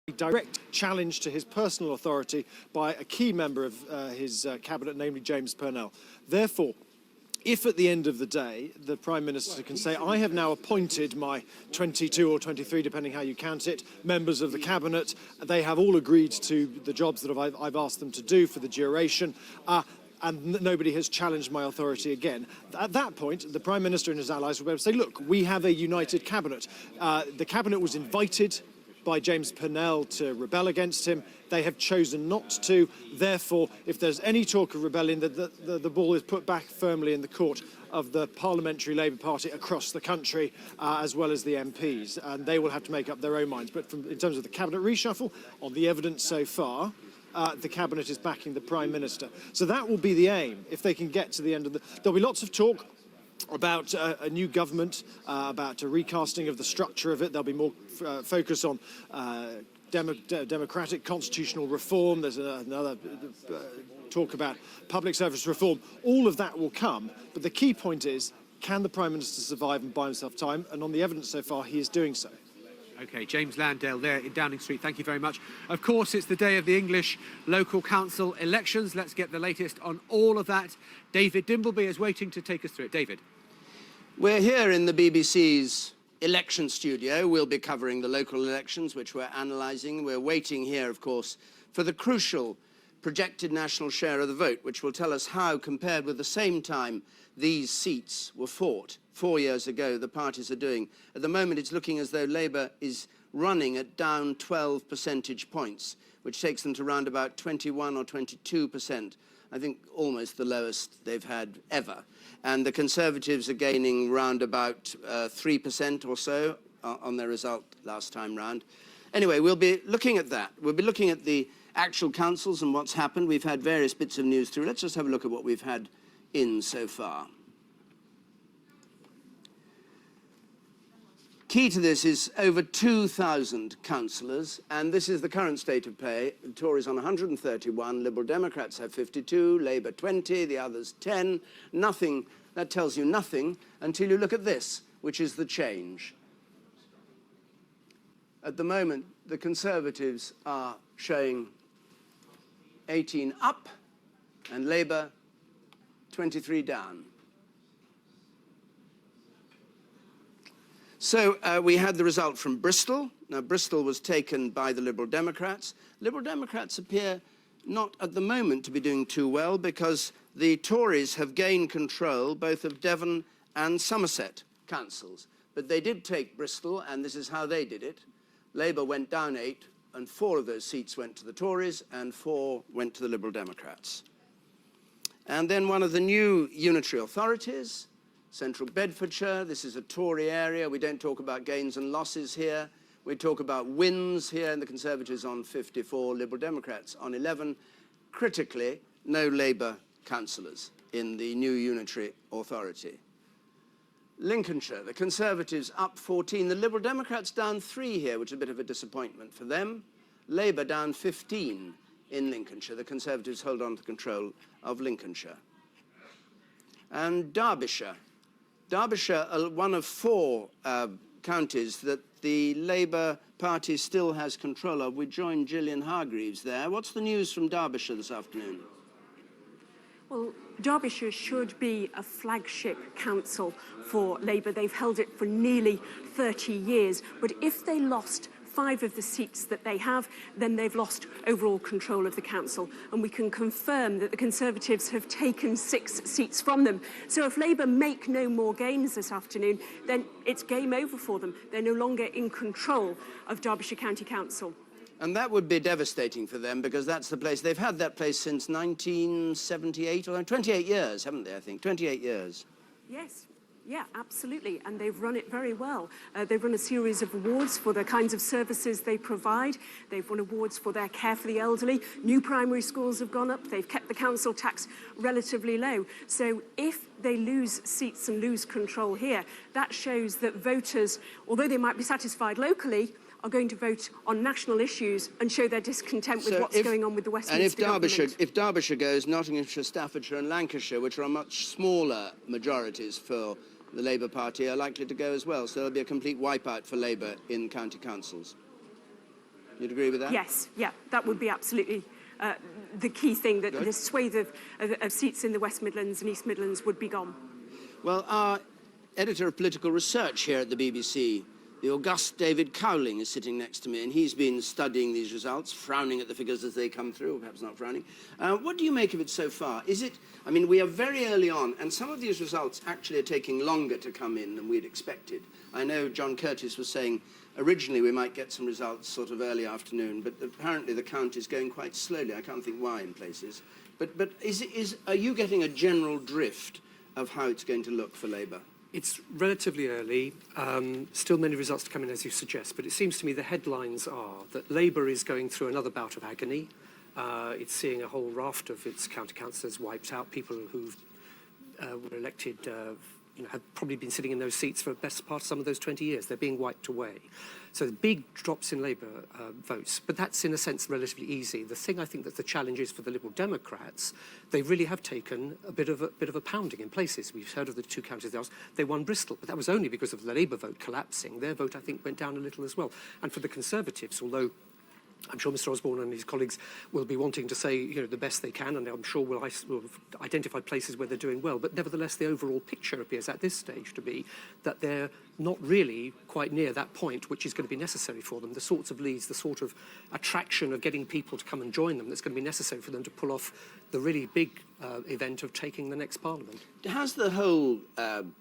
a direct challenge to his personal authority by a key member of his cabinet, namely James Purnell. Therefore, if at the end of the day the Prime Minister can say, I have now appointed my 22 or 23, depending how you count it, members of the Cabinet, they have all agreed to the jobs that I've asked them to do for the duration, and nobody has challenged my authority again. At that point, the Prime Minister and his allies will be able to say, look, we have a united Cabinet. The Cabinet was invited by James Purnell to rebel against him. They have chosen not to. Therefore, if there's any talk of rebellion, the ball is put back firmly in the court of the Parliamentary Labour Party across the country, as well as the MPs, and they will have to make up their own minds. But in terms of the Cabinet reshuffle, on the evidence so far, the Cabinet is backing the Prime Minister. So that will be the aim, if they can get to the end of the... There'll be lots of talk about a new government, about a recasting of the structure of it. There'll be more focus on democratic constitutional reform. There's another talk about public service reform. All of that will come, but the key point is, can the Prime Minister survive and buy himself time? And on the evidence so far, he is doing so. OK, James Landale there in Downing Street. Thank you very much. Of course, it's the day of the English local council elections. Let's get the latest on all of that. David Dimbleby is waiting to take us through it. David. We're here in the BBC's election studio. We'll be covering the local elections, which we're analysing. We're waiting here, of course, for the crucial projected national share of the vote, which will tell us how, compared with the same time these seats were fought 4 years ago, the parties are doing. At the moment, it's looking as though Labour is running at down 12 percentage points, which takes them to round about 21 or 22%. I think almost the lowest they've had ever. And the Conservatives are gaining round about 3% or so on their result last time round. Anyway, we'll be looking at that. We'll be looking at the actual councils and what's happened. We've had various bits of news through. Let's just have a look at what we've had in so far. Key to this is over 2,000 councillors, and this is the current state of play. The Tories on 131, Liberal Democrats have 52, Labour 20, the others 10. Nothing, that tells you nothing until you look at this, which is the change. At the moment, the Conservatives are showing 18 up and Labour 23 down. So we had the result from Bristol. Now, Bristol was taken by the Liberal Democrats. Liberal Democrats appear not at the moment to be doing too well because the Tories have gained control both of Devon and Somerset councils. But they did take Bristol, and this is how they did it. Labour went down 8, and 4 of those seats went to the Tories, and 4 went to the Liberal Democrats. And then one of the new unitary authorities, Central Bedfordshire, this is a Tory area. We don't talk about gains and losses here. We talk about wins here, and the Conservatives on 54, Liberal Democrats on 11. Critically, no Labour councillors in the new unitary authority. Lincolnshire, the Conservatives up 14. The Liberal Democrats down 3 here, which is a bit of a disappointment for them. Labour down 15 in Lincolnshire. The Conservatives hold on to control of Lincolnshire. And Derbyshire. Derbyshire, one of 4 counties that the Labour Party still has control of. We joined Gillian Hargreaves there. What's the news from Derbyshire this afternoon? Well, Derbyshire should be a flagship council for Labour. They've held it for nearly 30 years. But if they lost 5 of the seats that they have, then they've lost overall control of the council. And we can confirm that the Conservatives have taken 6 seats from them. So if Labour make no more gains this afternoon, then it's game over for them. They're no longer in control of Derbyshire County Council. And that would be devastating for them because that's the place. They've had that place since 1978, or 28 years, haven't they, I think? 28 years. Yes. Yeah, absolutely, and they've run it very well. They've run a series of awards for the kinds of services they provide. They've won awards for their care for the elderly. New primary schools have gone up. They've kept the council tax relatively low. So if they lose seats and lose control here, that shows that voters, although they might be satisfied locally, are going to vote on national issues and show their discontent with what's going on with the Westminster government. And if Derbyshire goes, Nottinghamshire, Staffordshire and Lancashire, which are much smaller majorities for the Labour Party, are likely to go as well. So there'll be a complete wipeout for Labour in county councils. You'd agree with that? Yes, yeah, that would be absolutely the key thing, that Good. the swathe of seats in the West Midlands and East Midlands would be gone. Well, our editor of political research here at the BBC, the august David Cowling, is sitting next to me, and he's been studying these results, frowning at the figures as they come through, or perhaps not frowning. What do you make of it so far? Is it, I mean, we are very early on, and some of these results actually are taking longer to come in than we'd expected. I know John Curtis was saying originally we might get some results sort of early afternoon, but apparently the count is going quite slowly. I can't think why in places. But are you getting a general drift of how it's going to look for Labour? It's relatively early, still many results to come in, as you suggest, but it seems to me the headlines are that Labour is going through another bout of agony. It's seeing a whole raft of its counter-councillors wiped out, people who were elected have probably been sitting in those seats for the best part of some of those 20 years. They're being wiped away. So big drops in Labour votes, but that's in a sense relatively easy. The thing I think that the challenge is for the Liberal Democrats, they really have taken a bit of a pounding in places. We've heard of the two counties there. They won Bristol, but that was only because of the Labour vote collapsing. Their vote, I think, went down a little as well. And for the Conservatives, although I'm sure Mr. Osborne and his colleagues will be wanting to say, the best they can, and I'm sure we'll identify places where they're doing well. But nevertheless, the overall picture appears at this stage to be that they're not really quite near that point which is going to be necessary for them. The sorts of leads, the sort of attraction of getting people to come and join them that's going to be necessary for them to pull off the really big event of taking the next parliament. Has the whole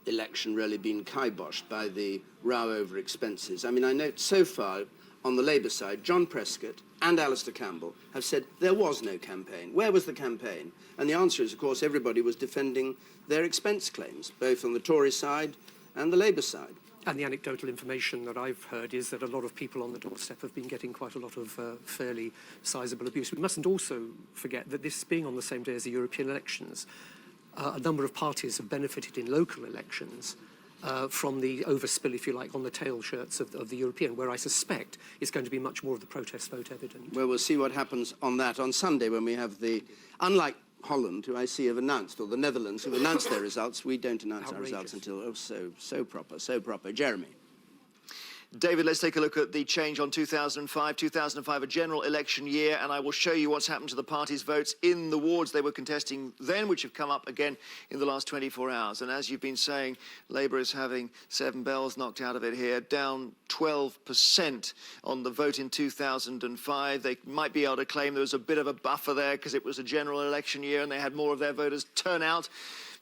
election really been kiboshed by the row over expenses? I mean, I note so far, on the Labour side, John Prescott and Alistair Campbell have said there was no campaign. Where was the campaign? And the answer is, of course, everybody was defending their expense claims, both on the Tory side and the Labour side. And the anecdotal information that I've heard is that a lot of people on the doorstep have been getting quite a lot of fairly sizable abuse. We mustn't also forget that this being on the same day as the European elections, a number of parties have benefited in local elections from the overspill, if you like, on the tail shirts of the European, where I suspect is going to be much more of the protest vote evident. Well, we'll see what happens on that on Sunday when we have the, unlike Holland, who I see have announced, or the Netherlands, who have announced their results, we don't announce our results until, so proper. Jeremy. David, let's take a look at the change on 2005. 2005, a general election year, and I will show you what's happened to the party's votes in the wards they were contesting then, which have come up again in the last 24 hours. And as you've been saying, Labour is having 7 bells knocked out of it here, down 12% on the vote in 2005. They might be able to claim there was a bit of a buffer there because it was a general election year and they had more of their voters turn out.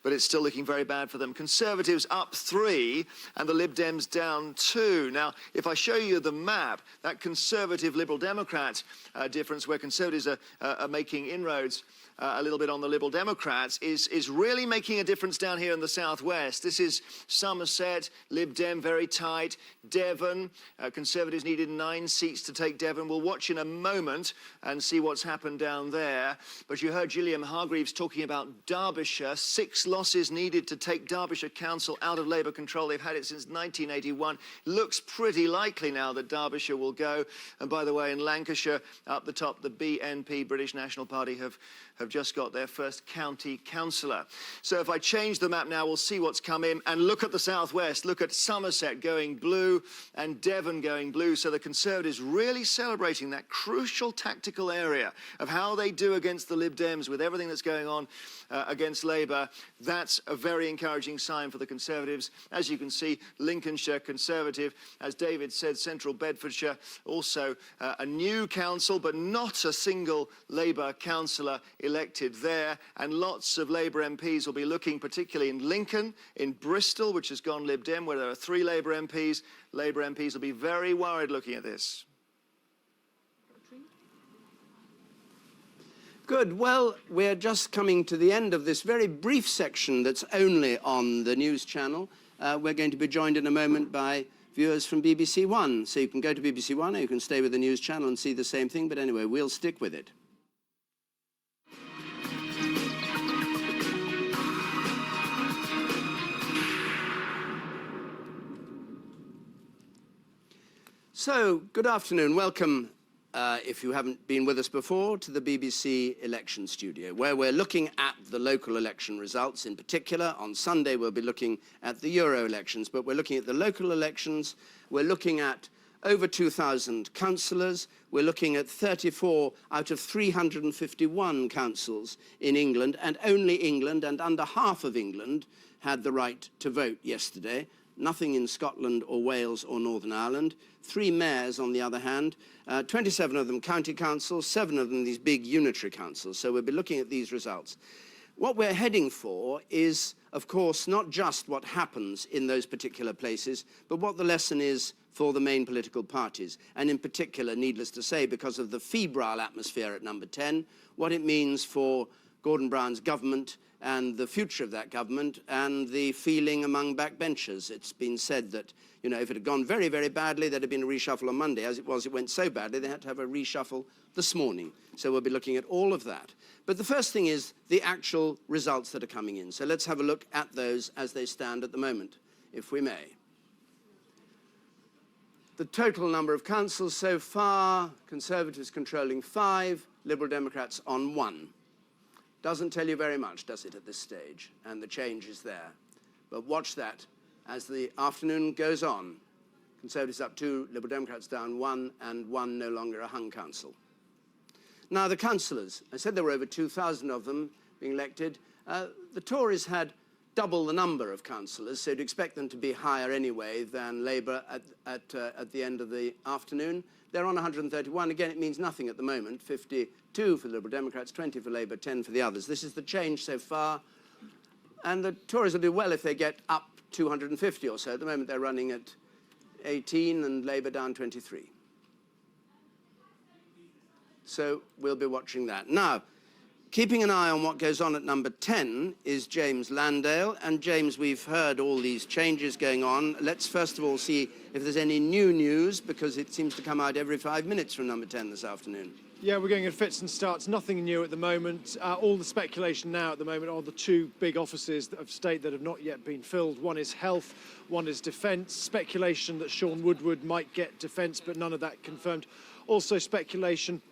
But it's still looking very bad for them. Conservatives up 3 and the Lib Dems down 2. Now, if I show you the map, that Conservative Liberal Democrat difference where Conservatives are making inroads a little bit on the Liberal Democrats is really making a difference down here in the southwest. This is Somerset, Lib Dem very tight. Devon, Conservatives needed 9 seats to take Devon. We'll watch in a moment and see what's happened down there. But you heard Gilliam Hargreaves talking about Derbyshire. 6 losses needed to take Derbyshire Council out of Labour control. They've had it since 1981. Looks pretty likely now that Derbyshire will go. And by the way, in Lancashire, up the top, the BNP, British National Party, have just got their first county councillor. So if I change the map now, we'll see what's come in. And look at the southwest. Look at Somerset going blue and Devon going blue. So the Conservatives really celebrating that crucial tactical area of how they do against the Lib Dems with everything that's going on against Labour. That's a very encouraging sign for the Conservatives. As you can see, Lincolnshire Conservative, as David said, Central Bedfordshire, also a new council, but not a single Labour councillor elected there. And lots of Labour MPs will be looking, particularly in Lincoln, in Bristol, which has gone Lib Dem, where there are 3 Labour MPs. Labour MPs will be very worried looking at this. Good. Well, we're just coming to the end of this very brief section that's only on the news channel. We're going to be joined in a moment by viewers from BBC One. So you can go to BBC One or you can stay with the news channel and see the same thing. But anyway, we'll stick with it. So, good afternoon. Welcome, if you haven't been with us before, to the BBC election studio, where we're looking at the local election results in particular. On Sunday, we'll be looking at the Euro elections, but we're looking at the local elections. We're looking at over 2,000 councillors. We're looking at 34 out of 351 councils in England, and only England and under half of England had the right to vote yesterday. Nothing in Scotland or Wales or Northern Ireland. 3 mayors, on the other hand, 27 of them county councils, 7 of them these big unitary councils. So we'll be looking at these results. What we're heading for is, of course, not just what happens in those particular places, but what the lesson is for the main political parties. And in particular, needless to say, because of the febrile atmosphere at number 10, what it means for Gordon Brown's government and the future of that government and the feeling among backbenchers. It's been said that, you know, if it had gone very, very badly, there'd have been a reshuffle on Monday. As it was, it went so badly, they had to have a reshuffle this morning. So we'll be looking at all of that. But the first thing is the actual results that are coming in. So let's have a look at those as they stand at the moment, if we may. The total number of councils so far, Conservatives controlling 5, Liberal Democrats on 1. Doesn't tell you very much, does it, at this stage? And the change is there. But watch that as the afternoon goes on. Conservatives up 2, Liberal Democrats down 1, and 1 no longer a hung council. Now, the councillors. I said there were over 2,000 of them being elected. The Tories had double the number of councillors, so you'd expect them to be higher anyway than Labour at the end of the afternoon. They're on 131. Again, it means nothing at the moment. 52 for the Liberal Democrats, 20 for Labour, 10 for the others. This is the change so far. And the Tories will do well if they get up 250 or so. At the moment, they're running at 18 and Labour down 23. So we'll be watching that. Now, keeping an eye on what goes on at number 10 is James Landale. And James, we've heard all these changes going on. Let's first of all see if there's any new news, because it seems to come out every 5 minutes from number 10 this afternoon. Yeah, we're going in fits and starts. Nothing new at the moment. All the speculation now at the moment are the 2 big offices of state that have not yet been filled. One is health, one is defence. Speculation that Sean Woodward might get defence, but none of that confirmed. Also speculation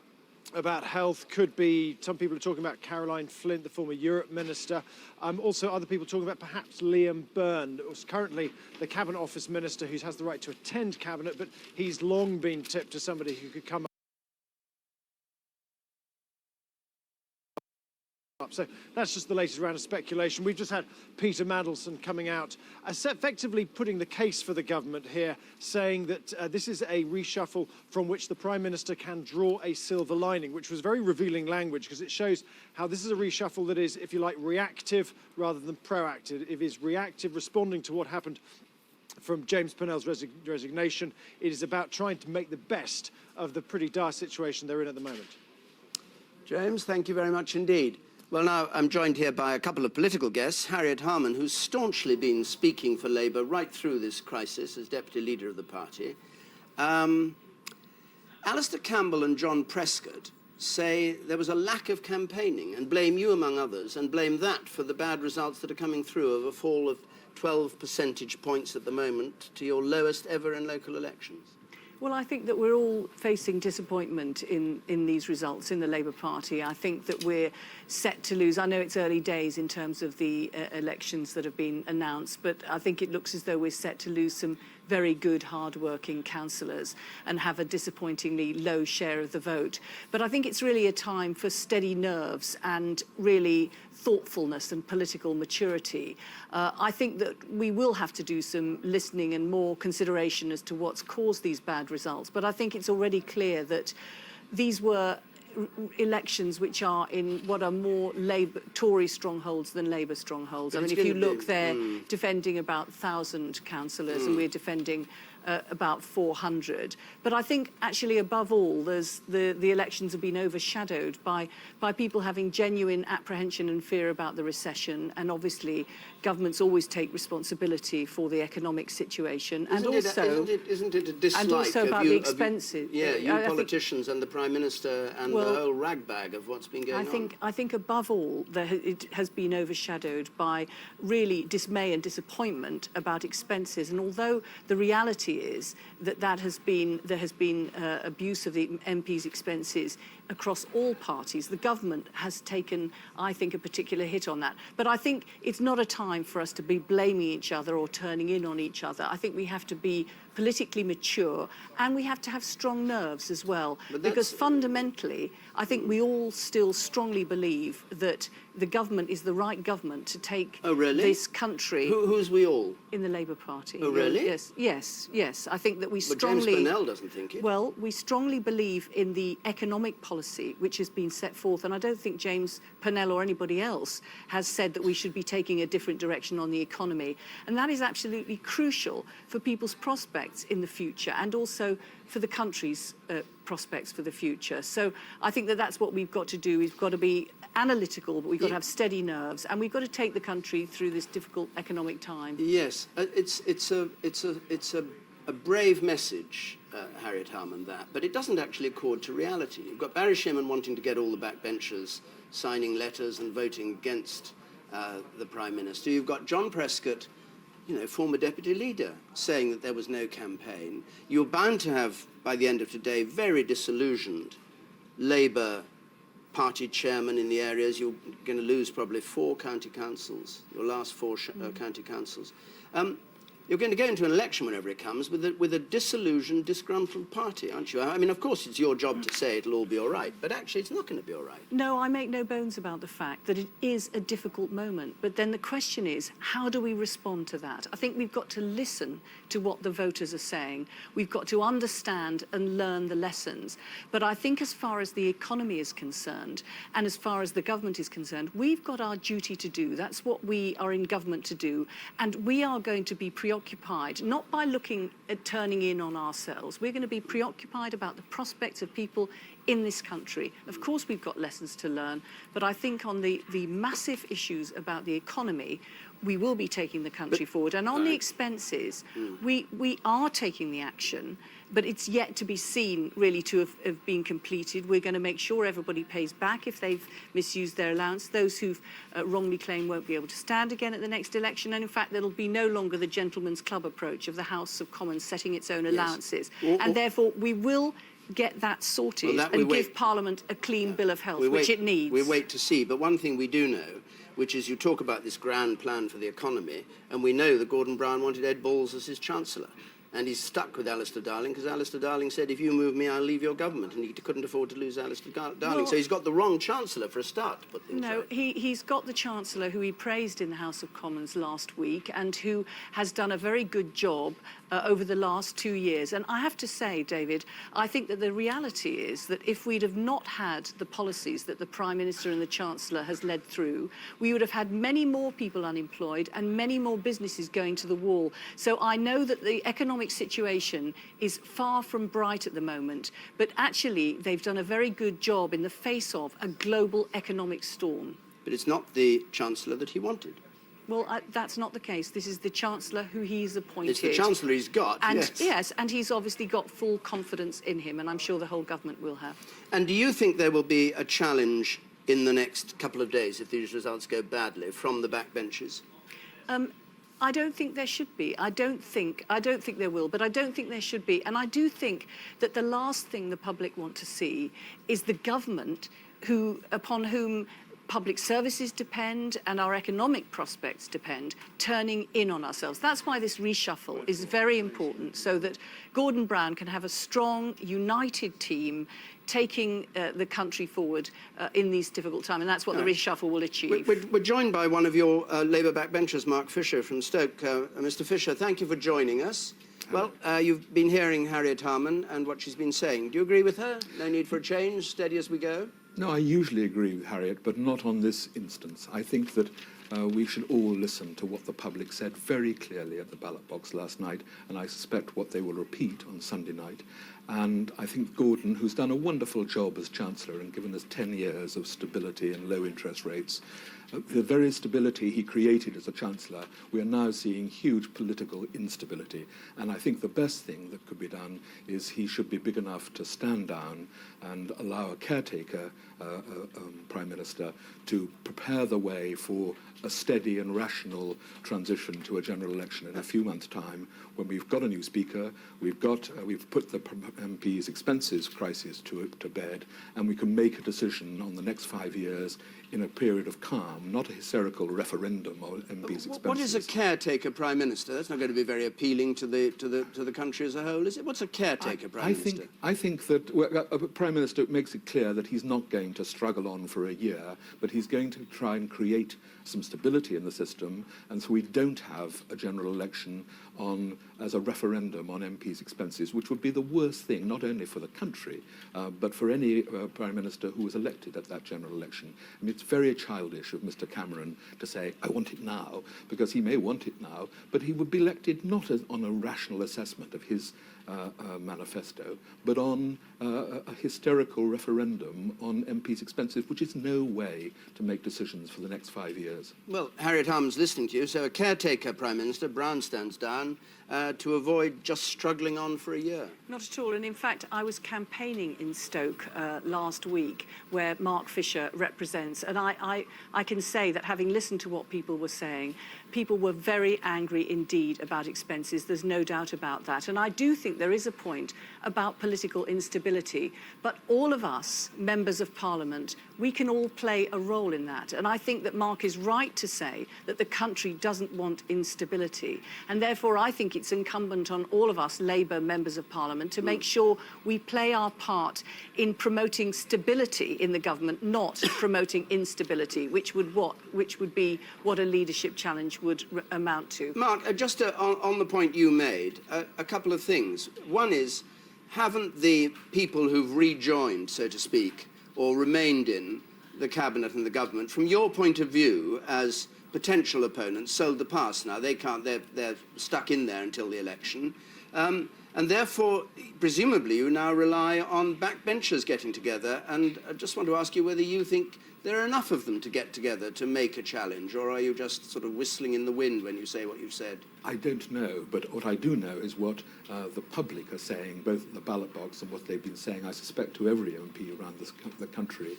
about health could be, some people are talking about Caroline Flint, the former Europe minister. Also other people talking about perhaps Liam Byrne, who's currently the Cabinet Office minister who has the right to attend Cabinet, but he's long been tipped as somebody who could come up. So that's just the latest round of speculation. We've just had Peter Mandelson coming out, effectively putting the case for the government here, saying that this is a reshuffle from which the Prime Minister can draw a silver lining, which was very revealing language, because it shows how this is a reshuffle that is, if you like, reactive rather than proactive. It is reactive, responding to what happened from James Purnell's resignation. It is about trying to make the best of the pretty dire situation they're in at the moment. James, thank you very much indeed. Well, now I'm joined here by a couple of political guests. Harriet Harman, who's staunchly been speaking for Labour right through this crisis as deputy leader of the party. Alistair Campbell and John Prescott say there was a lack of campaigning and blame you, among others, and blame that for the bad results that are coming through, of a fall of 12 percentage points at the moment to your lowest ever in local elections. Well, I think that we're all facing disappointment in these results in the Labour Party. I think that we're set to lose. I know it's early days in terms of the elections that have been announced, but I think it looks as though we're set to lose some very good, hard-working councillors and have a disappointingly low share of the vote. But I think it's really a time for steady nerves and really thoughtfulness and political maturity. I think that we will have to do some listening and more consideration as to what's caused these bad results. But I think it's already clear that these were elections which are in what are more Tory strongholds than Labour strongholds. I mean, if you look, they're defending about 1,000 councillors and we're defending about 400. But I think actually above all, the elections have been overshadowed by people having genuine apprehension and fear about the recession, and obviously governments always take responsibility for the economic situation, Isn't it a dislike and also about of the expenses? You politicians and the Prime Minister and the whole ragbag of what's been going on? I think above all, it has been overshadowed by really dismay and disappointment about expenses. And although the reality is that there has been abuse of the MPs' expenses across all parties, the government has taken, I think, a particular hit on that. But I think it's not a time for us to be blaming each other or turning in on each other. I think we have to be politically mature, and we have to have strong nerves as well. Because fundamentally, I think we all still strongly believe that the government is the right government to take this country. Who's we all? In the Labour Party. Oh, really? Yes. I think that we But strongly... James Purnell doesn't think it. Well, we strongly believe in the economic policy which has been set forth, and I don't think James Purnell or anybody else has said that we should be taking a different direction on the economy. And that is absolutely crucial for people's prospects in the future, and also for the country's prospects for the future. So I think that that's what we've got to do. We've got to be analytical, but we've got to have steady nerves, and we've got to take the country through this difficult economic time. Yes, it's a brave message, Harriet Harman, that, but it doesn't actually accord to reality. You've got Barry Shimon wanting to get all the backbenchers signing letters and voting against the Prime Minister. You've got John Prescott, former deputy leader, saying that there was no campaign. You're bound to have, by the end of today, very disillusioned Labour party chairman in the areas. You're going to lose probably 4 county councils, your last 4 county councils. You're going to go into an election whenever it comes with a disillusioned, disgruntled party, aren't you? I mean, of course, it's your job to say it'll all be all right, but actually it's not going to be all right. No, I make no bones about the fact that it is a difficult moment. But then the question is, how do we respond to that? I think we've got to listen to what the voters are saying. We've got to understand and learn the lessons. But I think as far as the economy is concerned, and as far as the government is concerned, we've got our duty to do. That's what we are in government to do. And we are going to be preoccupied, not by looking at turning in on ourselves. We're going to be preoccupied about the prospects of people in this country. Of course, we've got lessons to learn, but I think on the massive issues about the economy, we will be taking the country forward. And on the expenses, we are taking the action, but it's yet to be seen really to have been completed. We're going to make sure everybody pays back if they've misused their allowance. Those who've wrongly claimed won't be able to stand again at the next election. And in fact, there'll be no longer the gentleman's club approach of the House of Commons setting its own allowances. And therefore, we will get that sorted and give Parliament a clean bill of health, which it needs. We wait to see. But one thing we do know, which is you talk about this grand plan for the economy, and we know that Gordon Brown wanted Ed Balls as his Chancellor. And he's stuck with Alistair Darling because Alistair Darling said, if you move me, I'll leave your government. And he couldn't afford to lose Alistair Darling. Well, so he's got the wrong Chancellor for a start, to put things right. He's got the Chancellor who he praised in the House of Commons last week and who has done a very good job over the last 2 years. And I have to say, David, I think that the reality is that if we'd have not had the policies that the Prime Minister and the Chancellor has led through, we would have had many more people unemployed and many more businesses going to the wall. So I know that the economic situation is far from bright at the moment, but actually they've done a very good job in the face of a global economic storm. But it's not the Chancellor that he wanted. Well, that's not the case. This is the Chancellor who he's appointed. It's the Chancellor he's got, and, yes, and he's obviously got full confidence in him, and I'm sure the whole government will have. And do you think there will be a challenge in the next couple of days if these results go badly from the backbenchers? I don't think there should be. I don't think there will, but I don't think there should be. And I do think that the last thing the public want to see is the government upon whom public services depend and our economic prospects depend, turning in on ourselves. That's why this reshuffle is very important, so that Gordon Brown can have a strong, united team taking the country forward in these difficult times, and that's what the reshuffle will achieve. We're joined by one of your Labour backbenchers, Mark Fisher from Stoke. Mr. Fisher, thank you for joining us. Well, you've been hearing Harriet Harman and what she's been saying. Do you agree with her? No need for a change, steady as we go? No, I usually agree with Harriet, but not on this instance. I think that we should all listen to what the public said very clearly at the ballot box last night, and I suspect what they will repeat on Sunday night. And I think Gordon, who's done a wonderful job as Chancellor and given us 10 years of stability and low interest rates, the very stability he created as a Chancellor, we are now seeing huge political instability. And I think the best thing that could be done is he should be big enough to stand down and allow a caretaker Prime Minister to prepare the way for a steady and rational transition to a general election in a few months' time, when we've got a new Speaker, we've put the MP's expenses crisis to bed, and we can make a decision on the next 5 years in a period of calm outcome, not a hysterical referendum on MPs' expenses. What is a caretaker prime minister? That's not going to be very appealing to the country as a whole, is it? What's a caretaker prime minister? I think that a prime minister makes it clear that he's not going to struggle on for a year, but he's going to try and create some stability in the system, and so we don't have a general election as a referendum on MPs' expenses, which would be the worst thing, not only for the country, but for any prime minister who was elected at that general election. I mean, it's very childish of Mr. Cameron to say, I want it now, because he may want it now, but he would be elected not on a rational assessment of his manifesto, but on a hysterical referendum on MPs' expenses, which is no way to make decisions for the next 5 years. Well, Harriet Harman's listening to you, so a caretaker prime minister, Brown stands down, to avoid just struggling on for a year. Not at all. And in fact, I was campaigning in Stoke last week, where Mark Fisher represents. And I can say that having listened to what people were saying, people were very angry indeed about expenses. There's no doubt about that. And I do think there is a point about political instability. But all of us, members of Parliament, we can all play a role in that. And I think that Mark is right to say that the country doesn't want instability. And therefore, I think it's incumbent on all of us Labour members of Parliament to make sure we play our part in promoting stability in the government, not promoting instability, which would be what a leadership challenge would amount to. Mark, just on the point you made, a couple of things. One is, haven't the people who've rejoined, so to speak, or remained in the cabinet and the government, from your point of view as potential opponents, sold the pass now? They can't, they're stuck in there until the election. And therefore, presumably, you now rely on backbenchers getting together. And I just want to ask you whether you think there are enough of them to get together to make a challenge, or are you just sort of whistling in the wind when you say what you've said? I don't know, but what I do know is what the public are saying, both at the ballot box and what they've been saying, I suspect, to every MP around the country,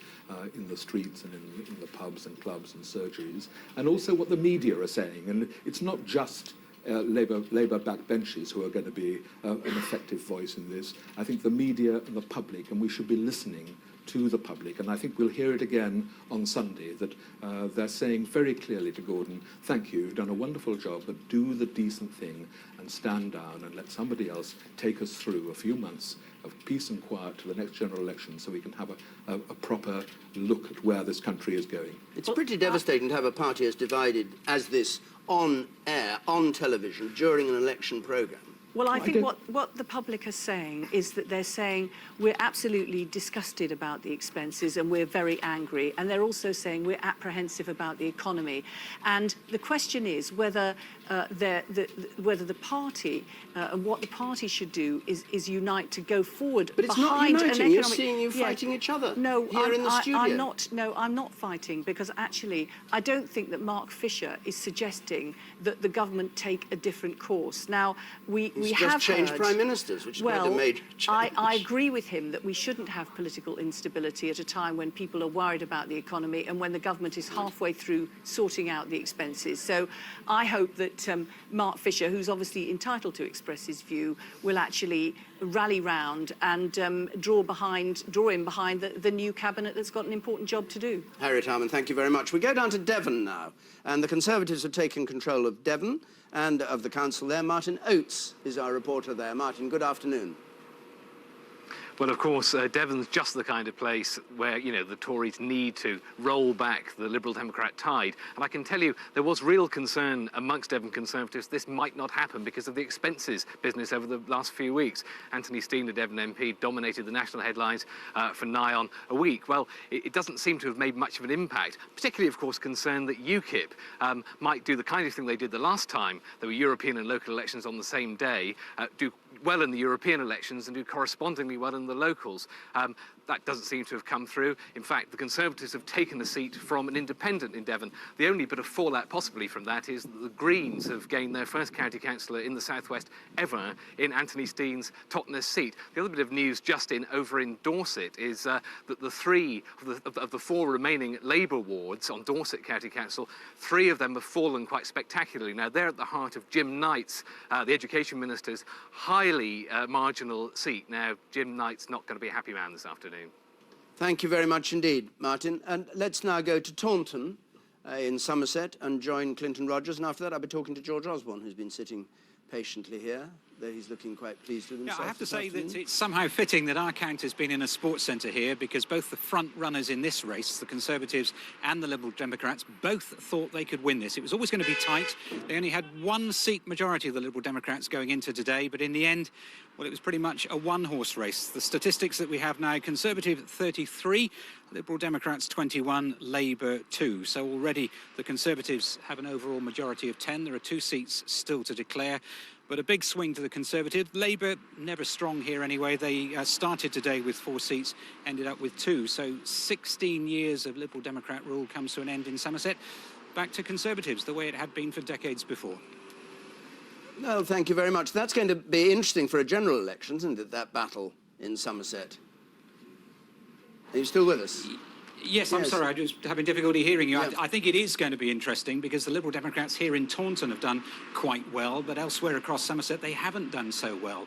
in the streets and in the pubs and clubs and surgeries, and also what the media are saying. And it's not just Labour backbenchers who are going to be an effective voice in this. I think the media and the public, and we should be listening to the public, and I think we'll hear it again on Sunday, that they're saying very clearly to Gordon, thank you, you've done a wonderful job, but do the decent thing and stand down and let somebody else take us through a few months of peace and quiet to the next general election so we can have a proper look at where this country is going. It's pretty devastating to have a party as divided as this on air, on television, during an election programme. Well, I think what the public are saying is that they're saying we're absolutely disgusted about the expenses and we're very angry. And they're also saying we're apprehensive about the economy. And the question is whether whether the party and what the party should do is unite to go forward. But it's behind not uniting. an You're seeing you fighting each other. No, here in the studio. I'm not fighting, because actually I don't think that Mark Fisher is suggesting that the government take a different course. Now we have changed heard, prime ministers, which is quite a well, major change. I agree with him that we shouldn't have political instability at a time when people are worried about the economy and when the government is halfway through sorting out the expenses. So I hope that Mark Fisher, who's obviously entitled to express his view, will actually rally round and draw in behind the new cabinet that's got an important job to do. Harriet Harman, thank you very much. We go down to Devon now, and the Conservatives have taken control of Devon and of the council there. Martin Oates is our reporter there. Martin, good afternoon. Well, of course, Devon's just the kind of place where, you know, the Tories need to roll back the Liberal Democrat tide. And I can tell you, there was real concern amongst Devon Conservatives this might not happen because of the expenses business over the last few weeks. Anthony Steen, the Devon MP, dominated the national headlines for nigh on a week. Well, it doesn't seem to have made much of an impact, particularly, of course, concerned that UKIP might do the kind of thing they did the last time there were European and local elections on the same day, do well in the European elections and do correspondingly well in the locals. That doesn't seem to have come through. In fact, the Conservatives have taken a seat from an independent in Devon. The only bit of fallout possibly from that is that the Greens have gained their first county councillor in the southwest ever in Anthony Steen's Totnes seat. The other bit of news just over in Dorset is that the three of the four remaining Labour wards on Dorset County Council, 3 of them have fallen quite spectacularly. Now, they're at the heart of Jim Knight's, the Education Minister's, highly marginal seat. Now, Jim Knight's not going to be a happy man this afternoon. Thank you very much indeed, Martin. And let's now go to Taunton, in Somerset and join Clinton Rogers. And after that, I'll be talking to George Osborne, who's been sitting patiently here, though he's looking quite pleased with himself. Yeah, I have to this say afternoon. that it's somehow fitting that our count has been in a sports centre here, because both the front runners in this race, the Conservatives and the Liberal Democrats, both thought they could win this. It was always going to be tight. They only had one seat majority of the Liberal Democrats going into today, but in the end, well, it was pretty much a one-horse race. The statistics that we have now, Conservative 33, Liberal Democrats 21, Labour 2. So already the Conservatives have an overall majority of 10. There are 2 seats still to declare, but a big swing to the Conservative. Labour never strong here anyway. They started today with 4 seats, ended up with 2. So 16 years of Liberal Democrat rule comes to an end in Somerset. Back to Conservatives, the way it had been for decades before. Well, thank you very much. That's going to be interesting for a general election, isn't it, that battle in Somerset? Are you still with us? Yes, I'm Yes. sorry, I was having difficulty hearing you. Yeah. I think it is going to be interesting because the Liberal Democrats here in Taunton have done quite well, but elsewhere across Somerset they haven't done so well.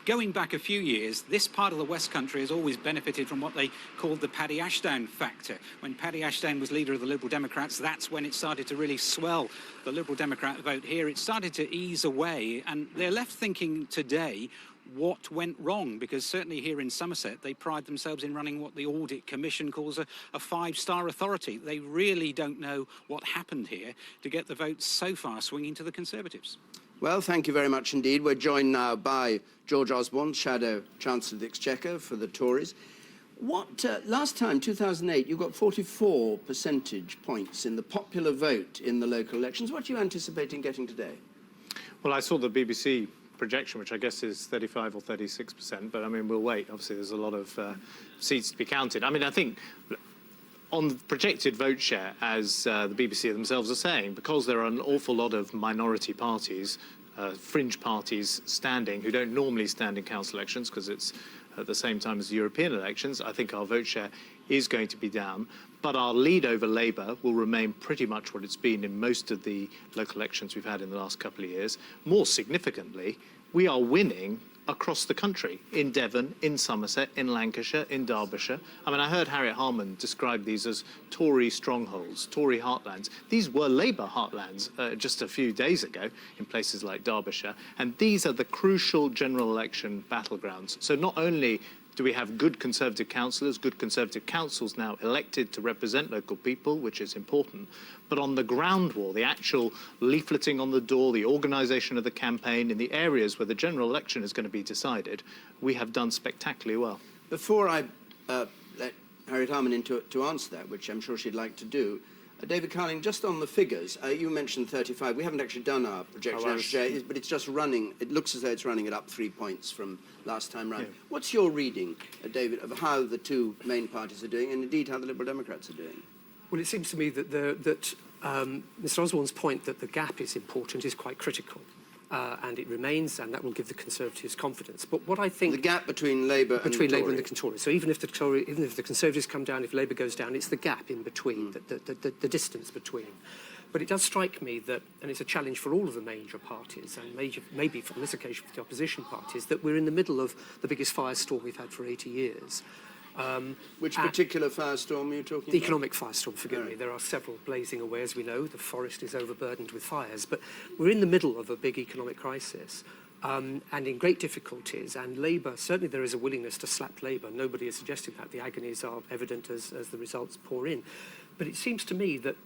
Going back a few years, this part of the West Country has always benefited from what they called the Paddy Ashdown factor. When Paddy Ashdown was leader of the Liberal Democrats, that's when it started to really swell the Liberal Democrat vote here. It started to ease away, and they're left thinking today, what went wrong? Because certainly here in Somerset, they pride themselves in running what the Audit Commission calls a 5-star authority. They really don't know what happened here to get the votes so far swinging to the Conservatives. Well, thank you very much indeed. We're joined now by George Osborne, Shadow Chancellor of the Exchequer for the Tories. Last time, 2008, you got 44 percentage points in the popular vote in the local elections. What are you anticipating getting today? Well, I saw the BBC projection, which I guess is 35 or 36%, but I mean, we'll wait. Obviously, there's a lot of seats to be counted. I mean, I think on the projected vote share, as the BBC themselves are saying, because there are an awful lot of minority parties, fringe parties standing, who don't normally stand in council elections because it's at the same time as the European elections, I think our vote share is going to be down. But our lead over Labour will remain pretty much what it's been in most of the local elections we've had in the last couple of years. More significantly, we are winning across the country, in Devon, in Somerset, in Lancashire, in Derbyshire. I mean, I heard Harriet Harman describe these as Tory strongholds, Tory heartlands. These were Labour heartlands just a few days ago in places like Derbyshire. And these are the crucial general election battlegrounds. So not only do we have good Conservative councillors, good Conservative councils now elected to represent local people, which is important, but on the ground war, the actual leafleting on the door, the organisation of the campaign in the areas where the general election is going to be decided, we have done spectacularly well. Before I let Harriet Harman in to answer that, which I'm sure she'd like to do, David Carling, just on the figures, you mentioned 35. We haven't actually done our projection, but it's just running. It looks as though it's running it up 3 points from last time round. Yeah. What's your reading, David, of how the 2 main parties are doing, and indeed how the Liberal Democrats are doing? Well, it seems to me that Mr. Osborne's point that the gap is important is quite critical. And it remains, and that will give the Conservatives confidence. But what I think the gap between Labour and the Tories. So even if the Conservatives come down, if Labour goes down, it's the gap in between, the distance between. But it does strike me that, and it's a challenge for all of the major parties, and maybe on this occasion for the opposition parties, that we're in the middle of the biggest firestorm we've had for 80 years. Which particular firestorm are you talking about? The economic firestorm, forgive me. There are several blazing away, as we know. The forest is overburdened with fires. But we're in the middle of a big economic crisis and in great difficulties. And Labour, certainly there is a willingness to slap Labour. Nobody is suggesting that. The agonies are evident as the results pour in. But it seems to me that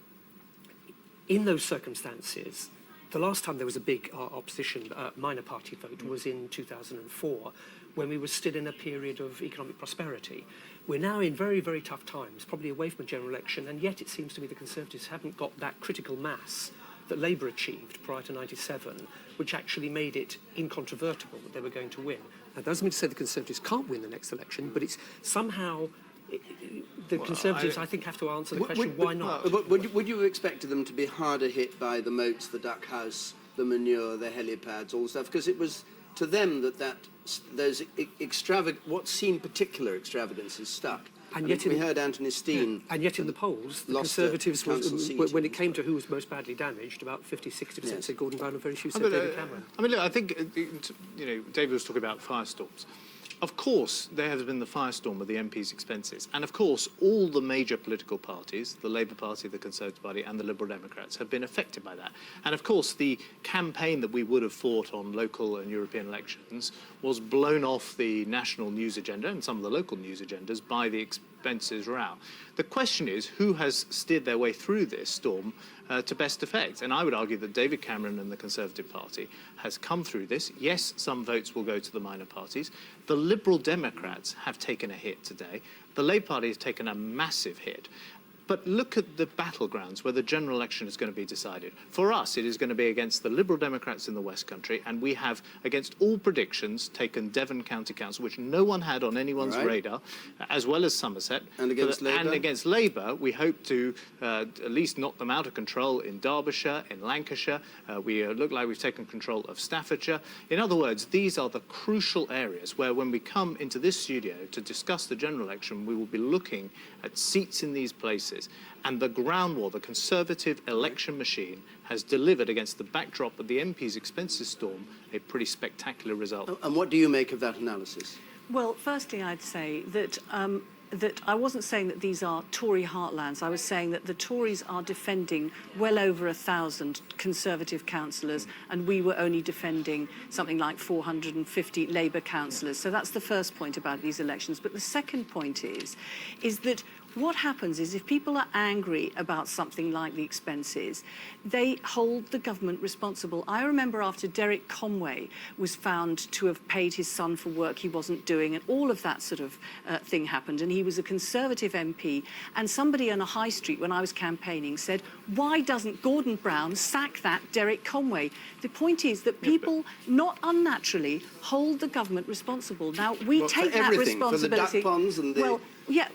in those circumstances, the last time there was a big opposition minor party vote was in 2004, when we were still in a period of economic prosperity. We're now in very, very tough times, probably away from a general election, and yet it seems to me the Conservatives haven't got that critical mass that Labour achieved prior to 97, which actually made it incontrovertible that they were going to win. Now, that doesn't mean to say the Conservatives can't win the next election, but it's somehow... The Conservatives, I think, have to answer the question, why not? Would you expect them to be harder hit by the moats, the duck house, the manure, the helipads, all the stuff? Because it was to them that those what seemed particular extravagances stuck. And yet we heard Anthony Steen. Yeah. And yet in the polls, the Conservatives, when it came to who was most badly damaged, about 50-60% said Gordon Brown, and very few said David Cameron. I mean, look, I think, David was talking about firestorms. Of course, there has been the firestorm of the MPs' expenses. And of course, all the major political parties, the Labour Party, the Conservative Party and the Liberal Democrats, have been affected by that. And of course, the campaign that we would have fought on local and European elections was blown off the national news agenda and some of the local news agendas by the expenses row. The question is, who has steered their way through this storm to best effect? And I would argue that David Cameron and the Conservative Party has come through this. Yes, some votes will go to the minor parties. The Liberal Democrats have taken a hit today. The Labour Party has taken a massive hit. But look at the battlegrounds where the general election is going to be decided. For us, it is going to be against the Liberal Democrats in the West Country, and we have, against all predictions, taken Devon County Council, which no one had on anyone's radar, as well as Somerset. And against Labour? And against Labour, we hope to at least knock them out of control in Derbyshire, in Lancashire. We look like we've taken control of Staffordshire. In other words, these are the crucial areas where when we come into this studio to discuss the general election, we will be looking at seats in these places. And the ground war, the Conservative election machine, has delivered against the backdrop of the MPs' expenses storm a pretty spectacular result. And what do you make of that analysis? Well, firstly, I'd say that that I wasn't saying that these are Tory heartlands. I was saying that the Tories are defending well over 1,000 Conservative councillors, and we were only defending something like 450 Labour councillors. So that's the first point about these elections. But the second point is that what happens is if people are angry about something like the expenses, they hold the government responsible. I remember after Derek Conway was found to have paid his son for work he wasn't doing, and all of that sort of thing happened, and he was a Conservative MP, and somebody on a high street when I was campaigning said, why doesn't Gordon Brown sack that Derek Conway? The point is that people, not unnaturally, hold the government responsible. Now, we take that responsibility... For the duck ponds and the... Well, yeah,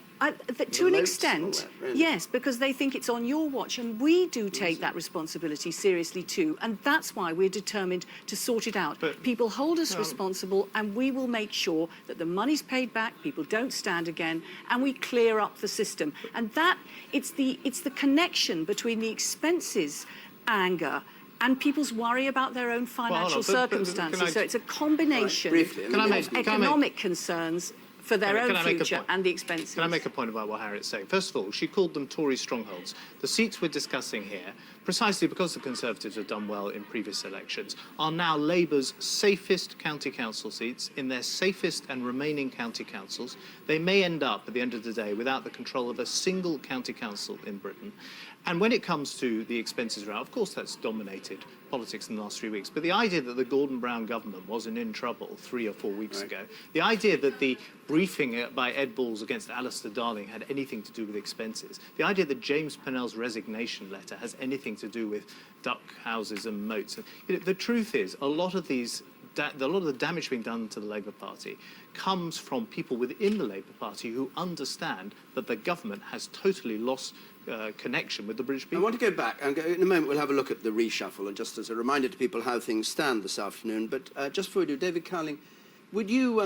to an extent, really? yes, because they think it's on your watch, and we do take that responsibility seriously too, and that's why we're determined to sort it out. But, people hold us responsible, and we will make sure that the money's paid back, people don't stand again, and we clear up the system. And that, it's the connection between the expenses anger and people's worry about their own financial circumstances. So it's a combination of economic concerns for their own future and the expenses. Can I make a point about what Harriet's saying? First of all, she called them Tory strongholds. The seats we're discussing here, precisely because the Conservatives have done well in previous elections, are now Labour's safest county council seats in their safest and remaining county councils. They may end up, at the end of the day, without the control of a single county council in Britain. And when it comes to the expenses route, of course that's dominated politics in the last 3 weeks. But the idea that the Gordon Brown government wasn't in trouble 3 or 4 weeks ago, the idea that the briefing by Ed Balls against Alistair Darling had anything to do with expenses, the idea that James Purnell's resignation letter has anything to do with duck houses and moats. The truth is, a lot of the damage being done to the Labour Party comes from people within the Labour Party who understand that the government has totally lost connection with the British people. I want to go back, and in a moment we'll have a look at the reshuffle, and just as a reminder to people how things stand this afternoon. But just before we do, David Cowling, would you I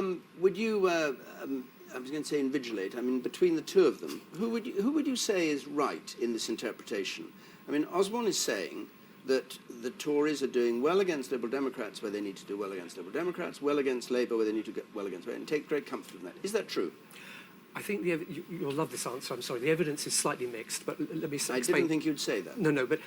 was going to say invigilate. I mean, between the two of them, who would you say is right in this interpretation? I mean, Osborne is saying that the Tories are doing well against Liberal Democrats where they need to do well against Liberal Democrats, well against Labour where they need to get well against Labour, and take great comfort in that. Is that true? I think you'll love this answer. I'm sorry. The evidence is slightly mixed, but let me explain. I didn't think you'd say that. No, but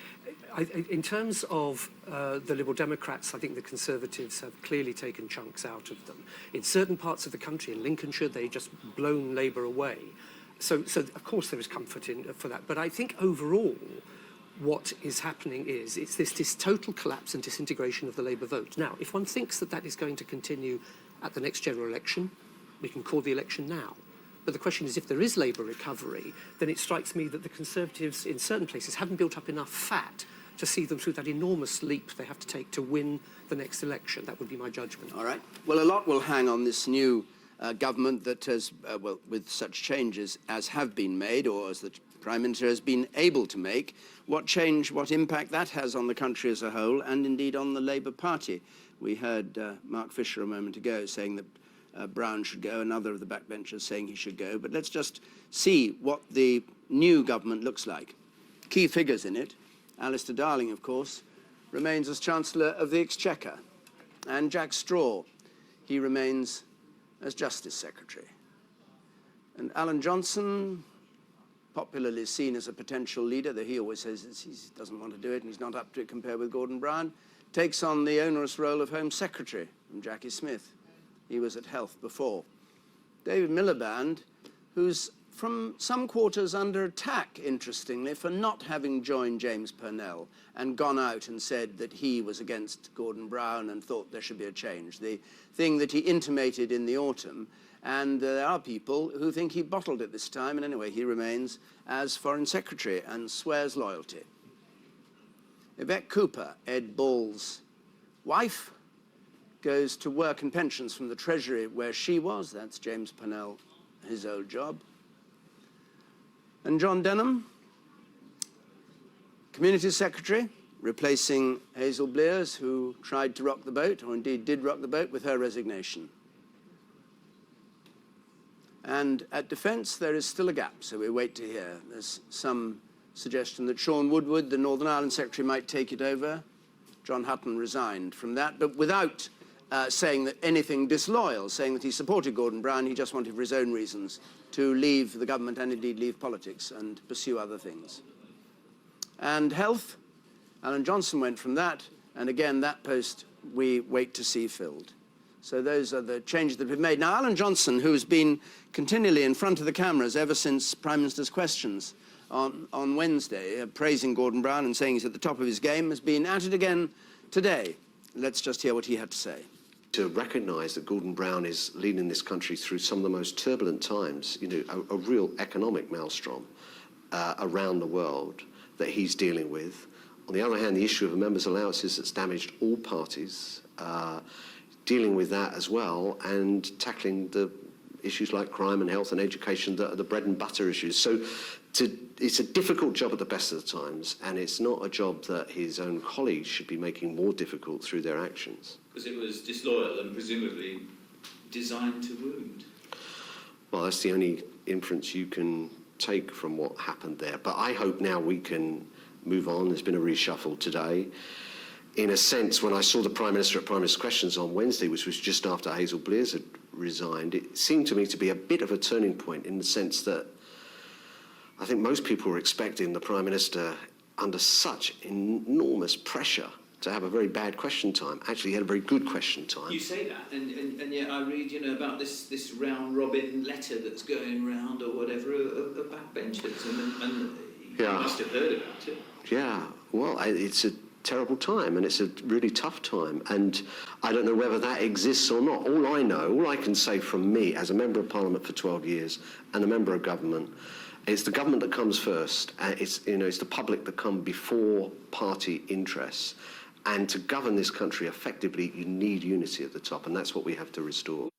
in terms of the Liberal Democrats, I think the Conservatives have clearly taken chunks out of them. In certain parts of the country, in Lincolnshire, they just blown Labour away. So of course there is comfort for that. But I think overall, what is happening is it's this total collapse and disintegration of the Labour vote. Now, if one thinks that that is going to continue at the next general election, we can call the election now. But the question is, if there is Labour recovery, then it strikes me that the Conservatives in certain places haven't built up enough fat to see them through that enormous leap they have to take to win the next election. That would be my judgment. All right. Well, a lot will hang on this new government that has, well, with such changes as have been made, or as the Prime Minister has been able to make, what change, what impact that has on the country as a whole, and indeed on the Labour Party. We heard Mark Fisher a moment ago saying that Brown should go, another of the backbenchers saying he should go. But let's just see what the new government looks like. Key figures in it. Alistair Darling, of course, remains as Chancellor of the Exchequer. And Jack Straw, he remains as Justice Secretary. And Alan Johnson, popularly seen as a potential leader, though he always says he doesn't want to do it and he's not up to it compared with Gordon Brown, takes on the onerous role of Home Secretary from Jackie Smith. He was at Health before. David Miliband, who's from some quarters under attack, interestingly, for not having joined James Purnell and gone out and said that he was against Gordon Brown and thought there should be a change, the thing that he intimated in the autumn. And there are people who think he bottled it this time, and anyway, he remains as Foreign Secretary and swears loyalty. Yvette Cooper, Ed Ball's wife, goes to work and pensions from the Treasury where she was. That's James Purnell, his old job. And John Denham, Community Secretary, replacing Hazel Blears, who tried to rock the boat, or indeed did rock the boat, with her resignation. And at Defence, there is still a gap, so we wait to hear. There's some suggestion that Sean Woodward, the Northern Ireland Secretary, might take it over. John Hutton resigned from that, but without saying that anything disloyal, saying that he supported Gordon Brown. He just wanted, for his own reasons, to leave the government and indeed leave politics and pursue other things. And Health, Alan Johnson went from that, and again, that post we wait to see filled. So those are the changes that have been made. Now, Alan Johnson, who's been continually in front of the cameras ever since Prime Minister's questions on Wednesday, praising Gordon Brown and saying he's at the top of his game, has been at it again today. Let's just hear what he had to say. To recognise that Gordon Brown is leading this country through some of the most turbulent times, you know, a real economic maelstrom around the world that he's dealing with. On the other hand, the issue of members' allowances that's damaged all parties, dealing with that as well, and tackling the issues like crime and health and education that are the bread and butter issues. So it's a difficult job at the best of the times, and it's not a job that his own colleagues should be making more difficult through their actions. Because it was disloyal and presumably designed to wound. Well, that's the only inference you can take from what happened there. But I hope now we can move on. There's been a reshuffle today. In a sense, when I saw the Prime Minister at Prime Minister's Questions on Wednesday, which was just after Hazel Blears had resigned, it seemed to me to be a bit of a turning point in the sense that I think most people were expecting the Prime Minister, under such enormous pressure, to have a very bad question time. Actually, he had a very good question time. You say that, and yet I read, you know, about this round-robin letter that's going round or whatever of backbenchers, and you must have heard about it. Yeah, well, it's a terrible time, and it's a really tough time, and I don't know whether that exists or not. All I can say from me as a Member of Parliament for 12 years and a Member of Government, it's the government that comes first. It's the public that come before party interests. And to govern this country effectively, you need unity at the top, and that's what we have to restore.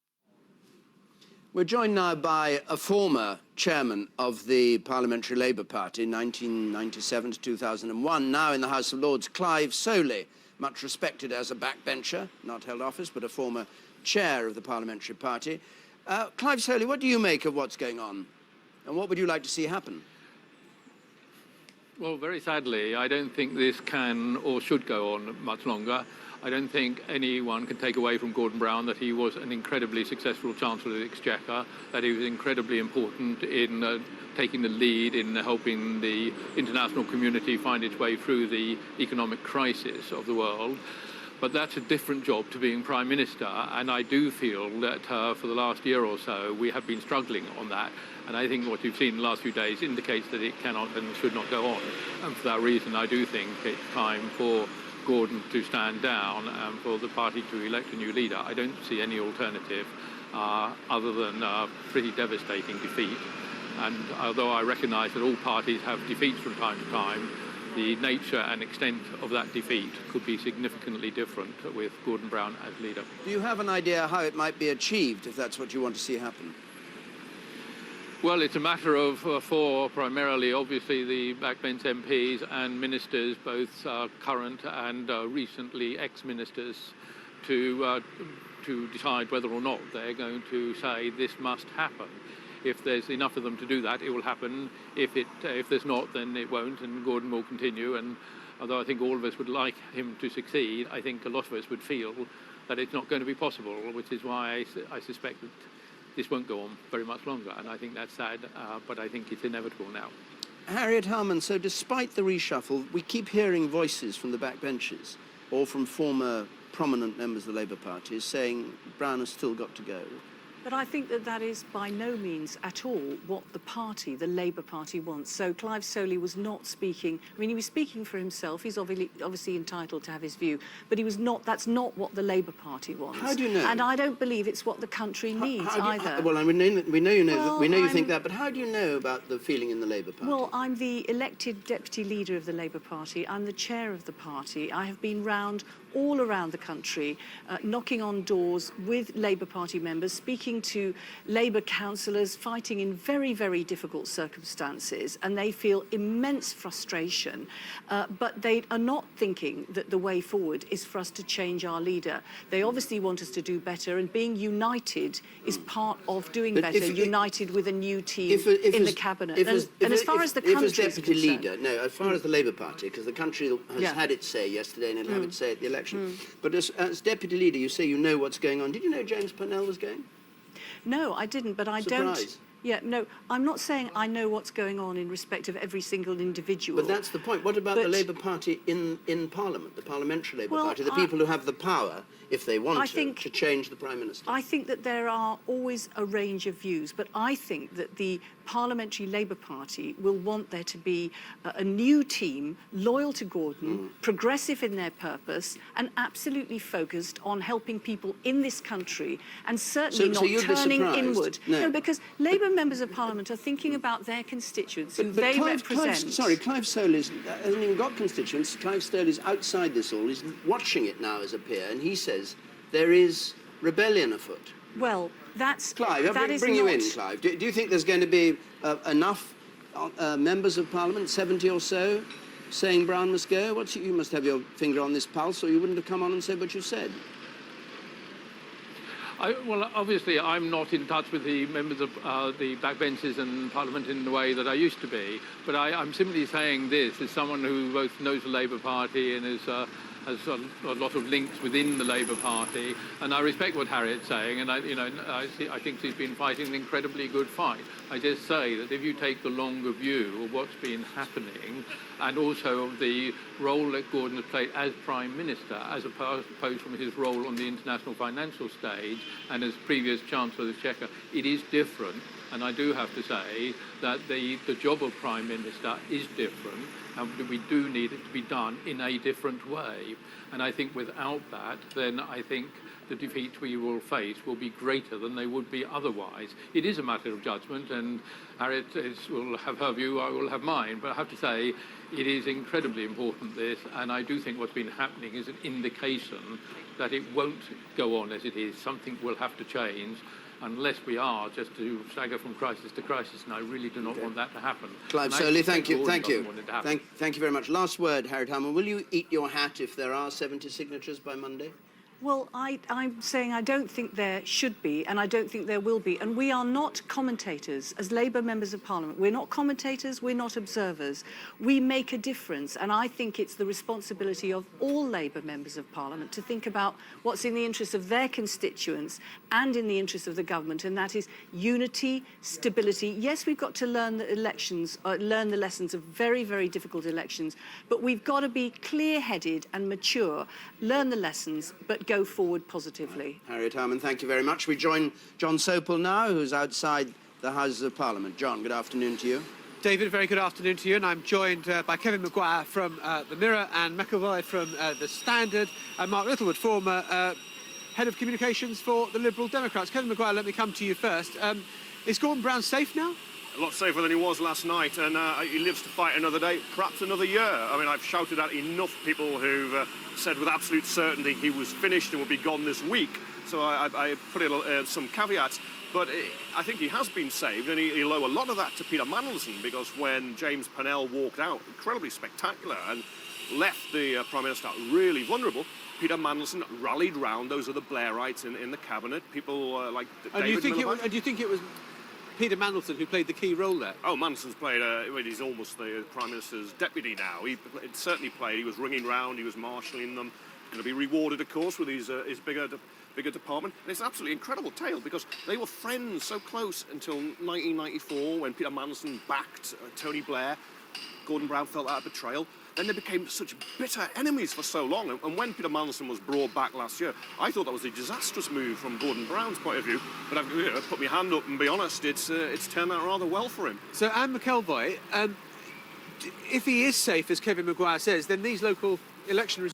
We're joined now by a former chairman of the Parliamentary Labour Party, 1997 to 2001, now in the House of Lords, Clive Soley, much respected as a backbencher, not held office, but a former chair of the Parliamentary Party. Clive Soley, what do you make of what's going on? And what would you like to see happen? Well, very sadly, I don't think this can or should go on much longer. I don't think anyone can take away from Gordon Brown that he was an incredibly successful Chancellor of the Exchequer, that he was incredibly important in taking the lead in helping the international community find its way through the economic crisis of the world. But that's a different job to being Prime Minister, and I do feel that for the last year or so we have been struggling on that, and I think what you've seen in the last few days indicates that it cannot and should not go on. And for that reason I do think it's time for Gordon to stand down and for the party to elect a new leader. I don't see any alternative other than a pretty devastating defeat, and although I recognise that all parties have defeats from time to time, the nature and extent of that defeat could be significantly different with Gordon Brown as leader. Do you have an idea how it might be achieved, if that's what you want to see happen? Well, it's a matter of for primarily, obviously, the backbench MPs and ministers, both current and recently ex-ministers, to decide whether or not they're going to say this must happen. If there's enough of them to do that, it will happen. If there's not, then it won't, and Gordon will continue. And although I think all of us would like him to succeed, I think a lot of us would feel that it's not going to be possible, which is why I suspect that this won't go on very much longer. And I think that's sad, but I think it's inevitable now. Harriet Harman, so despite the reshuffle, we keep hearing voices from the backbenches or from former prominent members of the Labour Party saying Brown has still got to go. But I think that that is by no means at all what the party, the Labour Party, wants. So Clive Soley was not speaking. I mean, he was speaking for himself. He's obviously entitled to have his view, but he was not. That's not what the Labour Party wants. How do you know? And I don't believe it's what the country needs either. Well, we know you know. Well, we know you think that, but how do you know about the feeling in the Labour Party? Well, I'm the elected deputy leader of the Labour Party. I'm the chair of the party. I have been round all around the country, knocking on doors with Labour Party members, speaking to Labour councillors, fighting in very, very difficult circumstances, and they feel immense frustration, but they are not thinking that the way forward is for us to change our leader. They obviously want us to do better, and being united is part of doing better, united with a new team in the cabinet. And as far as the country is deputy concerned, leader, no, as far as the Labour Party, because the country has had its say yesterday and it'll have its say at the election. But as deputy leader, you say you know what's going on. Did you know James Purnell was going? No, I didn't, but I don't. Yeah, no, I'm not saying I know what's going on in respect of every single individual. But that's the point. What about the Labour Party in Parliament, the parliamentary Labour Party, the people who have the power, if they want to change the Prime Minister? I think that there are always a range of views, but I think that the Parliamentary Labour Party will want there to be a new team, loyal to Gordon, progressive in their purpose, and absolutely focused on helping people in this country, and certainly not turning inward. No, because Labour members of Parliament are thinking about their constituents who they represent. Clive Soley hasn't even got constituents. Clive Soley's outside this all. He's watching it now as a peer, and he says there is rebellion afoot. Well, that's Clive. Bring you in, Clive. Do you think there's going to be enough members of Parliament, 70 or so, saying Brown must go? You must have your finger on this pulse, or you wouldn't have come on and said what you said. Well, obviously, I'm not in touch with the members of the backbenches and Parliament in the way that I used to be. But I'm simply saying this as someone who both knows the Labour Party and has a lot of links within the Labour Party, and I respect what Harriet's saying, and I think she's been fighting an incredibly good fight. I just say that if you take the longer view of what's been happening, and also of the role that Gordon has played as Prime Minister, as opposed from his role on the international financial stage and as previous Chancellor of the Exchequer, it is different. And I do have to say that the job of Prime Minister is different, and we do need it to be done in a different way. And I think without that, then I think the defeats we will face will be greater than they would be otherwise. It is a matter of judgment, and Harriet will have her view, I will have mine, but I have to say it is incredibly important, this, and I do think what's been happening is an indication that it won't go on as it is. Something will have to change, unless we are just to stagger from crisis to crisis, and I really do not want that to happen. Clive Soley, thank you. Thank you very much. Last word, Harriet Harman. Will you eat your hat if there are 70 signatures by Monday? Well, I'm saying I don't think there should be, and I don't think there will be. And we are not commentators as Labour members of Parliament. We're not commentators, we're not observers. We make a difference, and I think it's the responsibility of all Labour members of Parliament to think about what's in the interest of their constituents and in the interest of the government, and that is unity, stability. Yes, we've got to learn the learn the lessons of very, very difficult elections, but we've got to be clear-headed and mature, learn the lessons, but go forward positively. Harriet Harman, thank you very much. We join John Sopel now, who's outside the Houses of Parliament. John, good afternoon to you. David, very good afternoon to you, and I'm joined by Kevin Maguire from The Mirror, and McAvoy from The Standard, and Mark Littlewood, former Head of Communications for the Liberal Democrats. Kevin Maguire, let me come to you first. Is Gordon Brown safe now? A lot safer than he was last night, and he lives to fight another day, perhaps another year. I mean, I've shouted at enough people who've said with absolute certainty he was finished and would be gone this week. So I put in some caveats. But I think he has been saved, and he'll owe a lot of that to Peter Mandelson, because when James Purnell walked out, incredibly spectacular, and left the Prime Minister really vulnerable, Peter Mandelson rallied round those other Blairites in the cabinet, people like David Miliband. And do you think it was Peter Mandelson who played the key role there? Oh, Mandelson's played, he's almost the Prime Minister's deputy now. He certainly played, he was ringing round, he was marshalling them. Going to be rewarded, of course, with his bigger bigger department. And it's an absolutely incredible tale because they were friends so close until 1994 when Peter Mandelson backed Tony Blair. Gordon Brown felt that betrayal. Then they became such bitter enemies for so long. And when Peter Mandelson was brought back last year, I thought that was a disastrous move from Gordon Brown's point of view. But I've put my hand up and be honest, it's turned out rather well for him. So Anne McElvoy, if he is safe, as Kevin Maguire says, then these local election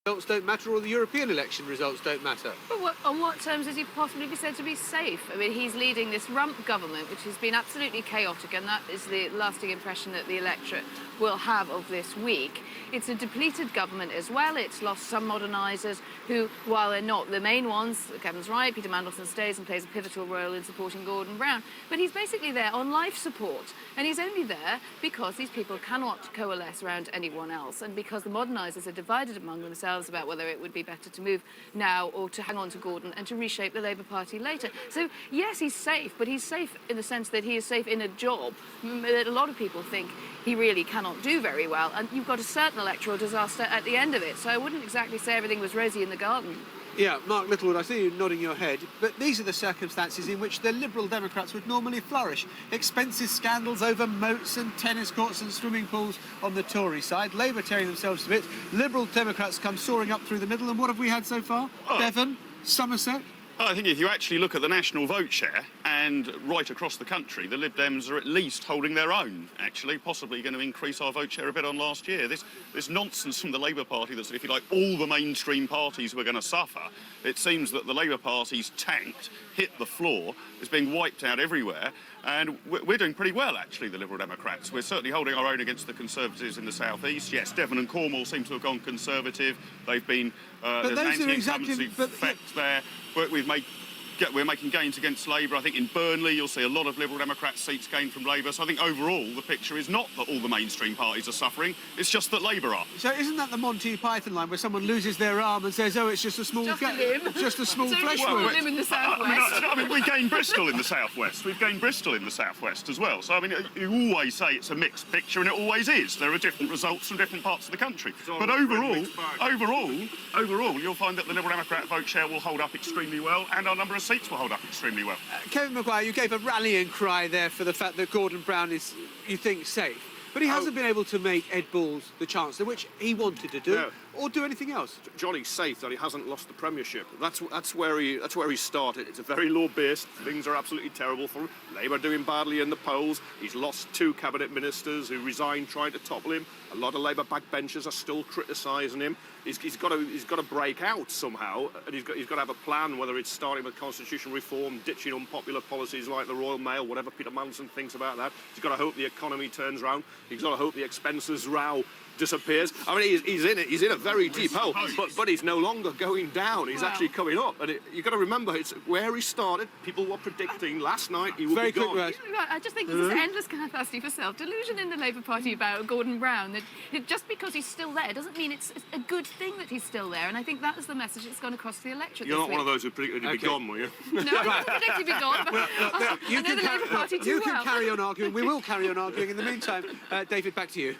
results don't matter, or the European election results don't matter. But on what terms is he possibly be said to be safe? I mean, he's leading this rump government, which has been absolutely chaotic, and that is the lasting impression that the electorate will have of this week. It's a depleted government as well. It's lost some modernisers who, while they're not the main ones, Kevin's right, Peter Mandelson stays and plays a pivotal role in supporting Gordon Brown, but he's basically there on life support, and he's only there because these people cannot coalesce around anyone else, and because the modernisers are divided among themselves about whether it would be better to move now or to hang on to Gordon and to reshape the Labour Party later. So, yes, he's safe, but he's safe in the sense that he is safe in a job that a lot of people think he really cannot do very well, and you've got a certain electoral disaster at the end of it. So I wouldn't exactly say everything was rosy in the garden. Yeah, Mark Littlewood, I see you nodding your head, but these are the circumstances in which the Liberal Democrats would normally flourish. Expensive scandals over moats and tennis courts and swimming pools on the Tory side, Labour tearing themselves to bits, Liberal Democrats come soaring up through the middle, and what have we had so far? Devon, Somerset? I think if you actually look at the national vote share and right across the country, the Lib Dems are at least holding their own, actually, possibly going to increase our vote share a bit on last year. This nonsense from the Labour Party that, if you like, all the mainstream parties were going to suffer. It seems that the Labour Party's tanked, hit the floor, is being wiped out everywhere, and we're doing pretty well, actually, the Liberal Democrats. We're certainly holding our own against the Conservatives in the South East. Yes, Devon and Cornwall seem to have gone Conservative. They've been, there's an anti-incumbency effect there. But we're making gains against Labour. I think in Burnley you'll see a lot of Liberal Democrat seats gained from Labour. So I think overall the picture is not that all the mainstream parties are suffering, it's just that Labour are. So isn't that the Monty Python line where someone loses their arm and says, oh, it's just a small limb. Just a small flesh wound? Limb in the southwest. I mean, we gained Bristol in the southwest. We've gained Bristol in the southwest as well. So I mean, you always say it's a mixed picture, and it always is. There are different results from different parts of the country. But overall, you'll find that the Liberal Democrat vote share will hold up extremely well, and our number of seats will hold up extremely well. Kevin Maguire, you gave a rallying cry there for the fact that Gordon Brown is, you think, safe. But he hasn't been able to make Ed Balls the Chancellor, which he wanted to do, or do anything else. Johnny's safe that he hasn't lost the Premiership. That's where he started. It's a very low base. Things are absolutely terrible for him. Labour doing badly in the polls. He's lost 2 cabinet ministers who resigned trying to topple him. A lot of Labour backbenchers are still criticising him. He's got to break out somehow, and he's got to have a plan. Whether it's starting with constitutional reform, ditching unpopular policies like the Royal Mail, whatever Peter Mandelson thinks about that. He's got to hope the economy turns round. He's got to hope the expenses row disappears. I mean, he's in a very deep hole, but he's no longer going down. He's actually coming up. And you've got to remember, it's where he started. People were predicting last night he would be gone. I just think there's this endless capacity for self-delusion in the Labour Party about Gordon Brown. That just because he's still there doesn't mean it's a good thing that he's still there. And I think that is the message that's gone across the electorate. You're not one of those who predicted he'd be gone, were you? No, I didn't predict he'd be gone. But I know the Labour Party too well. You can carry on arguing. We will carry on arguing. In the meantime, David, back to you.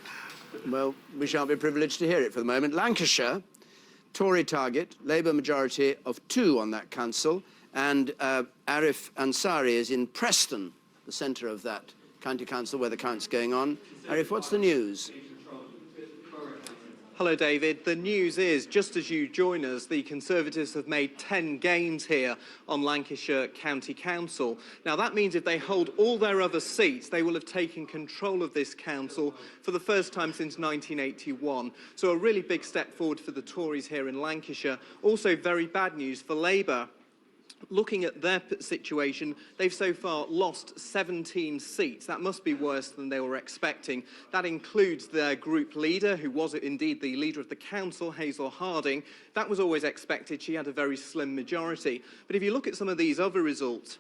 Well, we shan't be privileged to hear it for the moment. Lancashire, Tory target, Labour majority of 2 on that council, and Arif Ansari is in Preston, the centre of that county council where the count's going on. Arif, what's the news? Hello, David. The news is, just as you join us, the Conservatives have made 10 gains here on Lancashire County Council. Now, that means if they hold all their other seats, they will have taken control of this council for the first time since 1981. So a really big step forward for the Tories here in Lancashire. Also, very bad news for Labour. Looking at their situation, they've so far lost 17 seats. That must be worse than they were expecting. That includes their group leader, who was indeed the leader of the council, Hazel Harding. That was always expected. She had a very slim majority. But if you look at some of these other results,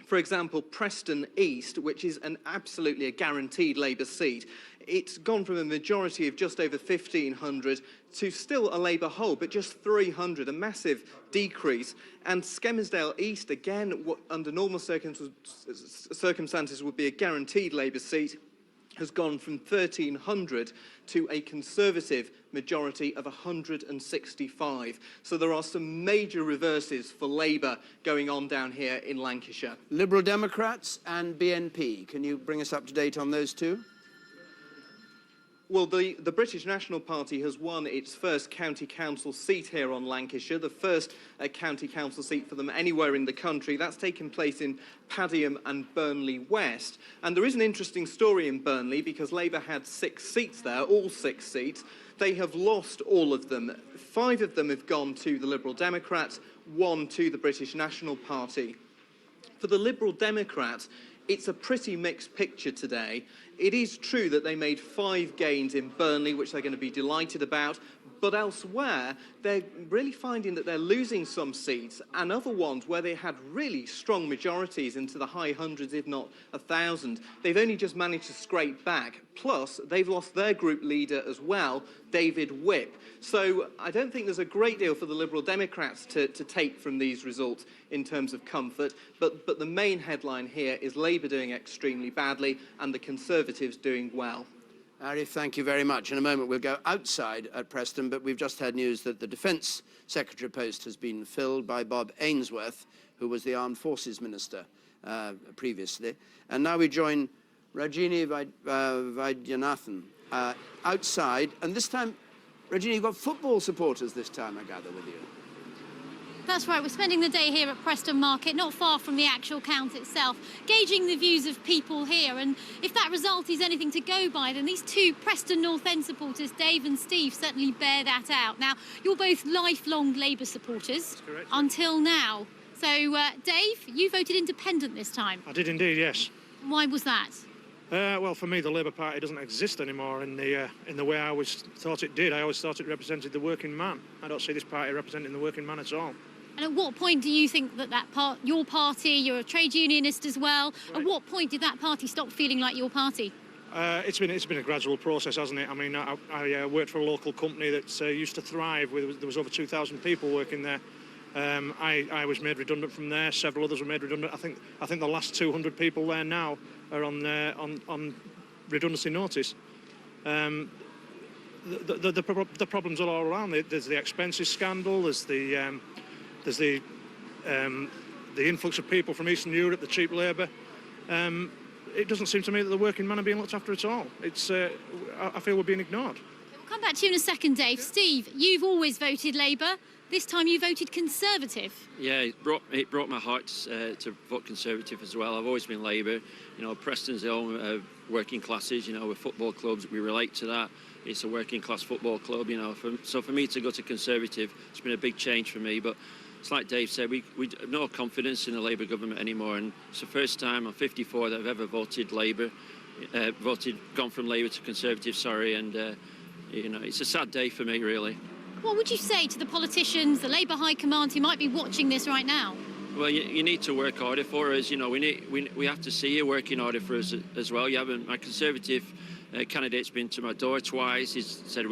for example, Preston East, which is absolutely a guaranteed Labour seat, it's gone from a majority of just over 1,500 to still a Labour hold, but just 300, a massive decrease. And Skelmersdale East, again, what under normal circumstances would be a guaranteed Labour seat, has gone from 1,300 to a Conservative majority of 165. So there are some major reverses for Labour going on down here in Lancashire. Liberal Democrats and BNP. Can you bring us up to date on those two? Well, the British National Party has won its first county council seat here on Lancashire, the first county council seat for them anywhere in the country. That's taken place in Padiham and Burnley West. And there is an interesting story in Burnley because Labour had 6 seats there, all 6 seats. They have lost all of them. 5 of them have gone to the Liberal Democrats, 1 to the British National Party. For the Liberal Democrats, it's a pretty mixed picture today. It is true that they made 5 gains in Burnley, which they're going to be delighted about, but elsewhere, they're really finding that they're losing some seats, and other ones where they had really strong majorities into the high hundreds, if not 1,000, they've only just managed to scrape back. Plus, they've lost their group leader as well, David Whip. So I don't think there's a great deal for the Liberal Democrats to take from these results in terms of comfort, but the main headline here is Labour doing extremely badly and the Conservatives doing well. Arif, thank you very much. In a moment, we'll go outside at Preston, but we've just had news that the Defence Secretary post has been filled by Bob Ainsworth, who was the Armed Forces Minister previously. And now we join Rajini Vaidyanathan outside. And this time, Rajini, you've got football supporters this time, I gather, with you. That's right, we're spending the day here at Preston Market, not far from the actual count itself, gauging the views of people here. And if that result is anything to go by, then these 2 Preston North End supporters, Dave and Steve, certainly bear that out. Now, you're both lifelong Labour supporters. That's correct. Until now. So, Dave, you voted independent this time. I did indeed, yes. Why was that? Well, for me, the Labour Party doesn't exist anymore in the way I always thought it did. I always thought it represented the working man. I don't see this party representing the working man at all. And at what point do you think that your party, you're a trade unionist as well, right. At what point did that party stop feeling like your party? It's been a gradual process, hasn't it? I mean, I worked for a local company that used to thrive. There was over 2,000 people working there. I was made redundant from there. Several others were made redundant. I think the last 200 people there now are on redundancy notice. The problems are all around. There's the expenses scandal. There's the influx of people from Eastern Europe, the cheap labour. It doesn't seem to me that the working man are being looked after at all. I feel we're being ignored. We'll come back to you in a second, Dave. Steve, you've always voted Labour. This time you voted Conservative. Yeah, it brought my heart to vote Conservative as well. I've always been Labour. You know, Preston's the home of working classes. You know, with football clubs, we relate to that. It's a working class football club. You know, so for me to go to Conservative, it's been a big change for me. But it's like Dave said, we have no confidence in the Labour government anymore, and it's the first time I'm 54 that I've ever voted Labour, gone from Labour to Conservative. And you know, it's a sad day for me, really. What would you say to the politicians, the Labour High Command who might be watching this right now? Well, you need to work harder for us. You know, we have to see you working harder for us as well. You haven't. My Conservative candidate's been to my door twice. He's said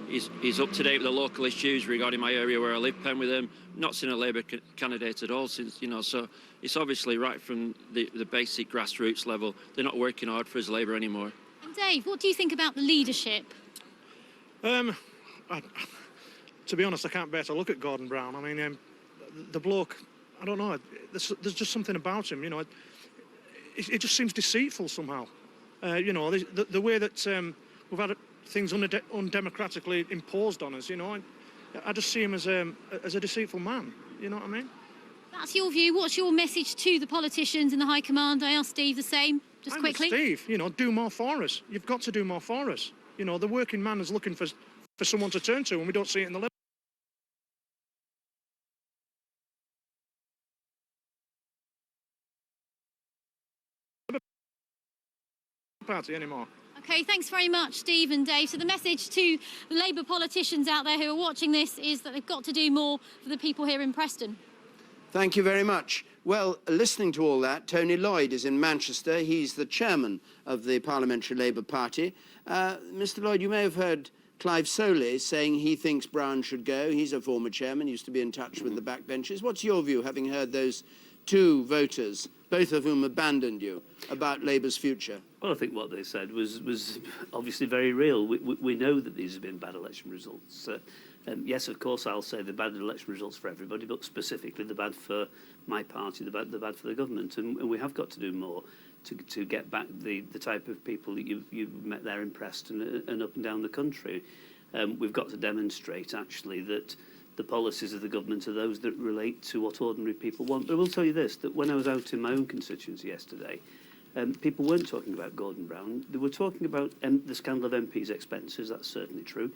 he's up to date with the local issues regarding my area where I live, Penwitham. Not seen a Labour candidate at all since, you know, so it's obviously right from the basic grassroots level. They're not working hard for us Labour anymore. And Dave, what do you think about the leadership? To be honest, I can't bear to look at Gordon Brown. I mean, the bloke, I don't know, there's just something about him, you know. It just seems deceitful somehow. You know, the way that we've had things undemocratically imposed on us, you know. I just see him as a deceitful man, you know what I mean? That's your view. What's your message to the politicians in the High Command? I asked Steve the same, just quickly. Steve, you know, do more for us. You've got to do more for us. You know, the working man is looking for someone to turn to, and we don't see it in the Labour Party anymore. OK, thanks very much, Steve and Dave. So the message to the Labour politicians out there who are watching this is that they've got to do more for the people here in Preston. Thank you very much. Well, listening to all that, Tony Lloyd is in Manchester. He's the chairman of the Parliamentary Labour Party. Mr. Lloyd, you may have heard Clive Soley saying he thinks Brown should go. He's a former chairman, used to be in touch with the backbenchers. What's your view, having heard those two voters, both of whom abandoned you, about Labour's future? Well, I think what they said was obviously very real. We know that these have been bad election results. Yes, of course, I'll say the bad election results for everybody, but specifically the bad for my party, the bad for the government. And we have got to do more to get back the type of people that you've met there in Preston and up and down the country. We've got to demonstrate, actually, that the policies of the government are those that relate to what ordinary people want. But I will tell you this, that when I was out in my own constituency yesterday, people weren't talking about Gordon Brown. They were talking about the scandal of MPs' expenses. That's certainly true.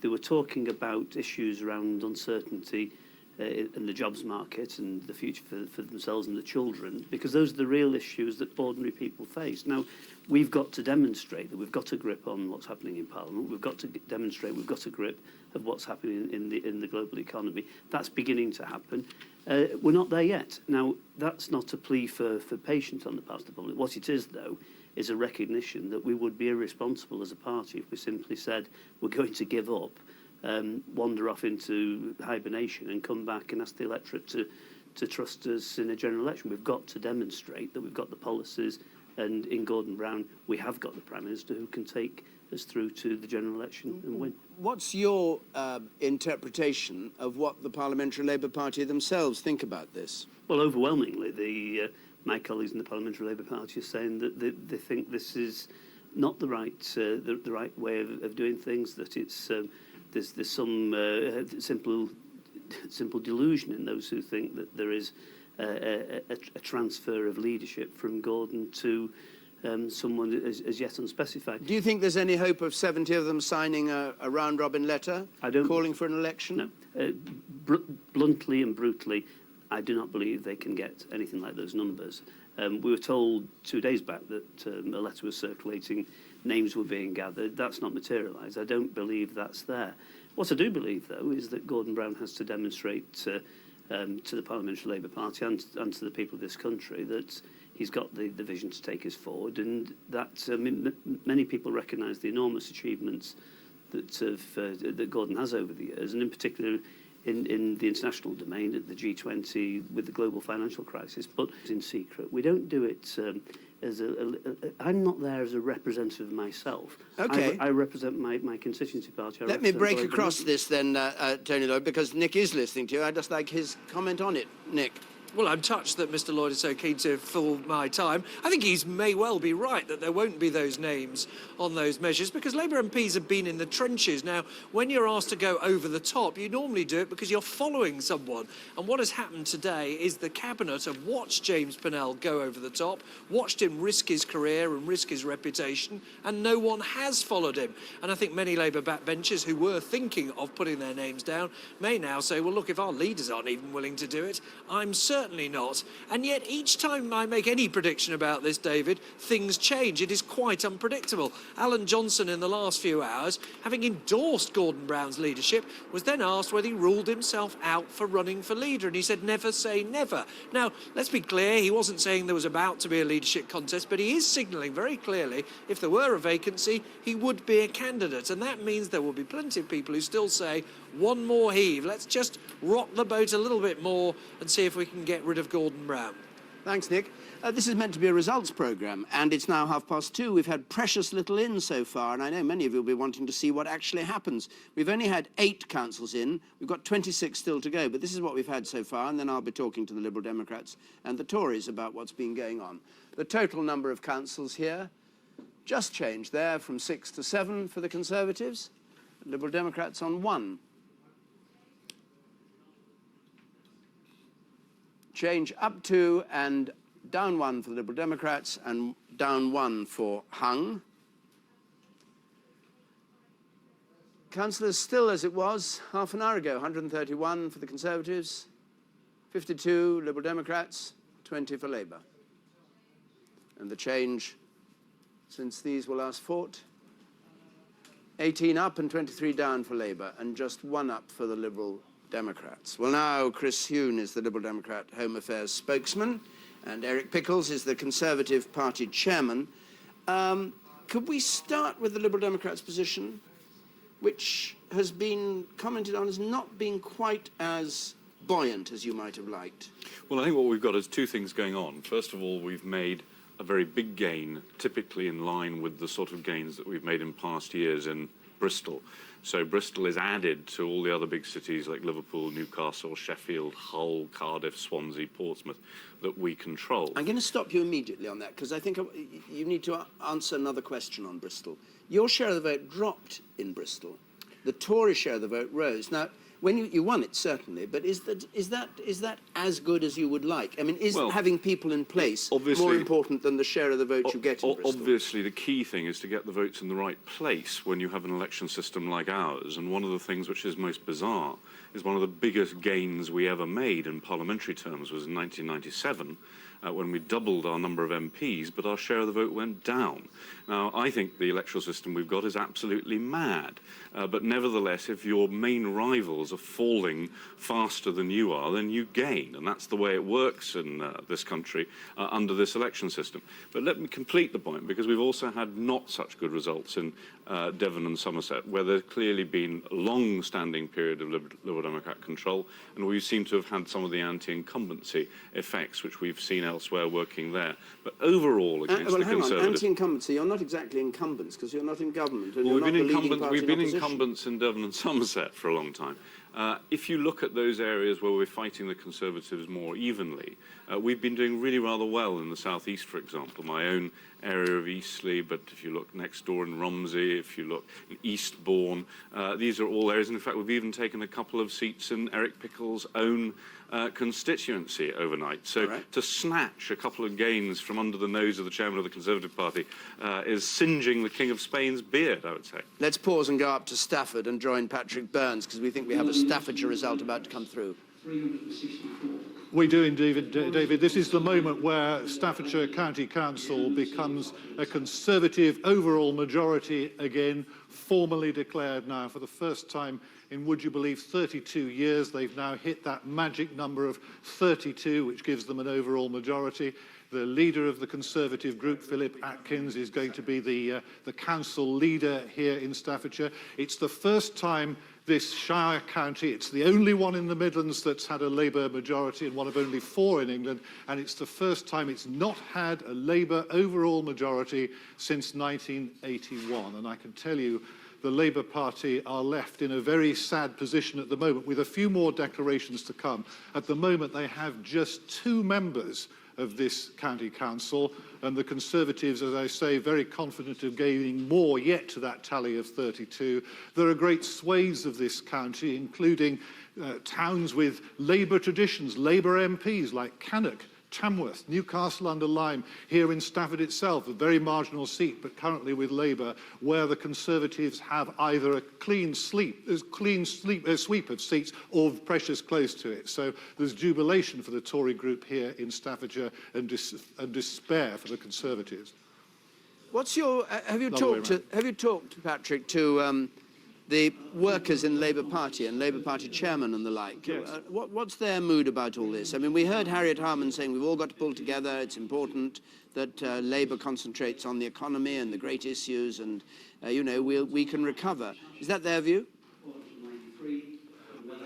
They were talking about issues around uncertainty in the jobs market and the future for themselves and the children, because those are the real issues that ordinary people face. Now, we've got to demonstrate that we've got a grip on what's happening in Parliament. We've got to demonstrate we've got a grip of what's happening in the global economy. That's beginning to happen. We're not there yet. Now, that's not a plea for patience on the part of the public. What it is, though, is a recognition that we would be irresponsible as a party if we simply said we're going to give up, wander off into hibernation and come back and ask the electorate to trust us in a general election. We've got to demonstrate that we've got the policies, and in Gordon Brown we have got the Prime Minister who can take us through to the general election and win. What's your interpretation of what the Parliamentary Labour Party themselves think about this? Well, overwhelmingly, my colleagues in the Parliamentary Labour Party are saying that they think this is not the right way of doing things, that it's there's some simple delusion in those who think that there is a transfer of leadership from Gordon to someone as yet unspecified. Do you think there's any hope of 70 of them signing a round-robin letter calling for an election? No. Bluntly and brutally, I do not believe they can get anything like those numbers. We were told 2 days back that a letter was circulating, names were being gathered. That's not materialised. I don't believe that's there. What I do believe, though, is that Gordon Brown has to demonstrate to the Parliamentary Labour Party and to the people of this country that he's got the vision to take us forward, and that many people recognise the enormous achievements that Gordon has over the years, and in particular in the international domain at the G20 with the global financial crisis, but in secret. We don't do it I'm not there as a representative of myself. Okay. I represent my constituency party. Let me break across this then, Tony Lloyd, because Nick is listening to you. I'd just like his comment on it. Nick. Well, I'm touched that Mr. Lloyd is so keen to fill my time. I think he may well be right that there won't be those names on those measures because Labour MPs have been in the trenches. Now, when you're asked to go over the top, you normally do it because you're following someone. And what has happened today is the Cabinet have watched James Purnell go over the top, watched him risk his career and risk his reputation, and no one has followed him. And I think many Labour backbenchers who were thinking of putting their names down may now say, well, look, if our leaders aren't even willing to do it, I'm certainly not. And yet each time I make any prediction about this, David, things change. It is quite unpredictable. Alan Johnson in the last few hours, having endorsed Gordon Brown's leadership, was then asked whether he ruled himself out for running for leader, and he said never say never. Now, let's be clear, he wasn't saying there was about to be a leadership contest, but he is signalling very clearly if there were a vacancy, he would be a candidate, and that means there will be plenty of people who still say, one more heave, let's just rock the boat a little bit more and see if we can get rid of Gordon Brown. Thanks, Nick. This is meant to be a results programme, and it's now 2:30. We've had precious little in so far, and I know many of you will be wanting to see what actually happens. We've only had 8 councils in. We've got 26 still to go, but this is what we've had so far, and then I'll be talking to the Liberal Democrats and the Tories about what's been going on. The total number of councils here just changed there from 6 to 7 for the Conservatives. Liberal Democrats on 1. Change up 2 and down 1 for the Liberal Democrats and down 1 for Hung. Councillors still as it was half an hour ago, 131 for the Conservatives, 52 Liberal Democrats, 20 for Labour. And the change since these were last fought, 18 up and 23 down for Labour, and just 1 up for the Liberal Democrats. Well, now Chris Huhne is the Liberal Democrat Home Affairs spokesman, and Eric Pickles is the Conservative Party chairman. Could we start with the Liberal Democrats' position, which has been commented on as not being quite as buoyant as you might have liked? Well, I think what we've got is two things going on. First of all, we've made a very big gain, typically in line with the sort of gains that we've made in past years in Bristol. So Bristol is added to all the other big cities like Liverpool, Newcastle, Sheffield, Hull, Cardiff, Swansea, Portsmouth that we control. I'm going to stop you immediately on that because I think you need to answer another question on Bristol. Your share of the vote dropped in Bristol. The Tory share of the vote rose. Now, when you won it, certainly, but is that as good as you would like? I mean, is having people in place more important than the share of the vote you get in Bristol? Obviously, the key thing is to get the votes in the right place when you have an election system like ours. And one of the things which is most bizarre is one of the biggest gains we ever made in parliamentary terms was in 1997, when we doubled our number of MPs, but our share of the vote went down. Now, I think the electoral system we've got is absolutely mad. But nevertheless, if your main rivals are falling faster than you are, then you gain. And that's the way it works in this country under this election system. But let me complete the point, because we've also had not such good results in Devon and Somerset, where there's clearly been a long-standing period of Liberal Democrat control, and we seem to have had some of the anti-incumbency effects, which we've seen elsewhere working there. But overall, against the Conservatives... Anti-incumbency, you're not exactly incumbents, because you're not in government, and well, you're not the leading party we've been in opposition. incumbents in Devon and Somerset for a long time. If you look at those areas where we're fighting the Conservatives more evenly, we've been doing really rather well in the South East, for example, my own area of Eastleigh, but if you look next door in Romsey, if you look in Eastbourne, these are all areas. And in fact, we've even taken a couple of seats in Eric Pickle's own constituency overnight. So to snatch a couple of gains from under the nose of the chairman of the Conservative Party is singeing the King of Spain's beard, I would say. Let's pause and go up to Stafford and join Patrick Burns, because we think we have a Staffordshire result about to come through. 364. We do indeed, David. This is the moment where Staffordshire County Council becomes a Conservative overall majority again, formally declared now for the first time in, would you believe, 32 years. They've now hit that magic number of 32, which gives them an overall majority. The leader of the Conservative group, Philip Atkins, is going to be the council leader here in Staffordshire. It's the first time this Shire county, it's the only one in the Midlands that's had a Labour majority and one of only 4 in England, and it's the first time it's not had a Labour overall majority since 1981. And I can tell you, the Labour Party are left in a very sad position at the moment, with a few more declarations to come. At the moment, they have just 2 members of this county council, and the Conservatives, as I say, very confident of gaining more yet to that tally of 32. There are great swathes of this county, including towns with Labour traditions, Labour MPs like Cannock, Tamworth, Newcastle under Lyme, here in Stafford itself, a very marginal seat, but currently with Labour, where the Conservatives have either a clean sweep of seats or precious close to it. So there's jubilation for the Tory group here in Staffordshire and despair for the Conservatives. What's your? Have you talked, Patrick, to the workers in the Labour Party and Labour Party chairman and the like? Yes. What's their mood about all this? I mean, we heard Harriet Harman saying we've all got to pull together. It's important that Labour concentrates on the economy and the great issues, and you know, we can recover. Is that their view?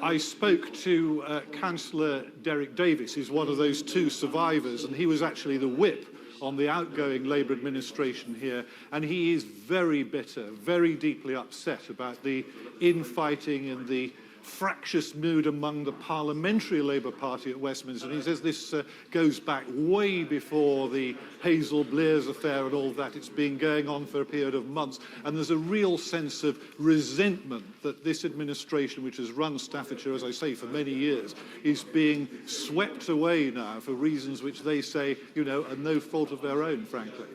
I spoke to Councillor Derek Davis, who's one of those 2 survivors, and he was actually the whip on the outgoing Labour administration here, and he is very bitter, very deeply upset about the infighting and the fractious mood among the parliamentary Labour Party at Westminster. And he says this goes back way before the Hazel Blears affair and all that. It's been going on for a period of months, and there's a real sense of resentment that this administration, which has run Staffordshire, as I say, for many years, is being swept away now for reasons which they say, you know, are no fault of their own, frankly.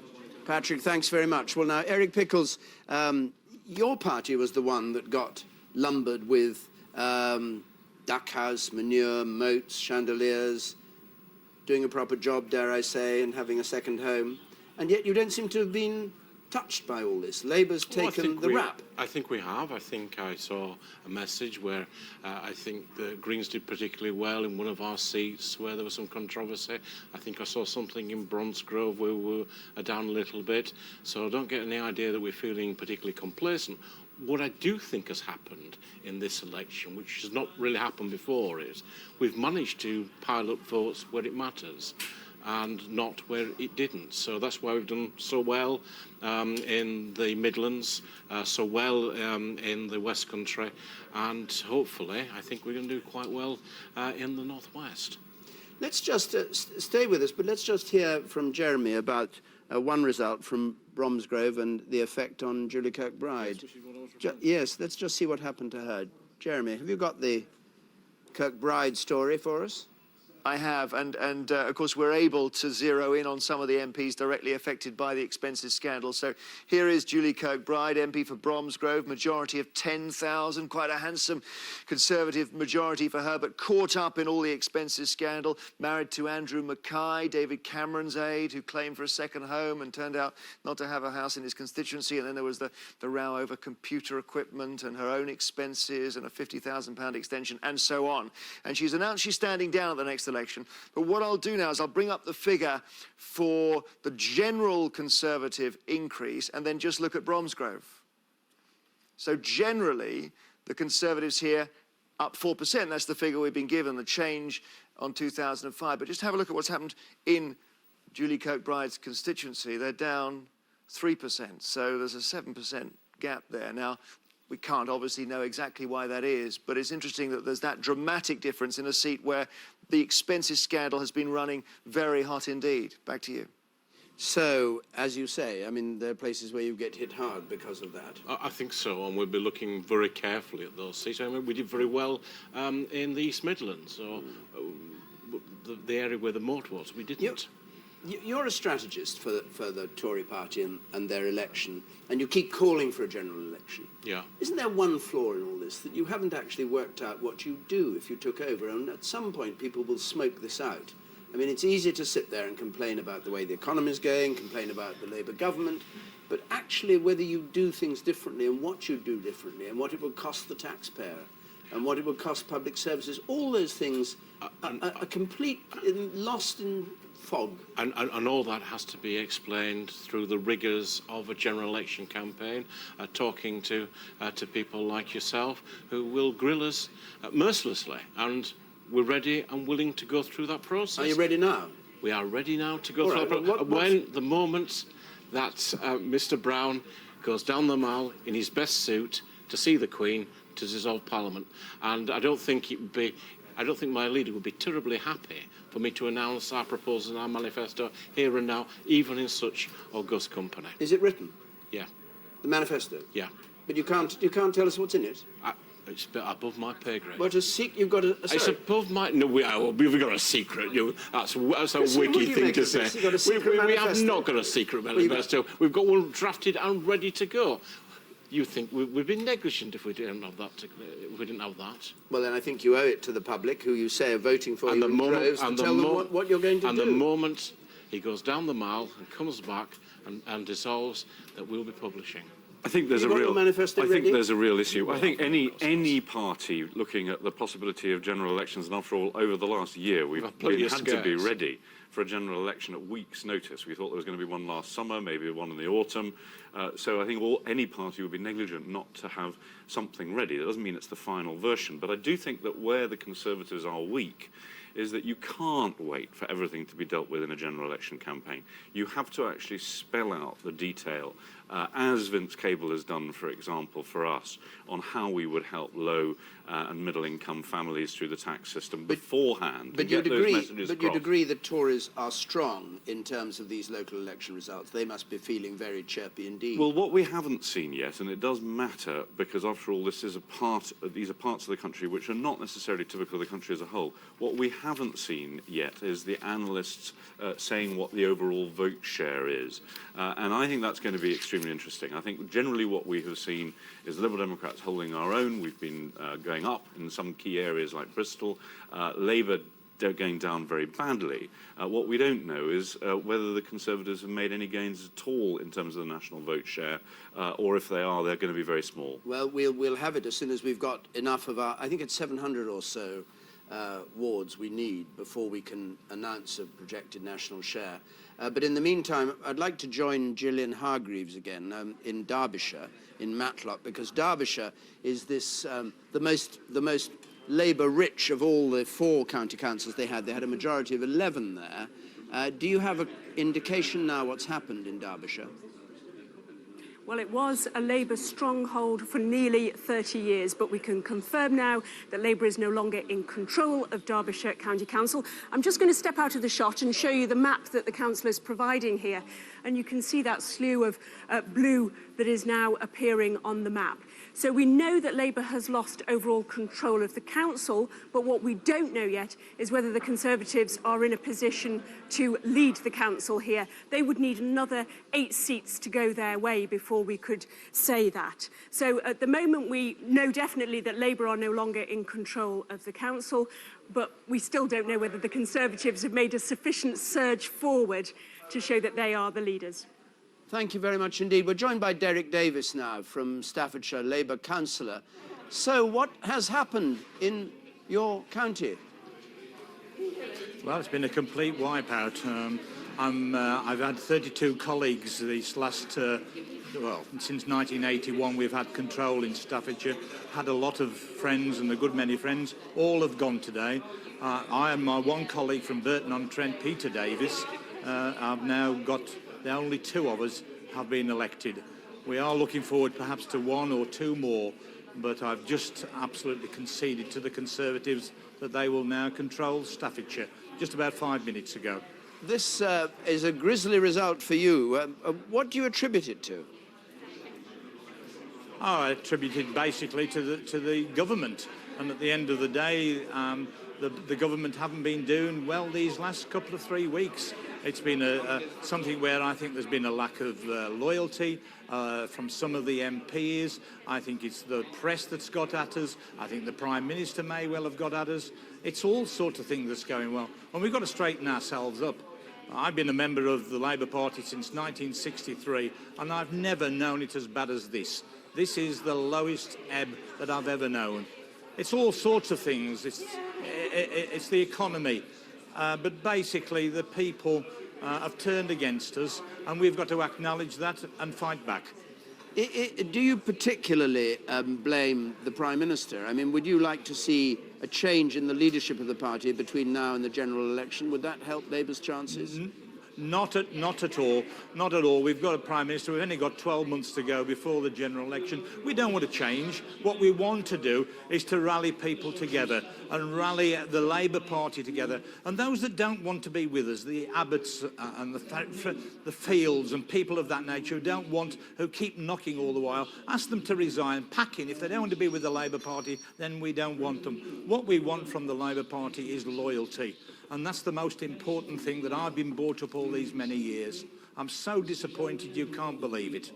Patrick, thanks very much. Well, now, Eric Pickles, your party was the one that got lumbered with duck house, manure, moats, chandeliers, doing a proper job, dare I say, and having a second home. And yet you don't seem to have been touched by all this. Labour's taken the rap. I think we have. I think I saw a message where I think the Greens did particularly well in one of our seats where there was some controversy. I think I saw something in Bronsgrove where we were down a little bit. So don't get any idea that we're feeling particularly complacent. what I do think has happened in this election, which has not really happened before, is we've managed to pile up votes where it matters and not where it didn't. So that's why we've done so well in the Midlands, so well in the West Country, and hopefully I think we're going to do quite well in the North West. Let's just stay with us, but let's just hear from Jeremy about one result from Bromsgrove and the effect on Julie Kirkbride. Yes, let's just see what happened to her. Jeremy, have you got the Kirkbride story for us? I have, and of course we're able to zero in on some of the MPs directly affected by the expenses scandal. So here is Julie Kirkbride, MP for Bromsgrove, majority of 10,000, quite a handsome Conservative majority for her, but caught up in all the expenses scandal, married to Andrew Mackay, David Cameron's aide, who claimed for a second home and turned out not to have a house in his constituency. And then there was the row over computer equipment and her own expenses and a £50,000 extension and so on. And she's announced she's standing down at the next election. But what I'll do now is I'll bring up the figure for the general Conservative increase and then just look at Bromsgrove. So generally, the Conservatives here up 4%. That's the figure we've been given, the change on 2005. But just have a look at what's happened in Julie Kirkbride's constituency. They're down 3%. So there's a 7% gap there. Now, we can't obviously know exactly why that is, but it's interesting that there's that dramatic difference in a seat where the expenses scandal has been running very hot indeed. Back to you. So, as you say, I mean, there are places where you get hit hard because of that. I think so, and we'll be looking very carefully at those seats. I mean, we did very well in the East Midlands, or the area where the moat was. We didn't. You're a strategist for the Tory party and their election, and you keep calling for a general election. Yeah. Isn't there one flaw in all this, that you haven't actually worked out what you do if you took over, and at some point people will smoke this out? I mean, it's easy to sit there and complain about the way the economy is going, complain about the Labour government, but actually whether you do things differently and what you do differently and what it will cost the taxpayer and what it will cost public services, all those things are lost in fog. And all that has to be explained through the rigours of a general election campaign, talking to people like yourself who will grill us mercilessly. And we're ready and willing to go through that process. Are you ready now? We are ready now to go through that process. When the moment that Mr. Brown goes down the mall in his best suit to see the Queen, to dissolve Parliament. And I don't think my leader would be terribly happy for me to announce our proposal and our manifesto here and now, even in such august company. Is it written? Yeah. The manifesto? Yeah. But you can't tell us what's in it? It's a bit above my pay grade. What you've got a It's above my... No, we've got a secret. That's a wiki thing to say. We have not got a secret manifesto. We've got one drafted and ready to go. You think we'd be negligent if we didn't have that? Well, then I think you owe it to the public, who you say are voting for you in droves, to tell them what you're going to do. And the moment he goes down the mall and comes back and dissolves, that we'll be publishing. I think there's a real issue. I think any party looking at the possibility of general elections, and after all, over the last year, we've had to be ready for a general election at week's notice. We thought there was going to be one last summer, maybe one in the autumn. So I think any party would be negligent not to have something ready. That doesn't mean it's the final version, but I do think that where the Conservatives are weak is that you can't wait for everything to be dealt with in a general election campaign. You have to actually spell out the detail, as Vince Cable has done, for example, for us, on how we would help low and middle-income families through the tax system beforehand. But you'd agree that Tories are strong in terms of these local election results. They must be feeling very chirpy indeed. Well, what we haven't seen yet, and it does matter because, after all, these are parts of the country which are not necessarily typical of the country as a whole. What we haven't seen yet is the analysts saying what the overall vote share is. And I think that's going to be extremely interesting. I think generally what we have seen is the Liberal Democrats holding our own. We've been going up in some key areas like Bristol. Labour going down very badly. What we don't know is whether the Conservatives have made any gains at all in terms of the national vote share, or if they are, they're going to be very small. Well, we'll have it as soon as we've got enough of our, I think it's 700 or so wards we need before we can announce a projected national share. But in the meantime, I'd like to join Gillian Hargreaves again in Derbyshire, in Matlock, because Derbyshire is this, the most Labour-rich of all the 4 county councils they had. They had a majority of 11 there. Do you have an indication now what's happened in Derbyshire? Well, it was a Labour stronghold for nearly 30 years, but we can confirm now that Labour is no longer in control of Derbyshire County Council. I'm just going to step out of the shot and show you the map that the council is providing here. And you can see that slew of blue that is now appearing on the map. So we know that Labour has lost overall control of the council, but what we don't know yet is whether the Conservatives are in a position to lead the council here. They would need another 8 seats to go their way before we could say that. So at the moment we know definitely that Labour are no longer in control of the council, but we still don't know whether the Conservatives have made a sufficient surge forward to show that they are the leaders. Thank you very much indeed. We're joined by Derek Davis now from Staffordshire, Labour councillor. So what has happened in your county? Well, it's been a complete wipeout. I've had 32 colleagues these last, well, since 1981 we've had control in Staffordshire. Had a lot of friends and a good many friends. All have gone today. I and my one colleague from Burton-on-Trent, Peter Davis, I've now got... The only 2 of us have been elected. We are looking forward perhaps to 1 or 2 more, but I've just absolutely conceded to the Conservatives that they will now control Staffordshire, just about 5 minutes ago. This is a grisly result for you. What do you attribute it to? Oh, I attribute it basically to the government. And at the end of the day, the government haven't been doing well these last couple of 3 weeks. It's been something where I think there's been a lack of loyalty from some of the MPs. I think it's the press that's got at us. I think the Prime Minister may well have got at us. It's all sorts of things that's going well. And we've got to straighten ourselves up. I've been a member of the Labour Party since 1963, and I've never known it as bad as this. This is the lowest ebb that I've ever known. It's all sorts of things. It's the economy. But basically, the people have turned against us, and we've got to acknowledge that and fight back. Do you particularly blame the Prime Minister? I mean, would you like to see a change in the leadership of the party between now and the general election? Would that help Labour's chances? Not at all. Not at all. We've got a Prime Minister. We've only got 12 months to go before the general election. We don't want to change. What we want to do is to rally people together and rally the Labour Party together. And those that don't want to be with us, the Abbotts and the Fields and people of that nature who keep knocking all the while, ask them to resign, pack in. If they don't want to be with the Labour Party, then we don't want them. What we want from the Labour Party is loyalty. And that's the most important thing that I've been brought up all these many years. I'm so disappointed you can't believe it.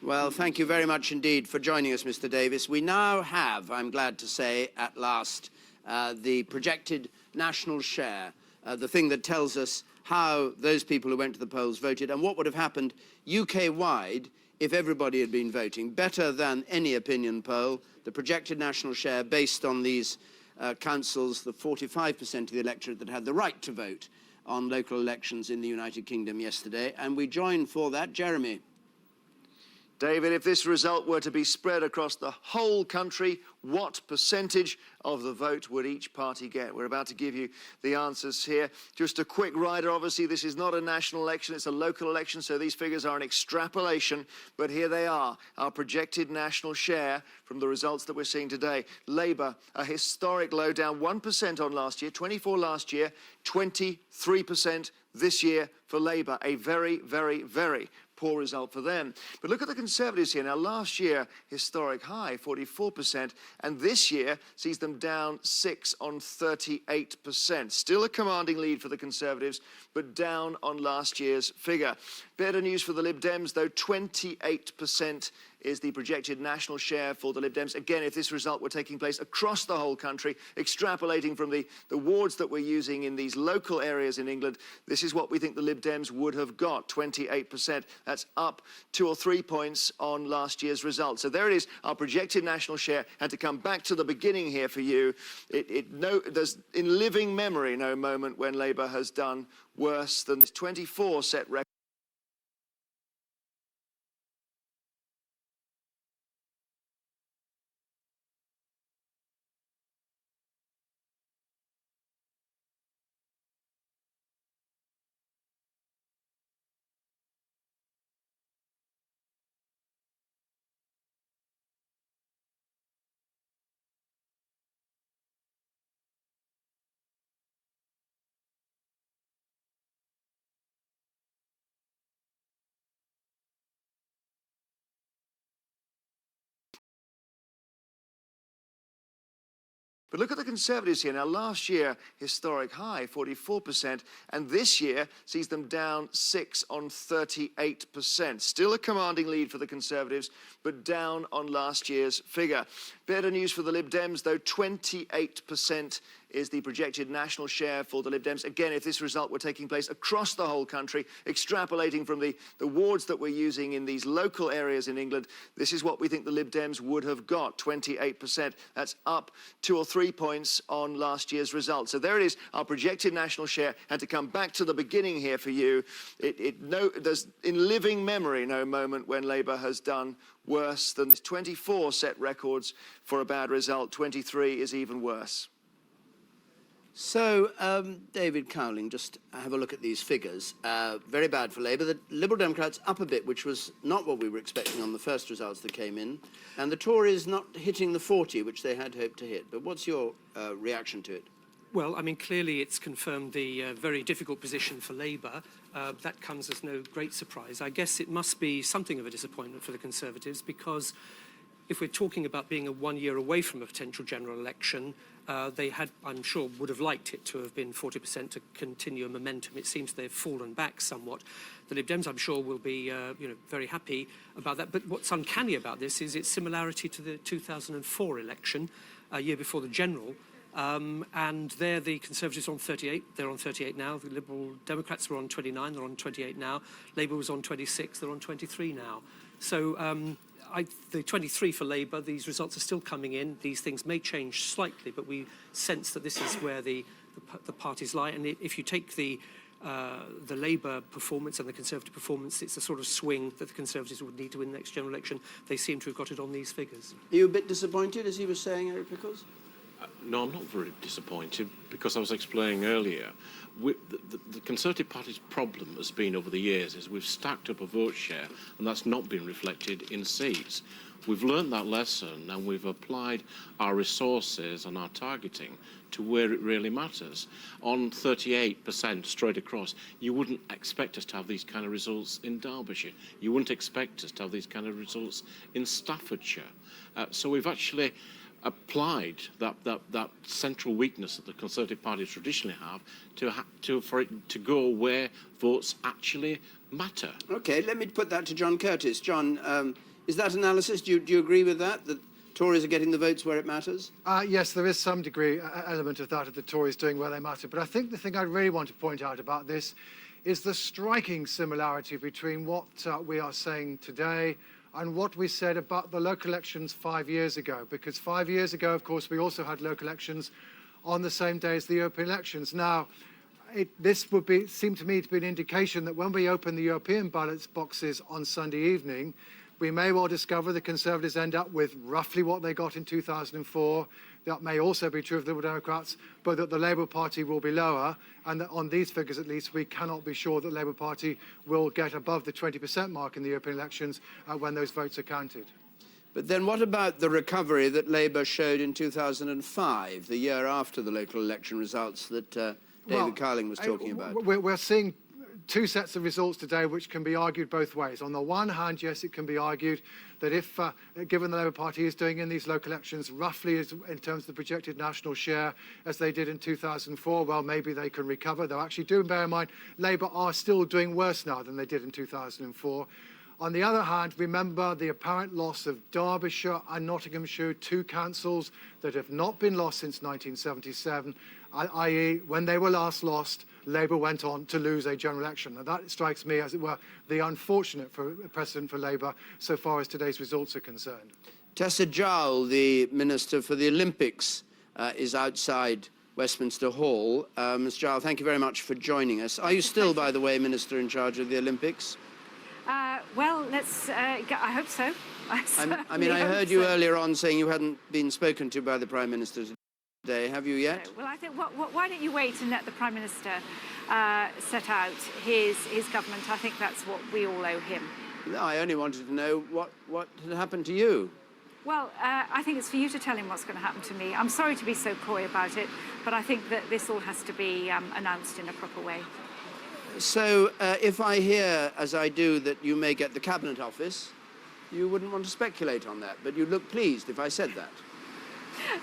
Well, thank you very much indeed for joining us, Mr. Davis. We now have, I'm glad to say, at last, the projected national share, the thing that tells us how those people who went to the polls voted and what would have happened UK-wide if everybody had been voting. Better than any opinion poll, the projected national share based on these councils, the 45% of the electorate that had the right to vote on local elections in the United Kingdom yesterday. And we join for that Jeremy. David, if this result were to be spread across the whole country, what percentage of the vote would each party get? We're about to give you the answers here. Just a quick rider, obviously this is not a national election, it's a local election, so these figures are an extrapolation, but here they are, our projected national share from the results that we're seeing today. Labour, a historic low, down 1% on last year, 24 last year, 23% this year for Labour, a very, very, very poor result for them. But look at the Conservatives here. Now, last year, historic high, 44%, and this year sees them down 6 on 38%. Still a commanding lead for the Conservatives, but down on last year's figure. Better news for the Lib Dems, though, 28% is the projected national share for the Lib Dems. Again, if this result were taking place across the whole country, extrapolating from the wards that we're using in these local areas in England, this is what we think the Lib Dems would have got, 28%. That's up 2 or 3 points on last year's result. So there it is, our projected national share. And to come back to the beginning here for you, there's in living memory no moment when Labour has done worse than 24 set record. But look at the Conservatives here. Now, last year, historic high, 44%, and this year sees them down 6 on 38%. Still a commanding lead for the Conservatives, but down on last year's figure. Better news for the Lib Dems, though, 28% is the projected national share for the Lib Dems. Again, if this result were taking place across the whole country, extrapolating from the wards that we're using in these local areas in England, this is what we think the Lib Dems would have got, 28%. That's up 2 or 3 points on last year's result. So there it is, our projected national share. And to come back to the beginning here for you, there's in living memory no moment when Labour has done worse than 24 set records for a bad result. 23 is even worse. So, David Cowling, just have a look at these figures. Very bad for Labour. The Liberal Democrats up a bit, which was not what we were expecting on the first results that came in. And the Tories not hitting the 40, which they had hoped to hit. But what's your reaction to it? Well, I mean, clearly it's confirmed the very difficult position for Labour. That comes as no great surprise. I guess it must be something of a disappointment for the Conservatives, because if we're talking about being 1 year away from a potential general election, they had, I'm sure, would have liked it to have been 40% to continue a momentum. It seems they've fallen back somewhat. The Lib Dems, I'm sure, will be very happy about that. But what's uncanny about this is its similarity to the 2004 election, a year before the general. And there the Conservatives are on 38, they're on 38 now. The Liberal Democrats were on 29, they're on 28 now. Labour was on 26, they're on 23 now. So the 23 for Labour, these results are still coming in. These things may change slightly, but we sense that this is where the parties lie. And if you take the Labour performance and the Conservative performance, it's a sort of swing that the Conservatives would need to win the next general election. They seem to have got it on these figures. Are you a bit disappointed, as he was saying, Eric Pickles? No, I'm not very disappointed, because I was explaining earlier, the Conservative Party's problem has been over the years is we've stacked up a vote share, and that's not been reflected in seats. We've learned that lesson, and we've applied our resources and our targeting to where it really matters. On 38% straight across, you wouldn't expect us to have these kind of results in Derbyshire. You wouldn't expect us to have these kind of results in Staffordshire. So we've actually applied that central weakness that the Conservative Party traditionally have for it to go where votes actually matter. OK, let me put that to John Curtis. John, is that analysis, do you agree with that Tories are getting the votes where it matters? Yes, there is some degree, element of that, of the Tories doing where they matter. But I think the thing I really want to point out about this is the striking similarity between what we are saying today and what we said about the local elections 5 years ago. Because 5 years ago, of course, we also had local elections on the same day as the European elections. Now, this would seem to me to be an indication that when we open the European ballot boxes on Sunday evening, we may well discover the Conservatives end up with roughly what they got in 2004. That may also be true of the Liberal Democrats, but that the Labour Party will be lower, and that on these figures at least, we cannot be sure that the Labour Party will get above the 20% mark in the European elections when those votes are counted. But then what about the recovery that Labour showed in 2005, the year after the local election results that David Cowling was talking about? We're seeing two sets of results today which can be argued both ways. On the one hand, yes, it can be argued that if, given the Labour Party is doing in these local elections roughly as in terms of the projected national share as they did in 2004, well, maybe they can recover. Though actually, do bear in mind, Labour are still doing worse now than they did in 2004. On the other hand, remember the apparent loss of Derbyshire and Nottinghamshire, two councils that have not been lost since 1977, i.e. when they were last lost, Labour went on to lose a general election. And that strikes me, as it were, the unfortunate precedent for Labour so far as today's results are concerned. Tessa Jowell, the Minister for the Olympics, is outside Westminster Hall. Ms Jowell, thank you very much for joining us. Are you still, by the way, Minister in charge of the Olympics? Well, let's. I hope so. I mean, I heard you earlier on saying you hadn't been spoken to by the Prime Minister today. Have you yet? Well, I think. Why don't you wait and let the Prime Minister set out his government? I think that's what we all owe him. No, I only wanted to know what had happened to you. Well, I think it's for you to tell him what's going to happen to me. I'm sorry to be so coy about it, but I think that this all has to be announced in a proper way. So, if I hear, as I do, that you may get the Cabinet Office, you wouldn't want to speculate on that, but you'd look pleased if I said that.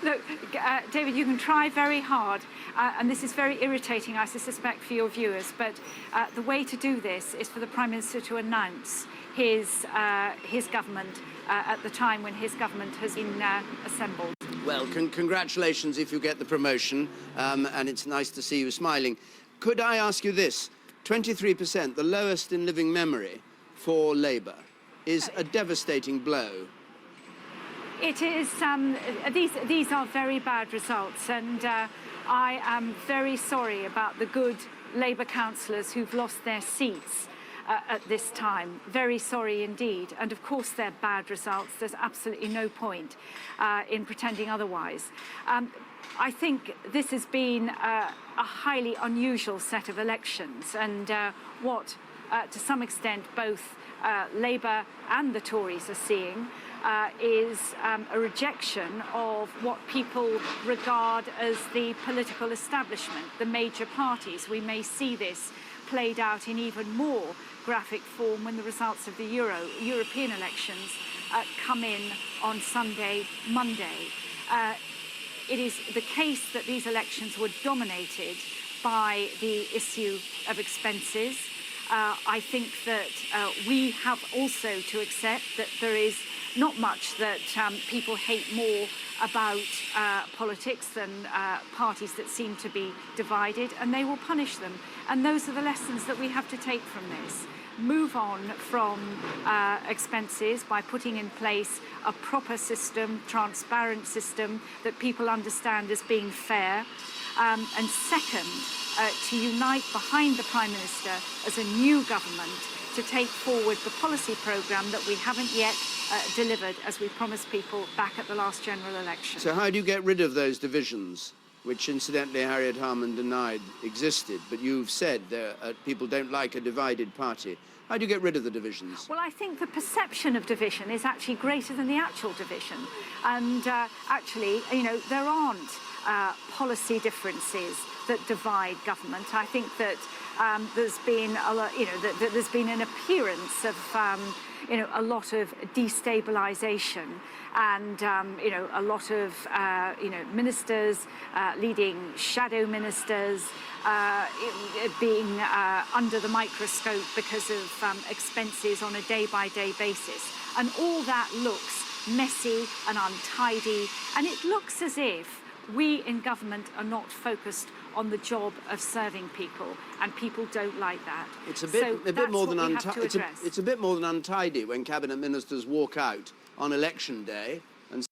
Look, David, you can try very hard, and this is very irritating, I suspect, for your viewers, but the way to do this is for the Prime Minister to announce his government at the time when his government has been assembled. Well, congratulations if you get the promotion, and it's nice to see you smiling. Could I ask you this? 23%, the lowest in living memory for Labour, is a devastating blow. It is. These are very bad results, and I am very sorry about the good Labour councillors who've lost their seats at this time. Very sorry indeed. And of course they're bad results. There's absolutely no point in pretending otherwise. I think this has been a highly unusual set of elections, and what, to some extent, both Labour and the Tories are seeing is a rejection of what people regard as the political establishment, the major parties. We may see this played out in even more graphic form when the results of the European elections come in on Sunday, Monday. It is the case that these elections were dominated by the issue of expenses. I think that we have also to accept that there is not much that people hate more about politics than parties that seem to be divided, and they will punish them. And those are the lessons that we have to take from this. Move on from expenses by putting in place a proper system, transparent system that people understand as being fair. And second, to unite behind the Prime Minister as a new government to take forward the policy programme that we haven't yet delivered, as we promised people back at the last general election. So how do you get rid of those divisions, which incidentally Harriet Harman denied existed, but you've said people don't like a divided party? How do you get rid of the divisions? Well, I think the perception of division is actually greater than the actual division. And actually, you know, there aren't policy differences that divide government. I think that there's been a lot, that there's been an appearance of a lot of destabilisation and a lot of ministers leading shadow ministers being under the microscope because of expenses on a day-by-day basis, and all that looks messy and untidy, and it looks as if we in government are not focused on the job of serving people, and people don't like that. It's a bit more than untidy. It's a bit more than untidy when cabinet ministers walk out on election day and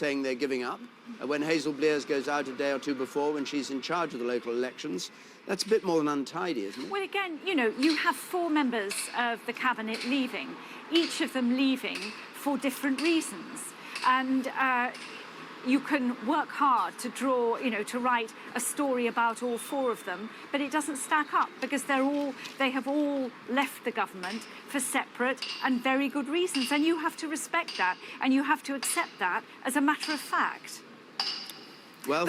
saying they're giving up. When Hazel Blears goes out a day or two before, when she's in charge of the local elections, that's a bit more than untidy, isn't it? Well, again, you have 4 members of the cabinet leaving, each of them leaving for different reasons. And you can work hard to draw, to write a story about all 4 of them, but it doesn't stack up because they have all left the government for separate and very good reasons. And you have to respect that, and you have to accept that as a matter of fact. Well,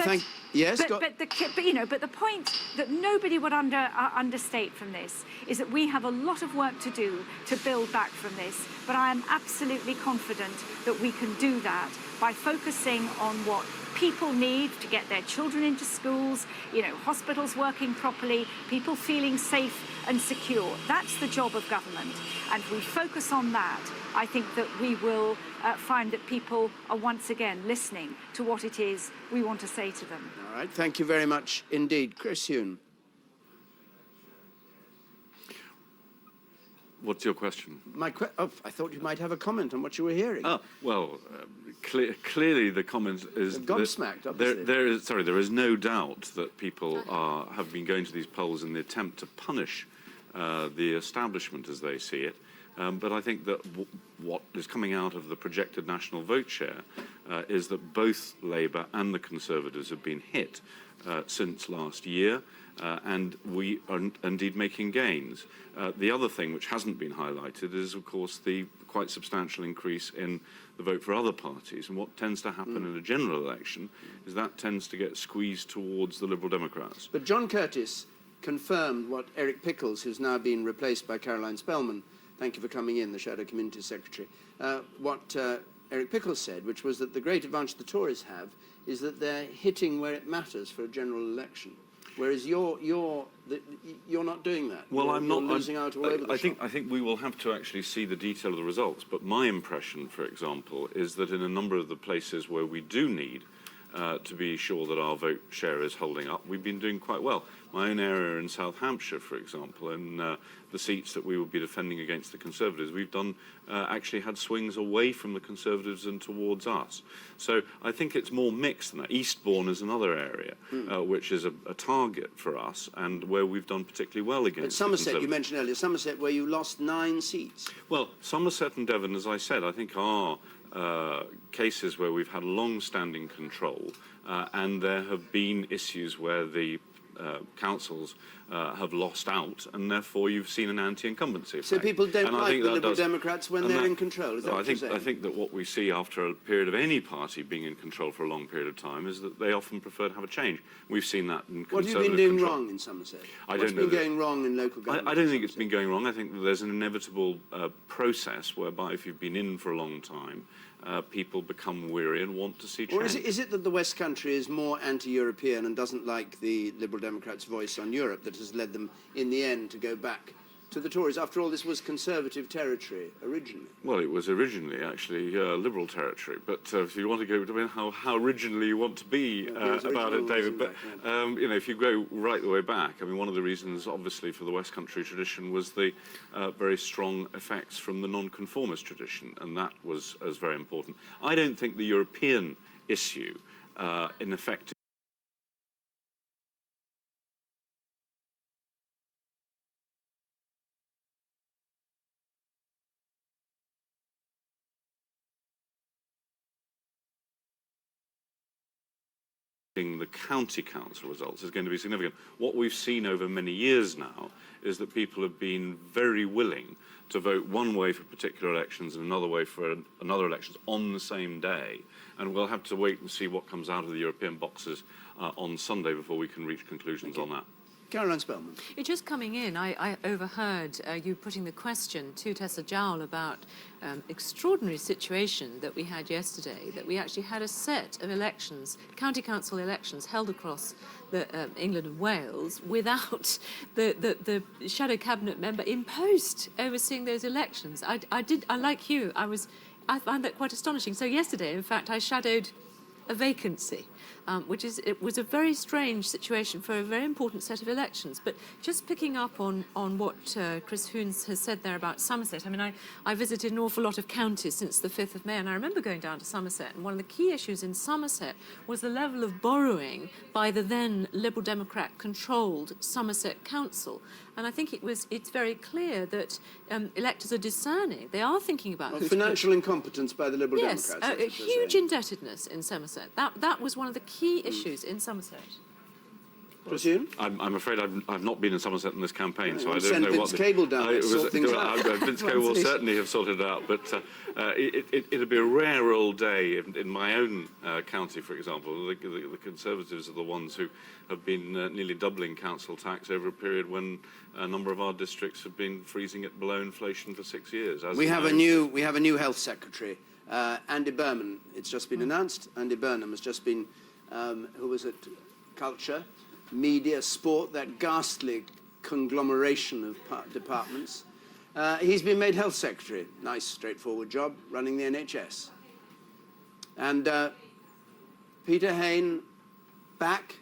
yes. But the point that nobody would understate from this is that we have a lot of work to do to build back from this. But I am absolutely confident that we can do that by focusing on what people need to get their children into schools, hospitals working properly, people feeling safe and secure. That's the job of government. And if we focus on that, I think that we will find that people are once again listening to what it is we want to say to them. All right, thank you very much indeed. Chris Huhne. What's your question? I thought you might have a comment on what you were hearing. Well, clearly the comment is gobsmacked, obviously. There is no doubt that people have been going to these polls in the attempt to punish the establishment as they see it. But I think that what is coming out of the projected national vote share is that both Labour and the Conservatives have been hit since last year, and we are indeed making gains. The other thing which hasn't been highlighted is, of course, the quite substantial increase in the vote for other parties. And what tends to happen in a general election is that tends to get squeezed towards the Liberal Democrats. But John Curtis confirmed what Eric Pickles, who's now been replaced by Caroline Spellman, thank you for coming in, the Shadow Community Secretary, what Eric Pickles said, which was that the great advantage the Tories have is that they're hitting where it matters for a general election. Whereas you're not doing that. Well, I'm losing out all over the shop. I think we will have to actually see the detail of the results. But my impression, for example, is that in a number of the places where we do need to be sure that our vote share is holding up, we've been doing quite well. My own area in South Hampshire, for example, in the seats that we will be defending against the Conservatives, we've actually had swings away from the Conservatives and towards us. So I think it's more mixed than that. Eastbourne is another area which is a target for us and where we've done particularly well against But Somerset, you mentioned earlier, Somerset, where you lost 9 seats. Well, Somerset and Devon, as I said, I think are cases where we've had long-standing control, and there have been issues where the councils have lost out, and therefore you've seen an anti-incumbency effect. So people don't and like the Liberal Democrats when they're in control, is that what you're saying? I think that what we see after a period of any party being in control for a long period of time is that they often prefer to have a change. We've seen that in What Conservative have you been doing control. wrong in Somerset? What's been going wrong in local government? I don't think it's been going wrong. I think that there's an inevitable process whereby if you've been in for a long time, people become weary and want to see change. Or is it that the West Country is more anti-European and doesn't like the Liberal Democrats' voice on Europe that has led them, in the end, to go back to the Tories? After all, this was Conservative territory originally. Well, it was originally actually Liberal territory, but if you want to go to how originally you want to be about it, David, but if you go right the way back, I mean, one of the reasons, obviously, for the West Country tradition was the very strong effects from the nonconformist tradition, and that was very important. I don't think the European issue, in effect, the county council results is going to be significant. What we've seen over many years now is that people have been very willing to vote one way for particular elections and another way for another elections on the same day. And we'll have to wait and see what comes out of the European boxes on Sunday before we can reach conclusions on that. Caroline Spellman. Just coming in, I overheard you putting the question to Tessa Jowell about extraordinary situation that we had yesterday, that we actually had a set of elections, county council elections, held across England and Wales without the shadow cabinet member in post overseeing those elections. I like you, I found that quite astonishing. So yesterday, in fact, I shadowed a vacancy, it was a very strange situation for a very important set of elections. But just picking up on what Chris Huhne has said there about Somerset, I mean, I visited an awful lot of counties since the 5th of May, and I remember going down to Somerset, and one of the key issues in Somerset was the level of borrowing by the then Liberal Democrat-controlled Somerset Council. And I think it's very clear that electors are discerning. They are thinking about financial incompetence by the Liberal Democrats. Yes, a huge indebtedness in Somerset. That was one of the key issues in Somerset. Presume? I'm afraid I've not been in Somerset in this campaign, so I don't send know Vince what. Cable down to sort things out. Vince Cable will certainly have sorted it out, but it'll be a rare old day in my own county, for example. The Conservatives are the ones who have been nearly doubling council tax over a period when a number of our districts have been freezing it below inflation for 6 years. We have a new health secretary, Andy Berman. It's just been announced. Andy Burnham has just been, who was at Culture, Media, Sport, that ghastly conglomeration of departments. He's been made health secretary. Nice, straightforward job, running the NHS. And Peter Hain back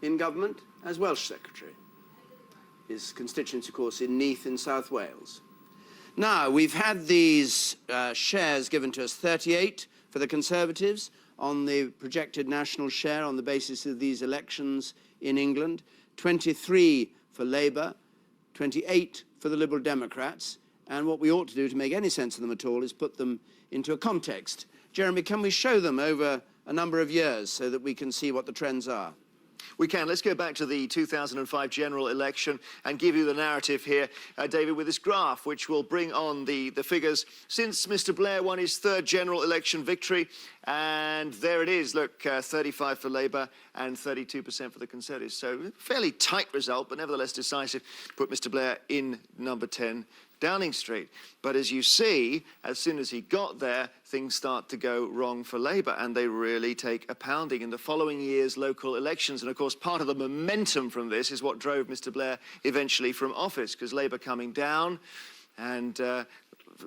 in government as Welsh secretary. His constituency, of course, in Neath in South Wales. Now, we've had these shares given to us, 38 for the Conservatives on the projected national share on the basis of these elections in England, 23 for Labour, 28 for the Liberal Democrats, and what we ought to do to make any sense of them at all is put them into a context. Jeremy, can we show them over a number of years so that we can see what the trends are? We can. Let's go back to the 2005 general election and give you the narrative here, David, with this graph, which will bring on the figures since Mr. Blair won his third general election victory. And there it is. Look, 35 for Labour and 32% for the Conservatives. So fairly tight result, but nevertheless decisive. Put Mr. Blair in number 10. Downing Street. But as you see, as soon as he got there, things start to go wrong for Labour, and they really take a pounding in the following year's local elections. And of course, part of the momentum from this is what drove Mr. Blair eventually from office, because Labour coming down and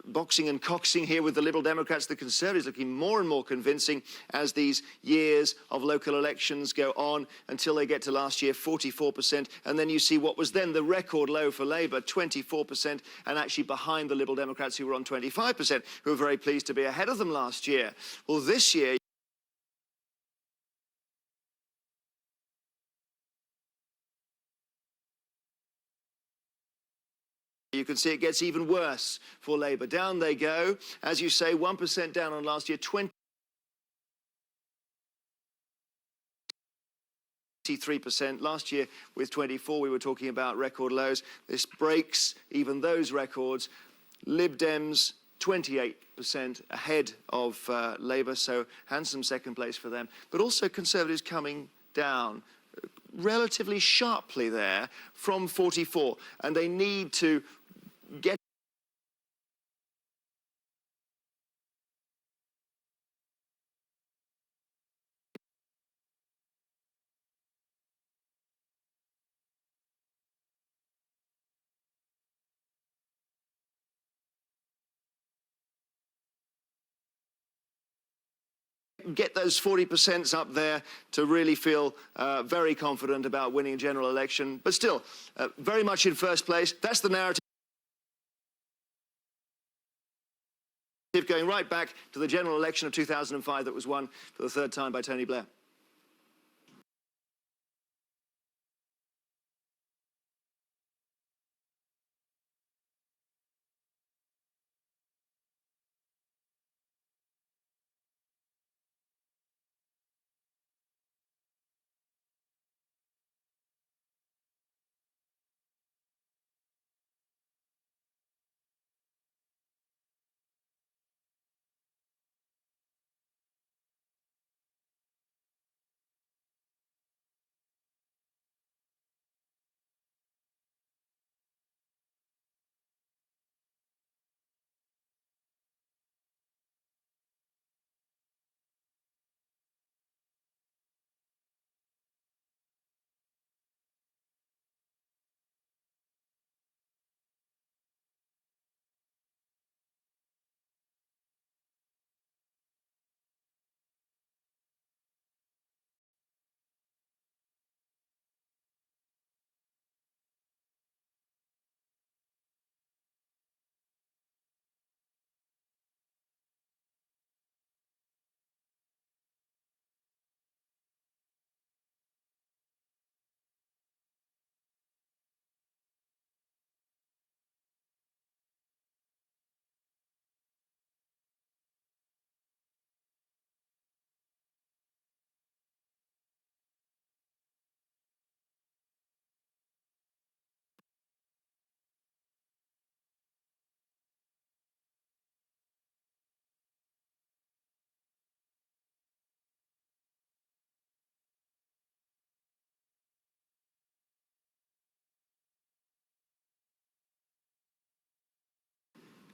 boxing and coxing here with the Liberal Democrats, the Conservatives looking more and more convincing as these years of local elections go on until they get to last year, 44%. And then you see what was then the record low for Labour, 24%, and actually behind the Liberal Democrats who were on 25%, who were very pleased to be ahead of them last year. Well, this year, you can see it gets even worse for Labour. Down they go. As you say, 1% down on last year, 23%. Last year with 24, we were talking about record lows. This breaks even those records. Lib Dems, 28% ahead of Labour, so handsome second place for them. But also Conservatives coming down relatively sharply there from 44. And they need to get those 40% up there to really feel very confident about winning a general election. But still, very much in first place. That's the narrative. Going right back to the general election of 2005 that was won for the third time by Tony Blair.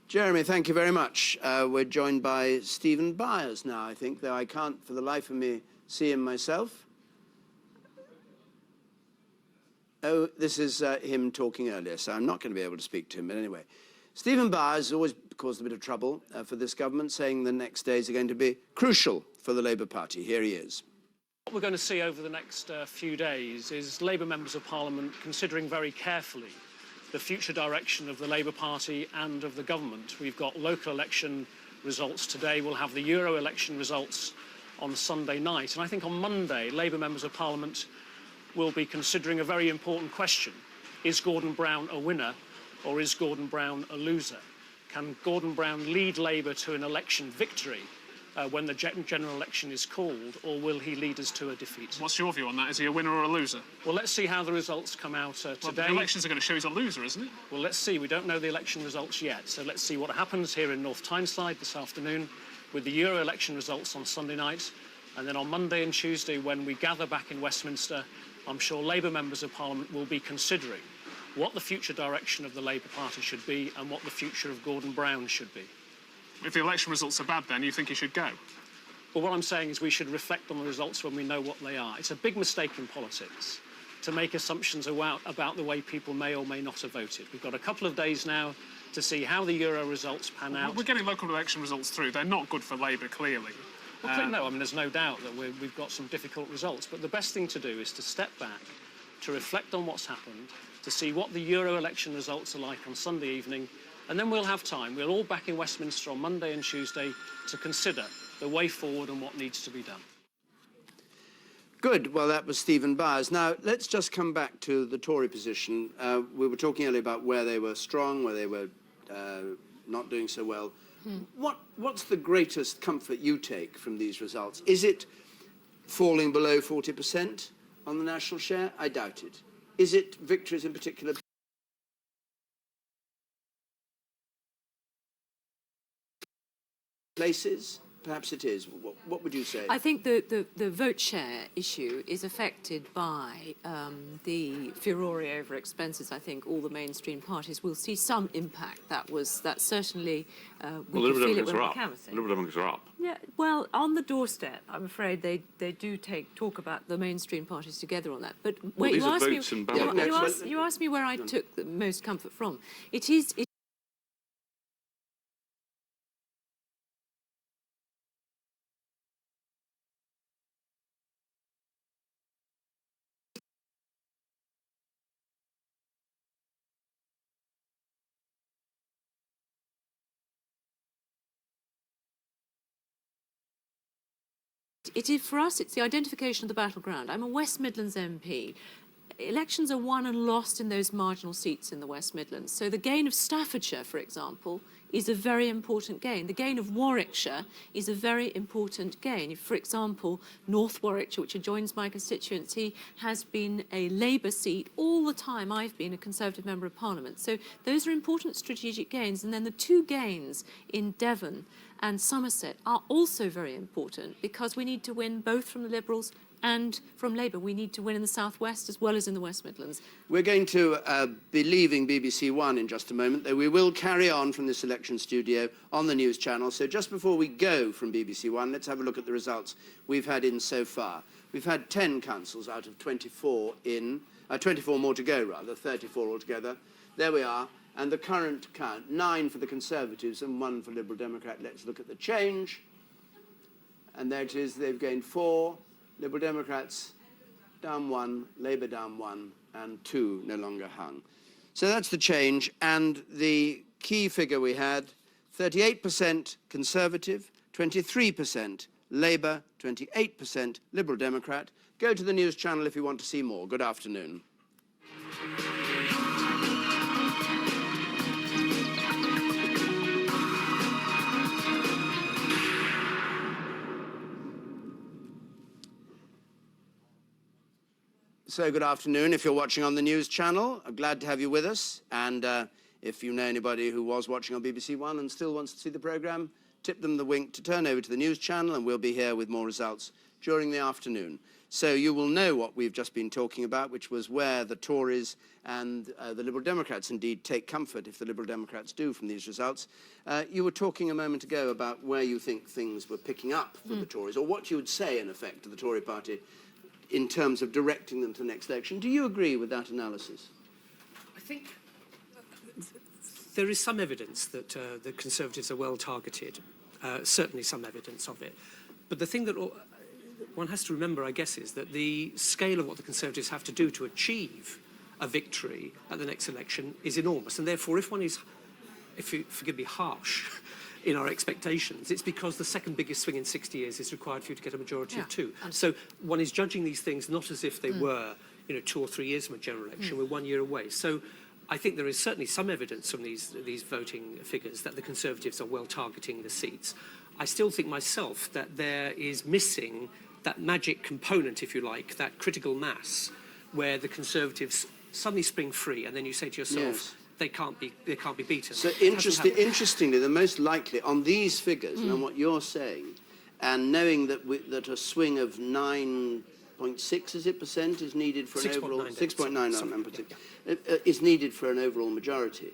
Jeremy, thank you very much. We're joined by Stephen Byers now, I think, though I can't for the life of me see him myself. Oh, this is him talking earlier, so I'm not going to be able to speak to him. But anyway, Stephen Byers has always caused a bit of trouble for this government, saying the next days are going to be crucial for the Labour Party. Here he is. What we're going to see over the next few days is Labour members of Parliament considering very carefully the future direction of the Labour Party and of the government. We've got local election results today. We'll have the Euro election results on Sunday night. And I think on Monday, Labour members of Parliament will be considering a very important question. Is Gordon Brown a winner or is Gordon Brown a loser? Can Gordon Brown lead Labour to an election victory when the general election is called, or will he lead us to a defeat? What's your view on that? Is he a winner or a loser? Well, let's see how the results come out today. Well, the elections are going to show he's a loser, isn't it? Well, let's see. We don't know the election results yet, so let's see what happens here in North Tyneside this afternoon with the Euro election results on Sunday night. And then on Monday and Tuesday, when we gather back in Westminster, I'm sure Labour members of Parliament will be considering what the future direction of the Labour Party should be and what the future of Gordon Brown should be. If the election results are bad, then you think he should go? Well, what I'm saying is we should reflect on the results when we know what they are. It's a big mistake in politics to make assumptions about the way people may or may not have voted. We've got a couple of days now to see how the Euro results pan out. We're getting local election results through. They're not good for Labour, clearly. Well, no, I mean, there's no doubt that we've got some difficult results. But the best thing to do is to step back, to reflect on what's happened, to see what the Euro election results are like on Sunday evening, and then we'll have time. We're all back in Westminster on Monday and Tuesday to consider the way forward and what needs to be done. Good. Well, that was Stephen Byers. Now, let's just come back to the Tory position. We were talking earlier about where they were strong, where they were not doing so well. What's the greatest comfort you take from these results? Is it falling below 40% on the national share? I doubt it. Is it victories in particular places? Perhaps it is. What would you say? I think the vote share issue is affected by the furore over expenses. I think all the mainstream parties will see some impact. That certainly we can feel it when we canvassing. Liberal Democrats are up. Yeah, well, on the doorstep, I'm afraid they do talk about the mainstream parties together on that. But Well, wait, these are votes and ballots. you asked me where I took the most comfort from. It is. It is, for us, it's the identification of the battleground. I'm a West Midlands MP. Elections are won and lost in those marginal seats in the West Midlands. So the gain of Staffordshire, for example, is a very important gain. The gain of Warwickshire is a very important gain. If, for example, North Warwickshire, which adjoins my constituency, has been a Labour seat all the time I've been a Conservative Member of Parliament. So those are important strategic gains. And then the two gains in Devon and Somerset are also very important because we need to win both from the Liberals and from Labour. We need to win in the South West as well as in the West Midlands. We're going to be leaving BBC One in just a moment, though we will carry on from this election studio on the news channel. So just before we go from BBC One, let's have a look at the results we've had in so far. We've had 10 councils out of 24 in, 24 more to go rather, 34 altogether. There we are. And the current count, 9 for the Conservatives and 1 for Liberal Democrat. Let's look at the change. And there it is, they've gained 4. Liberal Democrats down 1, Labour down 1, and 2 no longer hung. So that's the change. And the key figure we had, 38% Conservative, 23% Labour, 28% Liberal Democrat. Go to the news channel if you want to see more. Good afternoon. So good afternoon if you're watching on the news channel. I'm glad to have you with us. And if you know anybody who was watching on BBC One and still wants to see the programme, tip them the wink to turn over to the news channel and we'll be here with more results during the afternoon. So you will know what we've just been talking about, which was where the Tories and the Liberal Democrats indeed take comfort, if the Liberal Democrats do, from these results. You were talking a moment ago about where you think things were picking up for the Tories, or what you would say, in effect, to the Tory party in terms of directing them to the next election. Do you agree with that analysis? I think there is some evidence that the Conservatives are well targeted, certainly some evidence of it. But the thing that one has to remember, I guess, is that the scale of what the Conservatives have to do to achieve a victory at the next election is enormous. And therefore, if one is, if you forgive me, harsh in our expectations, it's because the second biggest swing in 60 years is required for you to get a majority of 2. So one is judging these things not as if they were, 2 or 3 years from a general election. We're 1 year away. So I think there is certainly some evidence from these voting figures that the Conservatives are well targeting the seats. I still think myself that there is missing that magic component, if you like, that critical mass, where the Conservatives suddenly spring free, and then you say to yourself, they can't be beaten. So interestingly, the most likely on these figures and on what you're saying, and knowing that that a swing of 9.6 is it percent is needed for an overall 6.9 is needed for an overall majority.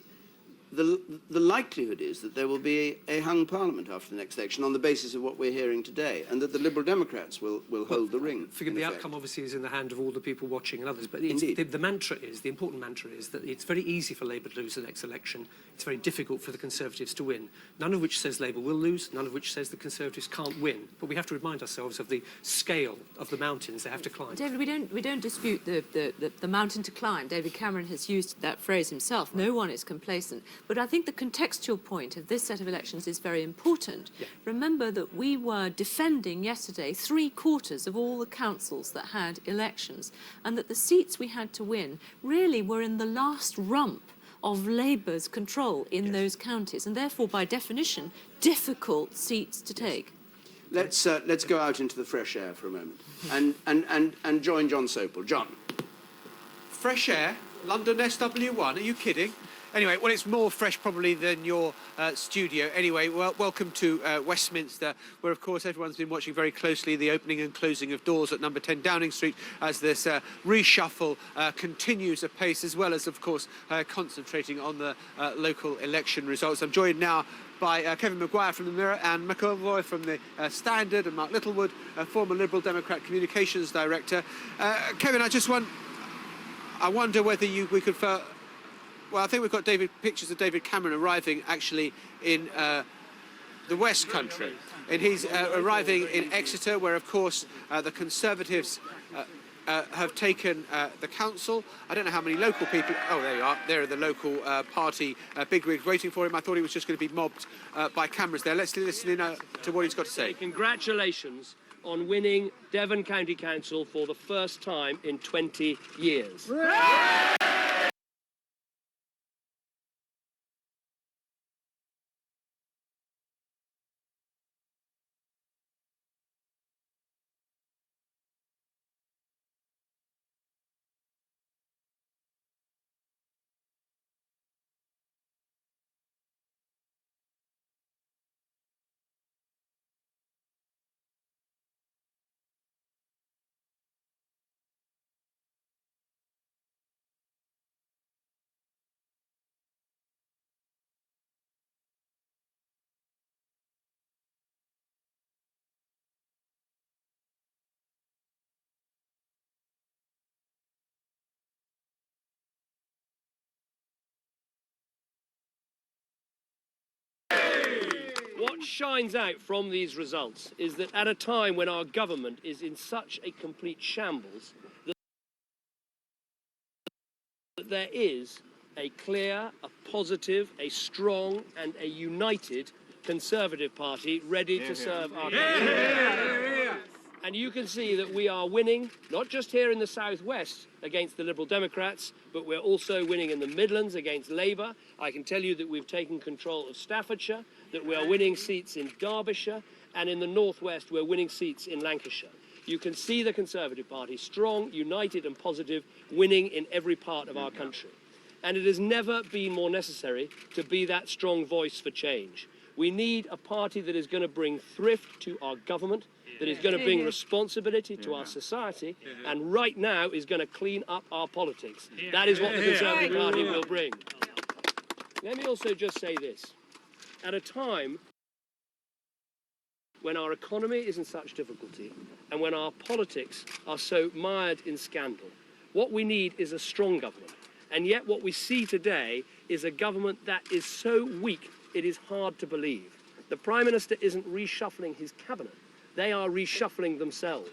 The likelihood is that there will be a hung parliament after the next election on the basis of what we're hearing today, and that the Liberal Democrats will hold the ring. Forgive the outcome obviously is in the hand of all the people watching and others, but the mantra is, the important mantra is that it's very easy for Labour to lose the next election. It's very difficult for the Conservatives to win. None of which says Labour will lose, none of which says the Conservatives can't win. But we have to remind ourselves of the scale of the mountains they have to climb. David, we don't dispute the mountain to climb. David Cameron has used that phrase himself. No one is complacent. But I think the contextual point of this set of elections is very important. Remember that we were defending yesterday 3/4 of all the councils that had elections, and that the seats we had to win really were in the last rump of Labour's control in those counties, and therefore, by definition, difficult seats to take. Let's go out into the fresh air for a moment and join John Sopel. John. Fresh air? London SW1? Are you kidding? Anyway, well, it's more fresh probably than your studio. Anyway, well, welcome to Westminster, where, of course, everyone's been watching very closely the opening and closing of doors at number 10 Downing Street as this reshuffle continues apace, as well as, of course, concentrating on the local election results. I'm joined now by Kevin Maguire from the Mirror and McElroy from the Standard, and Mark Littlewood, former Liberal Democrat Communications Director. Kevin, I wonder whether we could... Well, I think we've got pictures of David Cameron arriving actually in the West Country. And he's arriving in Exeter, where, of course, the Conservatives have taken the council. I don't know how many local people... Oh, there you are. There are the local party bigwigs waiting for him. I thought he was just going to be mobbed by cameras there. Let's listen in to what he's got to say. Congratulations on winning Devon County Council for the first time in 20 years. What shines out from these results is that at a time when our government is in such a complete shambles, that there is a clear, a positive, a strong and a united Conservative Party ready to serve our country. And you can see that we are winning, not just here in the southwest against the Liberal Democrats, but we're also winning in the Midlands against Labour. I can tell you that we've taken control of Staffordshire, that we are winning seats in Derbyshire, and in the northwest we're winning seats in Lancashire. You can see the Conservative Party strong, united and positive, winning in every part of our country. And it has never been more necessary to be that strong voice for change. We need a party that is going to bring thrift to our government, that is going to bring responsibility to our society, and right now is going to clean up our politics. That is what the Conservative Party will bring. Let me also just say this. At a time when our economy is in such difficulty and when our politics are so mired in scandal, what we need is a strong government. And yet what we see today is a government that is so weak, it is hard to believe. The Prime Minister isn't reshuffling his cabinet. They are reshuffling themselves.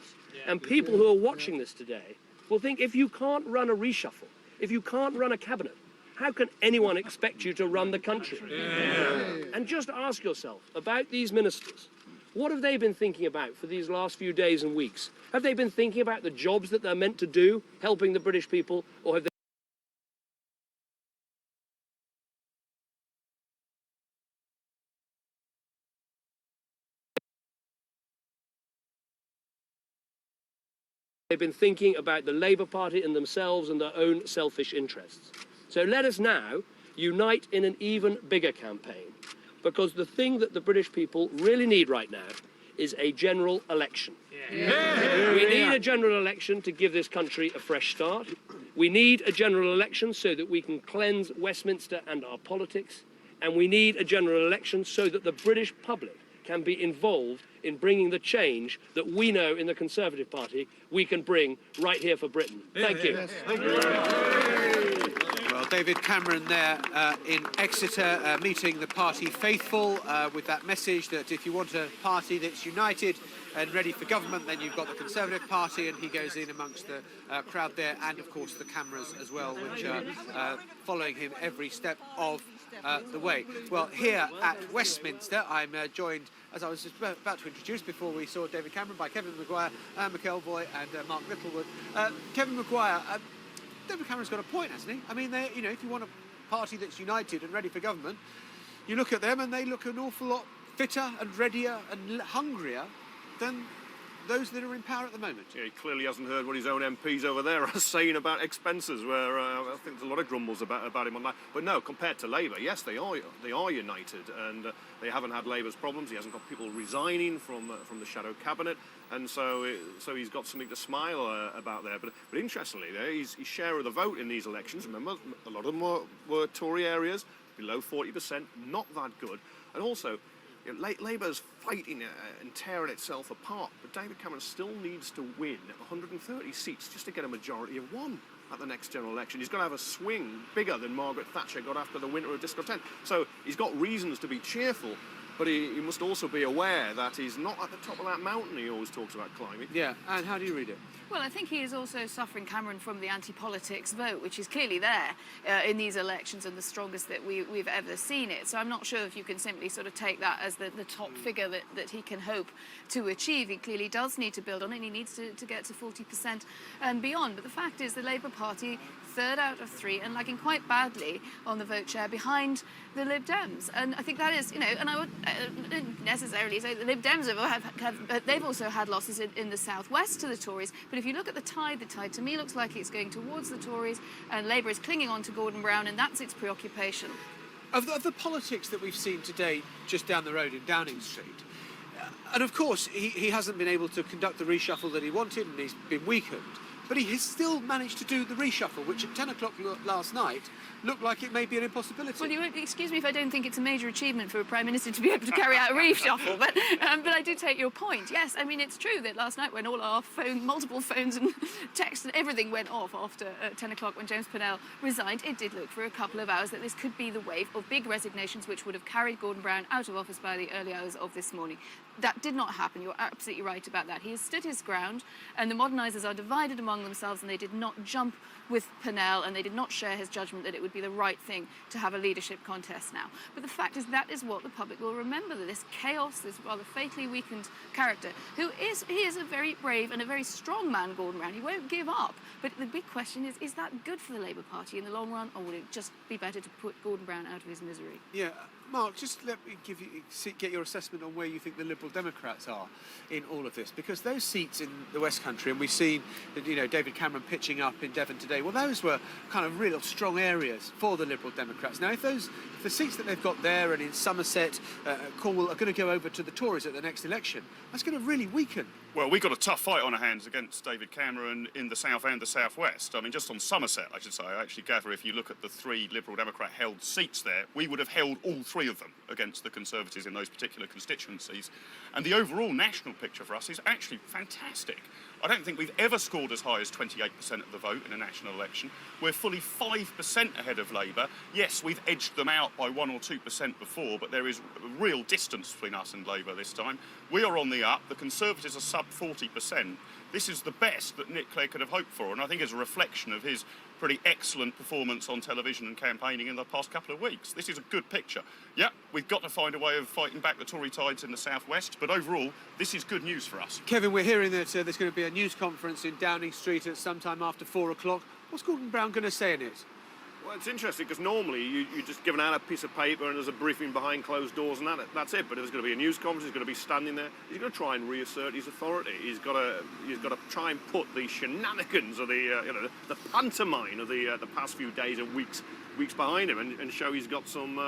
And people who are watching this today will think, if you can't run a reshuffle, if you can't run a cabinet, how can anyone expect you to run the country? And just ask yourself about these ministers. What have they been thinking about for these last few days and weeks? Have they been thinking about the jobs that they're meant to do, helping the British people, or have they've been thinking about the Labour Party and themselves and their own selfish interests? So let us now unite in an even bigger campaign, because the thing that the British people really need right now is a general election. We need a general election to give this country a fresh start. We need a general election so that we can cleanse Westminster and our politics. And we need a general election so that the British public can be involved in bringing the change that we know in the Conservative Party we can bring right here for Britain. Thank you. Well, David Cameron there in Exeter meeting the party faithful with that message that if you want a party that's united and ready for government, then you've got the Conservative Party, and he goes in amongst the crowd there, and of course the cameras as well, which are following him every step of the way. Well, here at Westminster, I'm joined, as I was just about to introduce before we saw David Cameron, by Kevin Maguire, Anne McElvoy and Mark Littlewood. Kevin Maguire, David Cameron's got a point, hasn't he? I mean, you know, if you want a party that's united and ready for government, you look at them and they look an awful lot fitter and readier and hungrier than those that are in power at the moment. Yeah, he clearly hasn't heard what his own MPs over there are saying about expenses, where I think there's a lot of grumbles about him on that. But no, compared to Labour, yes, they are united, and they haven't had Labour's problems. He hasn't got people resigning from the shadow cabinet, and so he's got something to smile about there. But interestingly, his share of the vote in these elections, remember, a lot of them were Tory areas, below 40%, not that good, and also, you know, Labour's fighting and tearing itself apart, but David Cameron still needs to win 130 seats just to get a majority of one at the next general election. He's got to have a swing bigger than Margaret Thatcher got after the winter of discontent. So he's got reasons to be cheerful, but he must also be aware that he's not at the top of that mountain he always talks about climbing. Yeah, and how do you read it? Well, I think he is also suffering, Cameron, from the anti-politics vote, which is clearly there in these elections and the strongest that we've ever seen it. So I'm not sure if you can simply sort of take that as the top figure that he can hope to achieve. He clearly does need to build on it, and he needs to get to 40% and beyond. But the fact is the Labour Party, third out of three, and lagging quite badly on the vote share behind the Lib Dems. And I think that is, you know, and I wouldn't necessarily say the Lib Dems they've also had losses in the southwest to the Tories. But if you look at the tide to me looks like it's going towards the Tories, and Labour is clinging on to Gordon Brown, and that's its preoccupation. Of the politics that we've seen today just down the road in Downing Street, and of course he hasn't been able to conduct the reshuffle that he wanted, and he's been weakened, but he has still managed to do the reshuffle, which at 10 o'clock last night looked like it may be an impossibility. Well, you won't excuse me if I don't think it's a major achievement for a Prime Minister to be able to carry out a reshuffle, but I do take your point. Yes, I mean, it's true that last night when all our multiple phones and texts and everything went off after 10 o'clock when James Pennell resigned, it did look for a couple of hours that this could be the wave of big resignations which would have carried Gordon Brown out of office by the early hours of this morning. That did not happen. You're absolutely right about that. He has stood his ground, and the modernisers are divided among themselves, and they did not jump with Pennell, and they did not share his judgment that it would be the right thing to have a leadership contest now. But the fact is that is what the public will remember, that this chaos, this rather fatally weakened character, he is a very brave and a very strong man, Gordon Brown. He won't give up. But the big question is that good for the Labour Party in the long run, or would it just be better to put Gordon Brown out of his misery? Yeah. Mark, just let me get your assessment on where you think the Liberal Democrats are in all of this, because those seats in the West Country, and we've seen, David Cameron pitching up in Devon today. Well, those were kind of real strong areas for the Liberal Democrats. Now, if the seats that they've got there and in Somerset, Cornwall, are going to go over to the Tories at the next election, that's going to really weaken. Well, we've got a tough fight on our hands against David Cameron in the south and the southwest. I mean, just on Somerset, I should say. I actually gather if you look at the 3 Liberal Democrat held seats there, we would have held all 3 of them against the Conservatives in those particular constituencies. And the overall national picture for us is actually fantastic. I don't think we've ever scored as high as 28% of the vote in a national election. We're fully 5% ahead of Labour. Yes, we've edged them out by 1 or 2% before, but there is a real distance between us and Labour this time. We are on the up. The Conservatives are sub 40%. This is the best that Nick Clegg could have hoped for, and I think it's a reflection of his pretty excellent performance on television and campaigning in the past couple of weeks. This is a good picture. Yeah, we've got to find a way of fighting back the Tory tides in the southwest, but overall, this is good news for us. Kevin, we're hearing that there's going to be a news conference in Downing Street at some time after 4 o'clock. What's Gordon Brown going to say in it? Well, it's interesting because normally you just given out a piece of paper and there's a briefing behind closed doors and that's it. But if there's going to be a news conference, he's going to be standing there. He's going to try and reassert his authority. He's got to try and put the shenanigans of the pantomime of the past few days and weeks behind him and show he's got some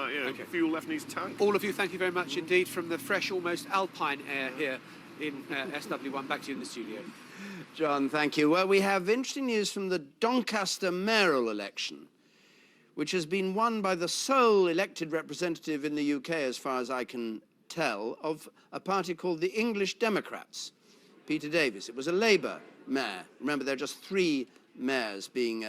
fuel left in his tank. All of you, thank you very much indeed from the fresh, almost alpine air here in SW1. Back to you in the studio. John, thank you. Well, we have interesting news from the Doncaster mayoral election, which has been won by the sole elected representative in the UK, as far as I can tell, of a party called the English Democrats, Peter Davis. It was a Labour mayor. Remember, there are just 3 mayors being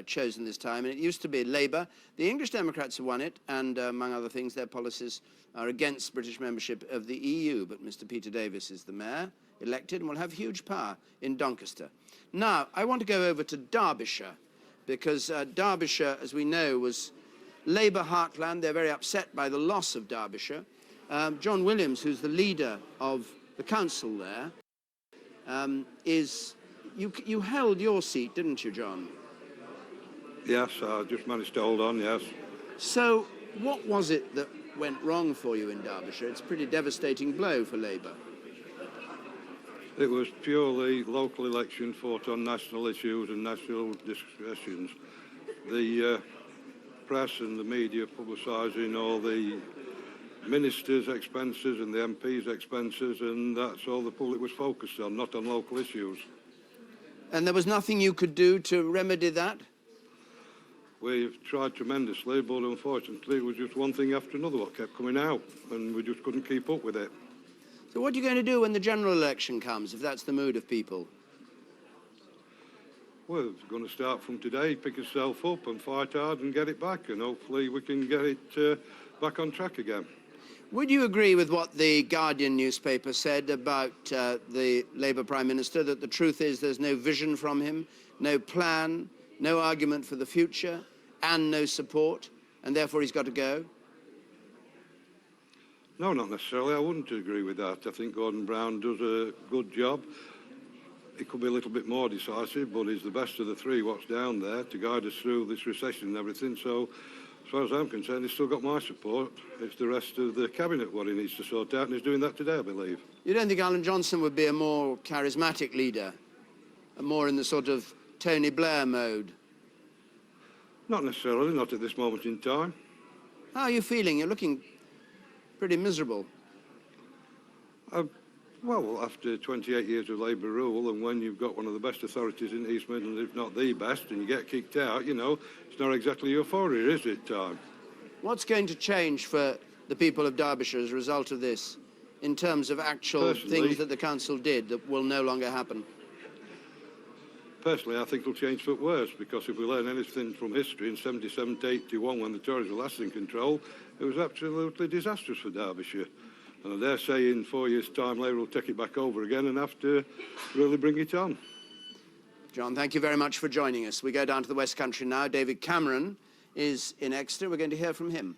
chosen this time, and it used to be Labour. The English Democrats have won it, and among other things, their policies are against British membership of the EU, but Mr. Peter Davis is the mayor, elected, and will have huge power in Doncaster. Now, I want to go over to Derbyshire, because Derbyshire, as we know, was Labour heartland. They're very upset by the loss of Derbyshire. John Williams, who's the leader of the council there, you held your seat, didn't you, John? Yes, I just managed to hold on, yes. So what was it that went wrong for you in Derbyshire? It's a pretty devastating blow for Labour. It was purely local election fought on national issues and national discussions. The press and the media publicising all the ministers' expenses and the MPs' expenses, and that's all the public was focused on, not on local issues. And there was nothing you could do to remedy that? We've tried tremendously, but unfortunately it was just one thing after another what kept coming out, and we just couldn't keep up with it. So what are you going to do when the general election comes, if that's the mood of people? Well, we're going to start from today, pick yourself up and fight hard and get it back, and hopefully we can get it back on track again. Would you agree with what the Guardian newspaper said about the Labour Prime Minister, that the truth is there's no vision from him, no plan, no argument for the future, and no support, and therefore he's got to go? No, not necessarily. I wouldn't agree with that. I think Gordon Brown does a good job. He could be a little bit more decisive, but he's the best of the 3 what's down there to guide us through this recession and everything. So, as far as I'm concerned, he's still got my support. It's the rest of the cabinet what he needs to sort out, and he's doing that today, I believe. You don't think Alan Johnson would be a more charismatic leader, more in the sort of Tony Blair mode? Not necessarily, not at this moment in time. How are you feeling? You're looking pretty miserable. Well, after 28 years of Labour rule, and when you've got one of the best authorities in East Midlands, if not the best, and you get kicked out, you know, it's not exactly euphoria, is it, Tom? What's going to change for the people of Derbyshire as a result of this, in terms of actual things that the council did that will no longer happen? Personally, I think it'll change for worse, because if we learn anything from history, in 77 to 81, when the Tories were last in control, it was absolutely disastrous for Derbyshire. And I dare say in 4 years' time, Labour will take it back over again and have to really bring it on. John, thank you very much for joining us. We go down to the West Country now. David Cameron is in Exeter. We're going to hear from him.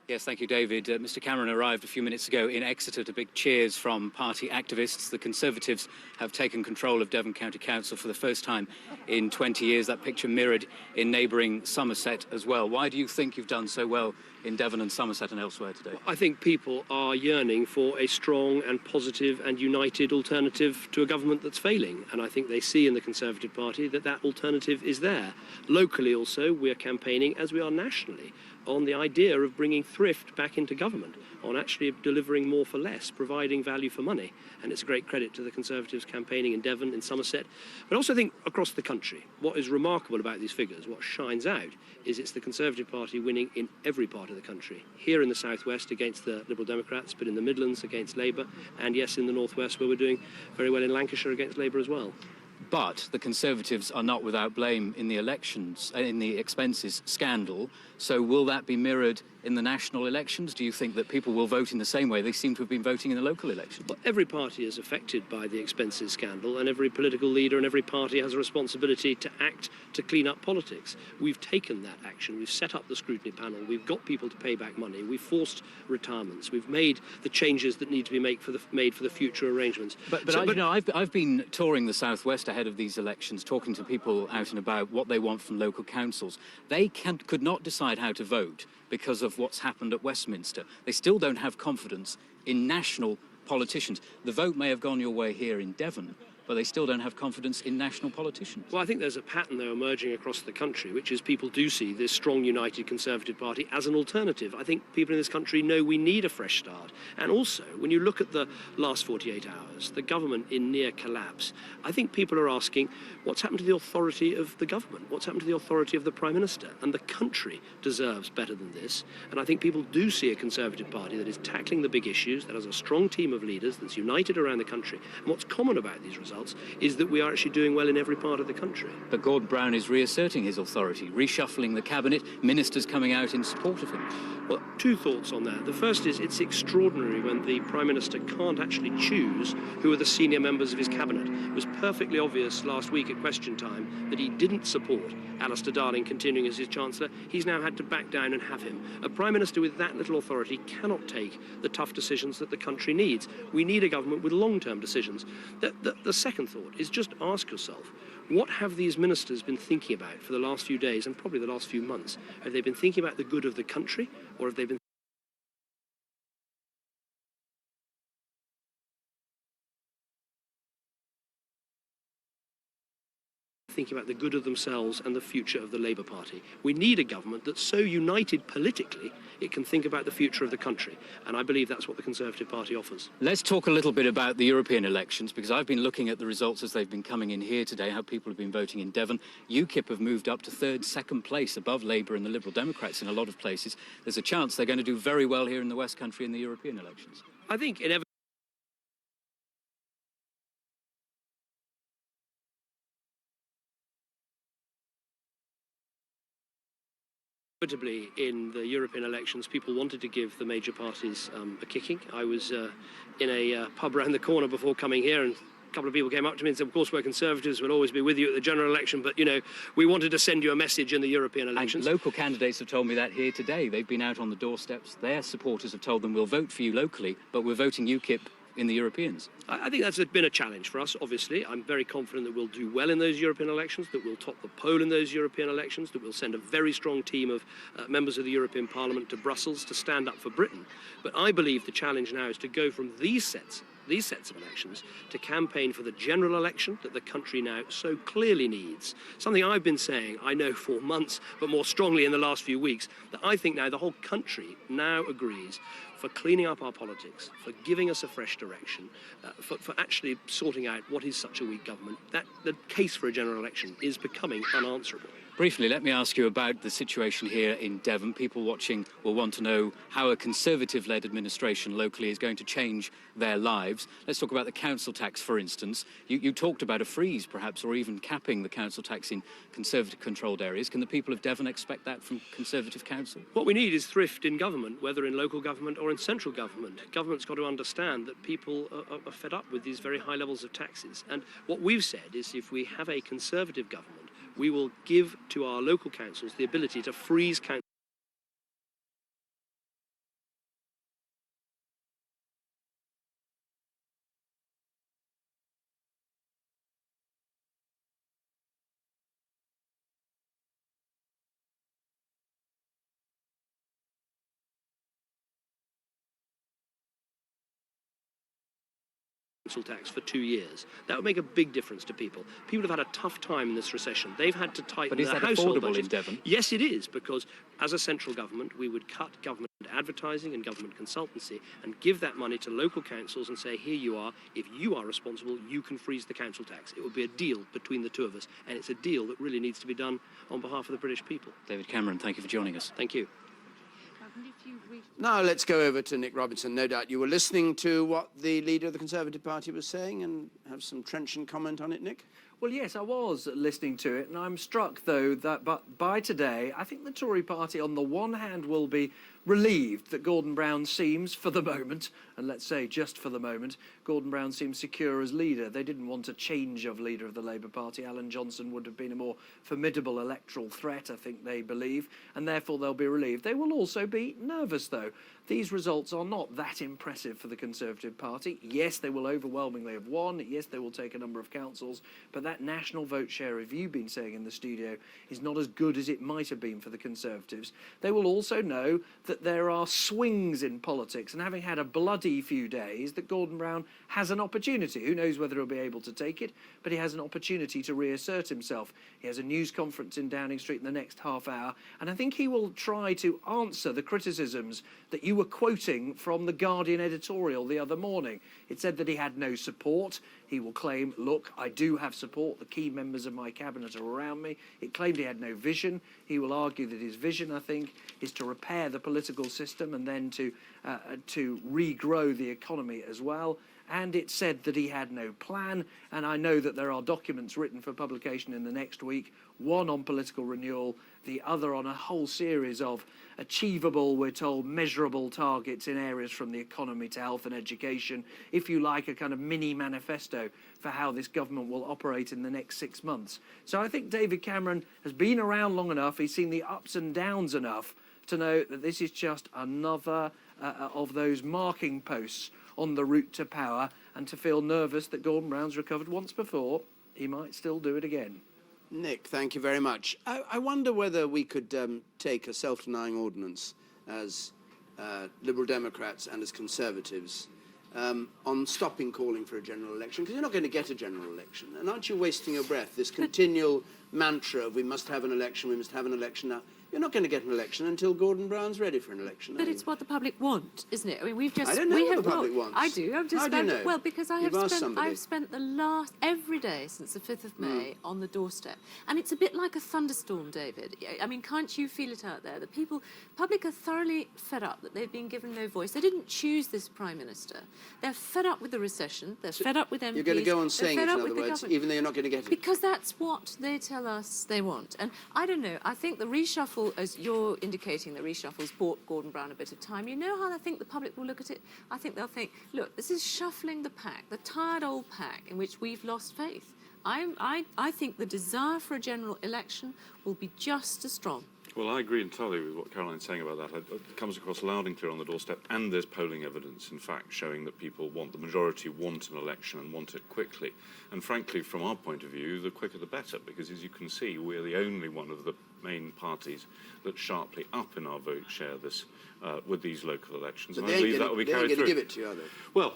Yes, thank you, David. Mr Cameron arrived a few minutes ago in Exeter to big cheers from party activists. The Conservatives have taken control of Devon County Council for the first time in 20 years. That picture mirrored in neighbouring Somerset as well. Why do you think you've done so well in Devon and Somerset and elsewhere today? I think people are yearning for a strong and positive and united alternative to a government that's failing. And I think they see in the Conservative Party that that alternative is there. Locally also, we're campaigning, as we are nationally, on the idea of bringing thrift back into government, on actually delivering more for less, providing value for money. And it's a great credit to the Conservatives campaigning in Devon, in Somerset, but also I think across the country. What is remarkable about these figures, what shines out, is it's the Conservative Party winning in every part of the country. Here in the southwest against the Liberal Democrats, but in the Midlands against Labour, and yes, in the northwest where we're doing very well in Lancashire against Labour as well. But the Conservatives are not without blame in the elections, in the expenses scandal. So will that be mirrored in the national elections? Do you think that people will vote in the same way they seem to have been voting in the local elections? Well, every party is affected by the expenses scandal, and every political leader and every party has a responsibility to act to clean up politics. We've taken that action. We've set up the scrutiny panel. We've got people to pay back money. We've forced retirements. We've made the changes that need to be made for the future arrangements. I've been touring the southwest ahead of these elections, talking to people out and about what they want from local councils. They could not decide how to vote because of what's happened at Westminster. They still don't have confidence in national politicians. The vote may have gone your way here in Devon, but they still don't have confidence in national politicians. Well, I think there's a pattern, though, emerging across the country, which is people do see this strong, united Conservative Party as an alternative. I think people in this country know we need a fresh start. And also, when you look at the last 48 hours, the government in near collapse, I think people are asking, what's happened to the authority of the government? What's happened to the authority of the Prime Minister? And the country deserves better than this. And I think people do see a Conservative Party that is tackling the big issues, that has a strong team of leaders, that's united around the country. And what's common about these results is that we are actually doing well in every part of the country. But Gordon Brown is reasserting his authority, reshuffling the cabinet, ministers coming out in support of him. Well, two thoughts on that. The first is it's extraordinary when the Prime Minister can't actually choose who are the senior members of his cabinet. It was perfectly obvious last week at question time that he didn't support Alistair Darling continuing as his Chancellor. He's now had to back down and have him. A Prime Minister with that little authority cannot take the tough decisions that the country needs. We need a government with long-term decisions. The second thought is just ask yourself, what have these ministers been thinking about for the last few days and probably the last few months? Have they been thinking about the good of the country, or have they been thinking about the good of themselves and the future of the Labour Party? We need a government that's so united politically it can think about the future of the country, and I believe that's what the Conservative Party offers. Let's talk a little bit about the European elections, because I've been looking at the results as they've been coming in here today, how people have been voting in Devon. UKIP have moved up to second place above Labour and the Liberal Democrats in a lot of places. There's a chance they're going to do very well here in the West Country in the European elections. I think inevitably in the European elections, people wanted to give the major parties a kicking. I was in a pub around the corner before coming here, and a couple of people came up to me and said, of course, we're Conservatives, we'll always be with you at the general election, but, you know, we wanted to send you a message in the European elections. And local candidates have told me that here today. They've been out on the doorsteps. Their supporters have told them, we'll vote for you locally, but we're voting UKIP in the Europeans. I think that's been a challenge for us, obviously. I'm very confident that we'll do well in those European elections, that we'll top the poll in those European elections, that we'll send a very strong team of members of the European Parliament to Brussels to stand up for Britain. But I believe the challenge now is to go from these sets of elections to campaign for the general election that the country now so clearly needs. Something I've been saying, I know, for months, but more strongly in the last few weeks, that I think now the whole country now agrees for cleaning up our politics, for giving us a fresh direction, for actually sorting out what is such a weak government. That the case for a general election is becoming unanswerable. Briefly, let me ask you about the situation here in Devon. People watching will want to know how a Conservative-led administration locally is going to change their lives. Let's talk about the council tax, for instance. You talked about a freeze, perhaps, or even capping the council tax in Conservative-controlled areas. Can the people of Devon expect that from Conservative council? What we need is thrift in government, whether in local government or in central government. Government's got to understand that people are fed up with these very high levels of taxes. And what we've said is if we have a Conservative government, we will give to our local councils the ability to freeze council council tax for 2 years. That would make a big difference to people. People have had a tough time in this recession. They've had to tighten But is their that household affordable budgets. in Devon? Yes, it is, because as a central government, we would cut government advertising and government consultancy and give that money to local councils and say, here you are, if you are responsible, you can freeze the council tax. It would be a deal between the two of us, and it's a deal that really needs to be done on behalf of the British people. David Cameron, thank you for joining us. Thank you. Now let's go over to Nick Robinson. No doubt you were listening to what the leader of the Conservative Party was saying and have some trenchant comment on it, Nick? Well, yes, I was listening to it, and I'm struck, though, that by today, I think the Tory party, on the one hand, will be relieved that Gordon Brown seems, for the moment, and let's say just for the moment, Gordon Brown seems secure as leader. They didn't want a change of leader of the Labour Party. Alan Johnson would have been a more formidable electoral threat, I think they believe, and therefore they'll be relieved. They will also be nervous, though. These results are not that impressive for the Conservative Party. Yes, they will overwhelmingly have won. Yes, they will take a number of councils, but that national vote share, as you've been saying in the studio, is not as good as it might have been for the Conservatives. They will also know that there are swings in politics, and having had a bloody few days, that Gordon Brown has an opportunity. Who knows whether he'll be able to take it, but he has an opportunity to reassert himself. He has a news conference in Downing Street in the next half hour, and I think he will try to answer the criticisms that you were quoting from the Guardian editorial the other morning. It said that he had no support. He will claim, look, I do have support. The key members of my cabinet are around me. It claimed he had no vision. He will argue that his vision, I think, is to repair the political system and then to regrow the economy as well. And it said that he had no plan, and I know that there are documents written for publication in the next week, one on political renewal, the other on a whole series of achievable, we're told, measurable targets in areas from the economy to health and education, if you like, a kind of mini manifesto for how this government will operate in the next 6 months. So I think David Cameron has been around long enough, he's seen the ups and downs enough to know that this is just another of those marking posts on the route to power, and to feel nervous that Gordon Brown's recovered once before, he might still do it again. Nick, thank you very much. I wonder whether we could take a self-denying ordinance as Liberal Democrats and as Conservatives on stopping calling for a general election, because you're not going to get a general election. And aren't you wasting your breath, this continual mantra of we must have an election, we must have an election now? You're not going to get an election until Gordon Brown's ready for an election. But it's what the public want, isn't it? I mean, I don't know what the public wants. I do. I've just How do you know? Well, because I've spent the last every day since the 5th of May on the doorstep, and it's a bit like a thunderstorm, David. I mean, can't you feel it out there? The public are thoroughly fed up that they've been given no voice. They didn't choose this Prime Minister. They're fed up with the recession. They're fed up with MPs. You're going to go on saying it, in other words, government. even though you're not going to get it. Because that's what they tell us they want. And I don't know, I think the reshuffle, as you're indicating, the reshuffle's bought Gordon Brown a bit of time. You know how I think the public will look at it? I think they'll think, look, this is shuffling the pack, the tired old pack in which we've lost faith. I think the desire for a general election will be just as strong. Well, I agree entirely with what Caroline's saying about that. It comes across loud and clear on the doorstep, and there's polling evidence, in fact, showing that people the majority want an election and want it quickly. And frankly, from our point of view, the quicker the better, because as you can see, we're the only one of the main parties that's sharply up in our vote share with these local elections. But And I believe that will be carried through. They're going to give it to you, are they? Well,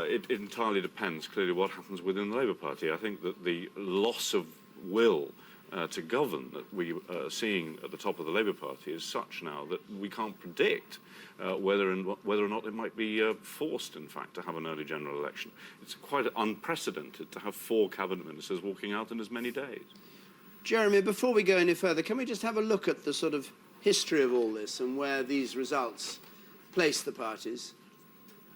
it entirely depends, clearly, what happens within the Labour Party. I think that the loss of will to govern that we are seeing at the top of the Labour Party is such now that we can't predict whether or not it might be forced, in fact, to have an early general election. It's quite unprecedented to have 4 cabinet ministers walking out in as many days. Jeremy, before we go any further, can we just have a look at the sort of history of all this and where these results place the parties?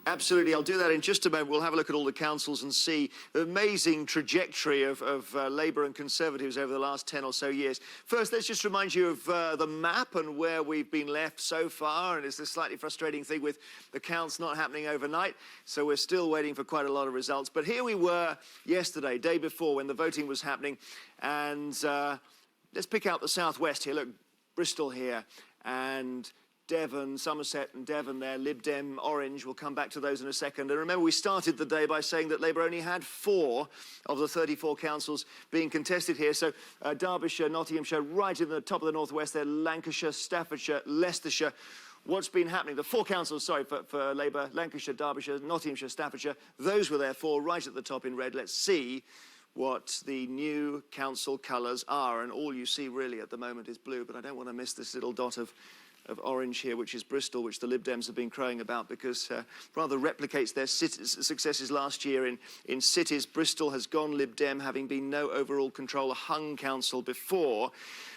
Absolutely, I'll do that in just a moment. We'll have a look at all the councils and see the amazing trajectory of Labour and Conservatives over the last 10 or so years. First, let's just remind you of the map and where we've been left so far. And it's a slightly frustrating thing with the counts not happening overnight. So we're still waiting for quite a lot of results. But here we were yesterday, day before, when the voting was happening. And let's pick out the southwest here. Look, Bristol here. And Devon, Somerset and Devon there, Lib Dem, Orange, we'll come back to those in a second. And remember, we started the day by saying that Labour only had 4 of the 34 councils being contested here. So Derbyshire, Nottinghamshire, right in the top of the northwest there, Lancashire, Staffordshire, Leicestershire. what's been happening. The 4 councils, sorry, for Labour, Lancashire, Derbyshire, Nottinghamshire, Staffordshire, those were therefore right at the top in red. Let's see what the new council colours are. And all you see really at the moment is blue, but I don't want to miss this little dot of orange here, which is Bristol, which the Lib Dems have been crowing about because rather replicates their successes last year in cities. Bristol has gone Lib Dem, having been no overall control, a hung council before,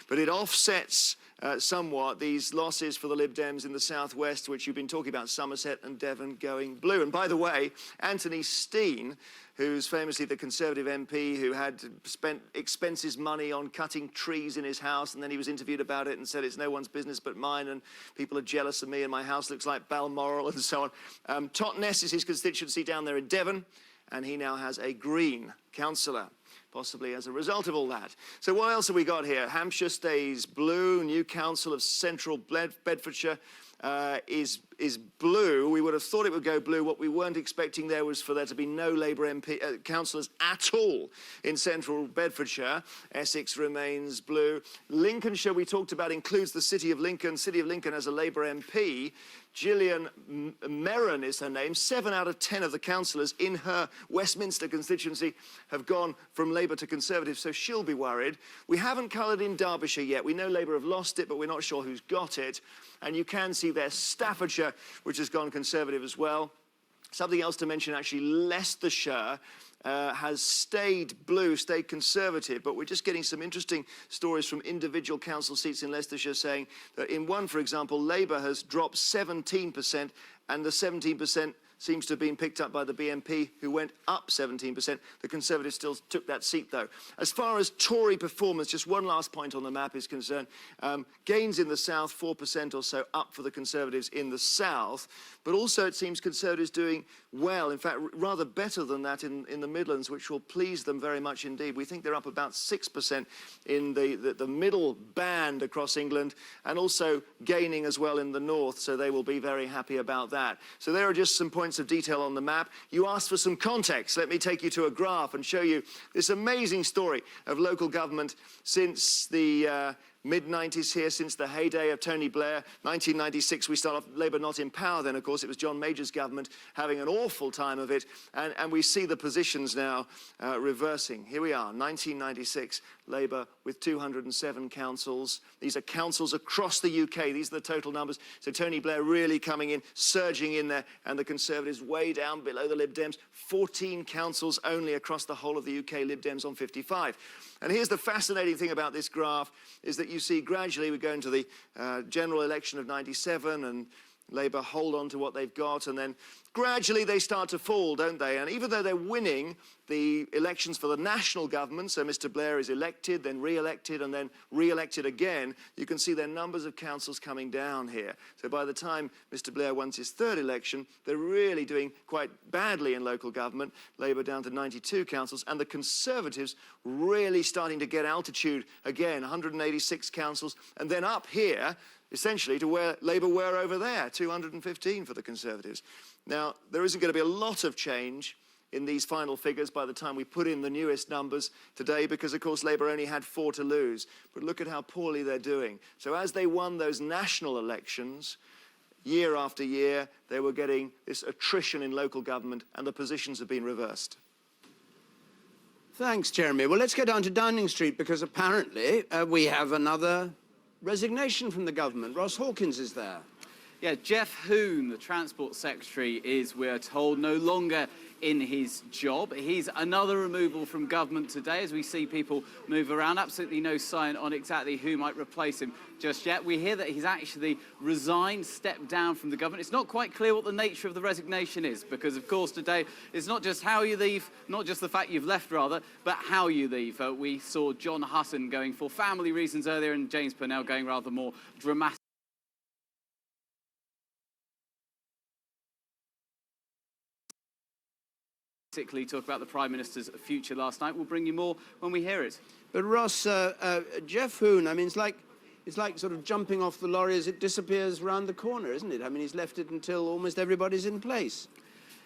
but it offsets somewhat these losses for the Lib Dems in the southwest, which you've been talking about, Somerset and Devon going blue. And by the way, Anthony Steen, who's famously the Conservative MP who had spent expenses money on cutting trees in his house, and then he was interviewed about it and said it's no one's business but mine, and people are jealous of me and my house looks like Balmoral and so on. Totnes is his constituency down there in Devon, and he now has a Green councillor, possibly as a result of all that. So what else have we got here? Hampshire stays blue, new council of Central Bedfordshire is blue. We would have thought it would go blue. What we weren't expecting there was for there to be no Labour MP councillors at all in Central Bedfordshire. Essex remains blue. Lincolnshire, we talked about, includes the City of Lincoln. City of Lincoln has a Labour MP. Gillian Merron is her name. 7 out of 10 of the councillors in her Westminster constituency have gone from Labour to Conservative, so she'll be worried. We haven't coloured in Derbyshire yet. We know Labour have lost it, but we're not sure who's got it. And you can see there Staffordshire, which has gone Conservative as well. Something else to mention, actually, Leicestershire has stayed blue, stayed Conservative, but we're just getting some interesting stories from individual council seats in Leicestershire saying that in one, for example, Labour has dropped 17%, and the 17% seems to have been picked up by the BNP, who went up 17%. The Conservatives still took that seat, though. As far as Tory performance, just one last point on the map is concerned. Gains in the south, 4% or so up for the Conservatives in the south, but also it seems Conservatives doing well, in fact, rather better than that in the Midlands, which will please them very much indeed. We think they're up about 6% in the middle band across England, and also gaining as well in the north, so they will be very happy about that. So there are just some points of detail on the map. You asked for some context. Let me take you to a graph and show you this amazing story of local government since the mid-90s here, since the heyday of Tony Blair. 1996, we start off, Labour not in power then, of course. It was John Major's government having an awful time of it. And we see the positions now reversing. Here we are, 1996, Labour with 207 councils. These are councils across the UK. These are the total numbers. So Tony Blair really coming in, surging in there, and the Conservatives way down below the Lib Dems. 14 councils only across the whole of the UK, Lib Dems on 55. And here's the fascinating thing about this graph, is that you see gradually we go into the general election of 97, and Labour hold on to what they've got, and then gradually they start to fall, don't they? And even though they're winning the elections for the national government, so Mr Blair is elected, then re-elected, and then re-elected again, you can see their numbers of councils coming down here. So by the time Mr Blair wins his 3rd election, they're really doing quite badly in local government. Labour down to 92 councils, and the Conservatives really starting to get altitude again, 186 councils, and then up here, essentially to where Labour were over there, 215 for the Conservatives. Now, there isn't going to be a lot of change in these final figures by the time we put in the newest numbers today, because, of course, Labour only had 4 to lose. But look at how poorly they're doing. So as they won those national elections, year after year, they were getting this attrition in local government, and the positions have been reversed. Thanks, Jeremy. Well, let's go down to Downing Street, because apparently we have another resignation from the government. Ross Hawkins is there. Yeah, Jeff Hoon, the Transport Secretary, is, we're told, no longer in his job. He's another removal from government today as we see people move around. Absolutely no sign on exactly who might replace him just yet. We hear that he's actually resigned, stepped down from the government. It's not quite clear what the nature of the resignation is, because, of course, today it's not just how you leave, not just the fact you've left, rather, but how you leave. We saw John Hutton going for family reasons earlier, and James Purnell going rather more dramatic. Talk about the Prime Minister's future last night. We'll bring you more when we hear it. But Ross, Jeff Hoon, I mean, it's like sort of jumping off the lorry as it disappears round the corner, isn't it? I mean, he's left it until almost everybody's in place.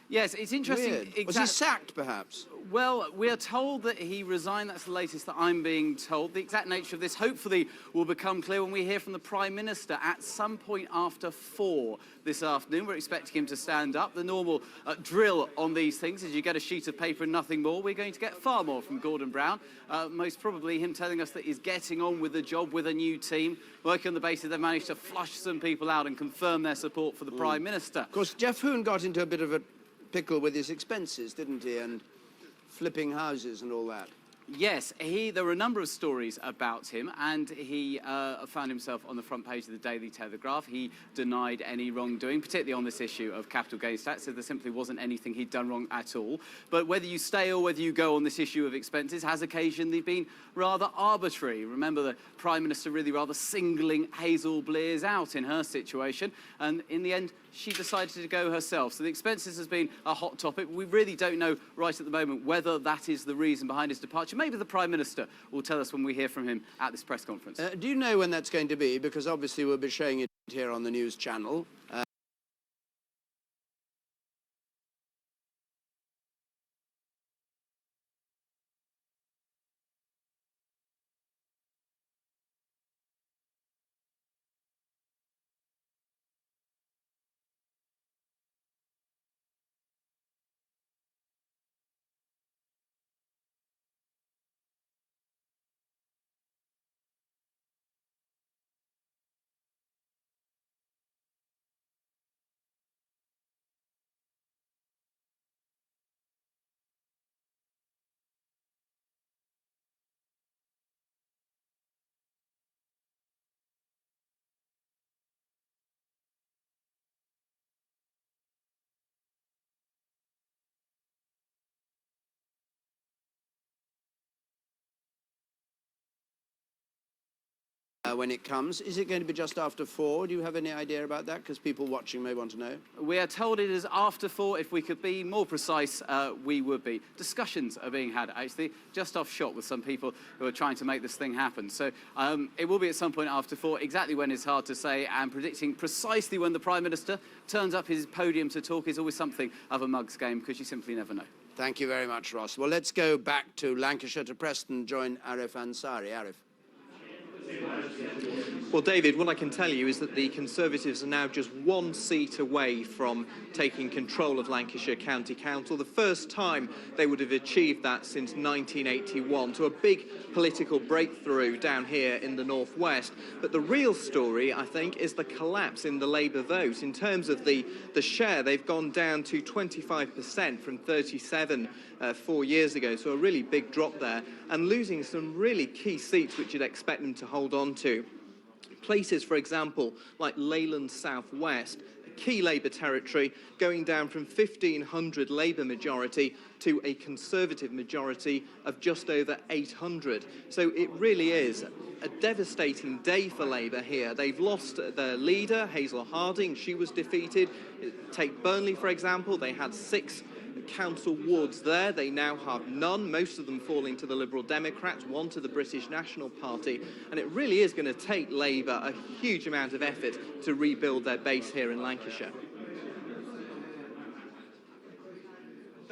Yes, it's interesting. Weird. Was he sacked, perhaps? Well, we are told that he resigned. That's the latest that I'm being told. The exact nature of this hopefully will become clear when we hear from the Prime Minister at some point after 4 this afternoon. We're expecting him to stand up. The normal drill on these things is you get a sheet of paper and nothing more. We're going to get far more from Gordon Brown. Most probably him telling us that he's getting on with the job with a new team, working on the basis they've managed to flush some people out and confirm their support for the Prime Minister. Of course, Jeff Hoon got into a bit of a pickle with his expenses, didn't he? And flipping houses and all that. Yes, there were a number of stories about him, and he found himself on the front page of the Daily Telegraph. He denied any wrongdoing, particularly on this issue of capital gains tax, so there simply wasn't anything he'd done wrong at all. But whether you stay or whether you go on this issue of expenses has occasionally been rather arbitrary. Remember the Prime Minister really rather singling Hazel Blears out in her situation, and in the end, she decided to go herself. So the expenses has been a hot topic. We really don't know right at the moment whether that is the reason behind his departure. Maybe the Prime Minister will tell us when we hear from him at this press conference. Do you know when that's going to be? Because obviously we'll be showing it here on the news channel. When it comes. Is it going to be just after 4? Do you have any idea about that? Because people watching may want to know. We are told it is after 4. If we could be more precise, we would be. Discussions are being had, actually, just off shot with some people who are trying to make this thing happen. So it will be at some point after 4. Exactly when is hard to say, and predicting precisely when the Prime Minister turns up his podium to talk is always something of a mug's game, because you simply never know. Thank you very much, Ross. Well, let's go back to Lancashire, to Preston, join Arif Ansari. Arif. Well, David, what I can tell you is that the Conservatives are now just 1 seat away from taking control of Lancashire County Council, the first time they would have achieved that since 1981, so a big political breakthrough down here in the northwest. But the real story, I think, is the collapse in the Labour vote. In terms of the share, they've gone down to 25% from 37 4 years ago, so a really big drop there, and losing some really key seats which you'd expect them to hold on to. Places, for example, like Leyland South West, a key Labour territory, going down from 1,500 Labour majority to a Conservative majority of just over 800. So it really is a devastating day for Labour here. They've lost their leader, Hazel Harding. She was defeated. Take Burnley, for example. They had 6 council wards there. They now have none, most of them falling to the Liberal Democrats, 1 to the British National Party, and it really is going to take Labour a huge amount of effort to rebuild their base here in Lancashire.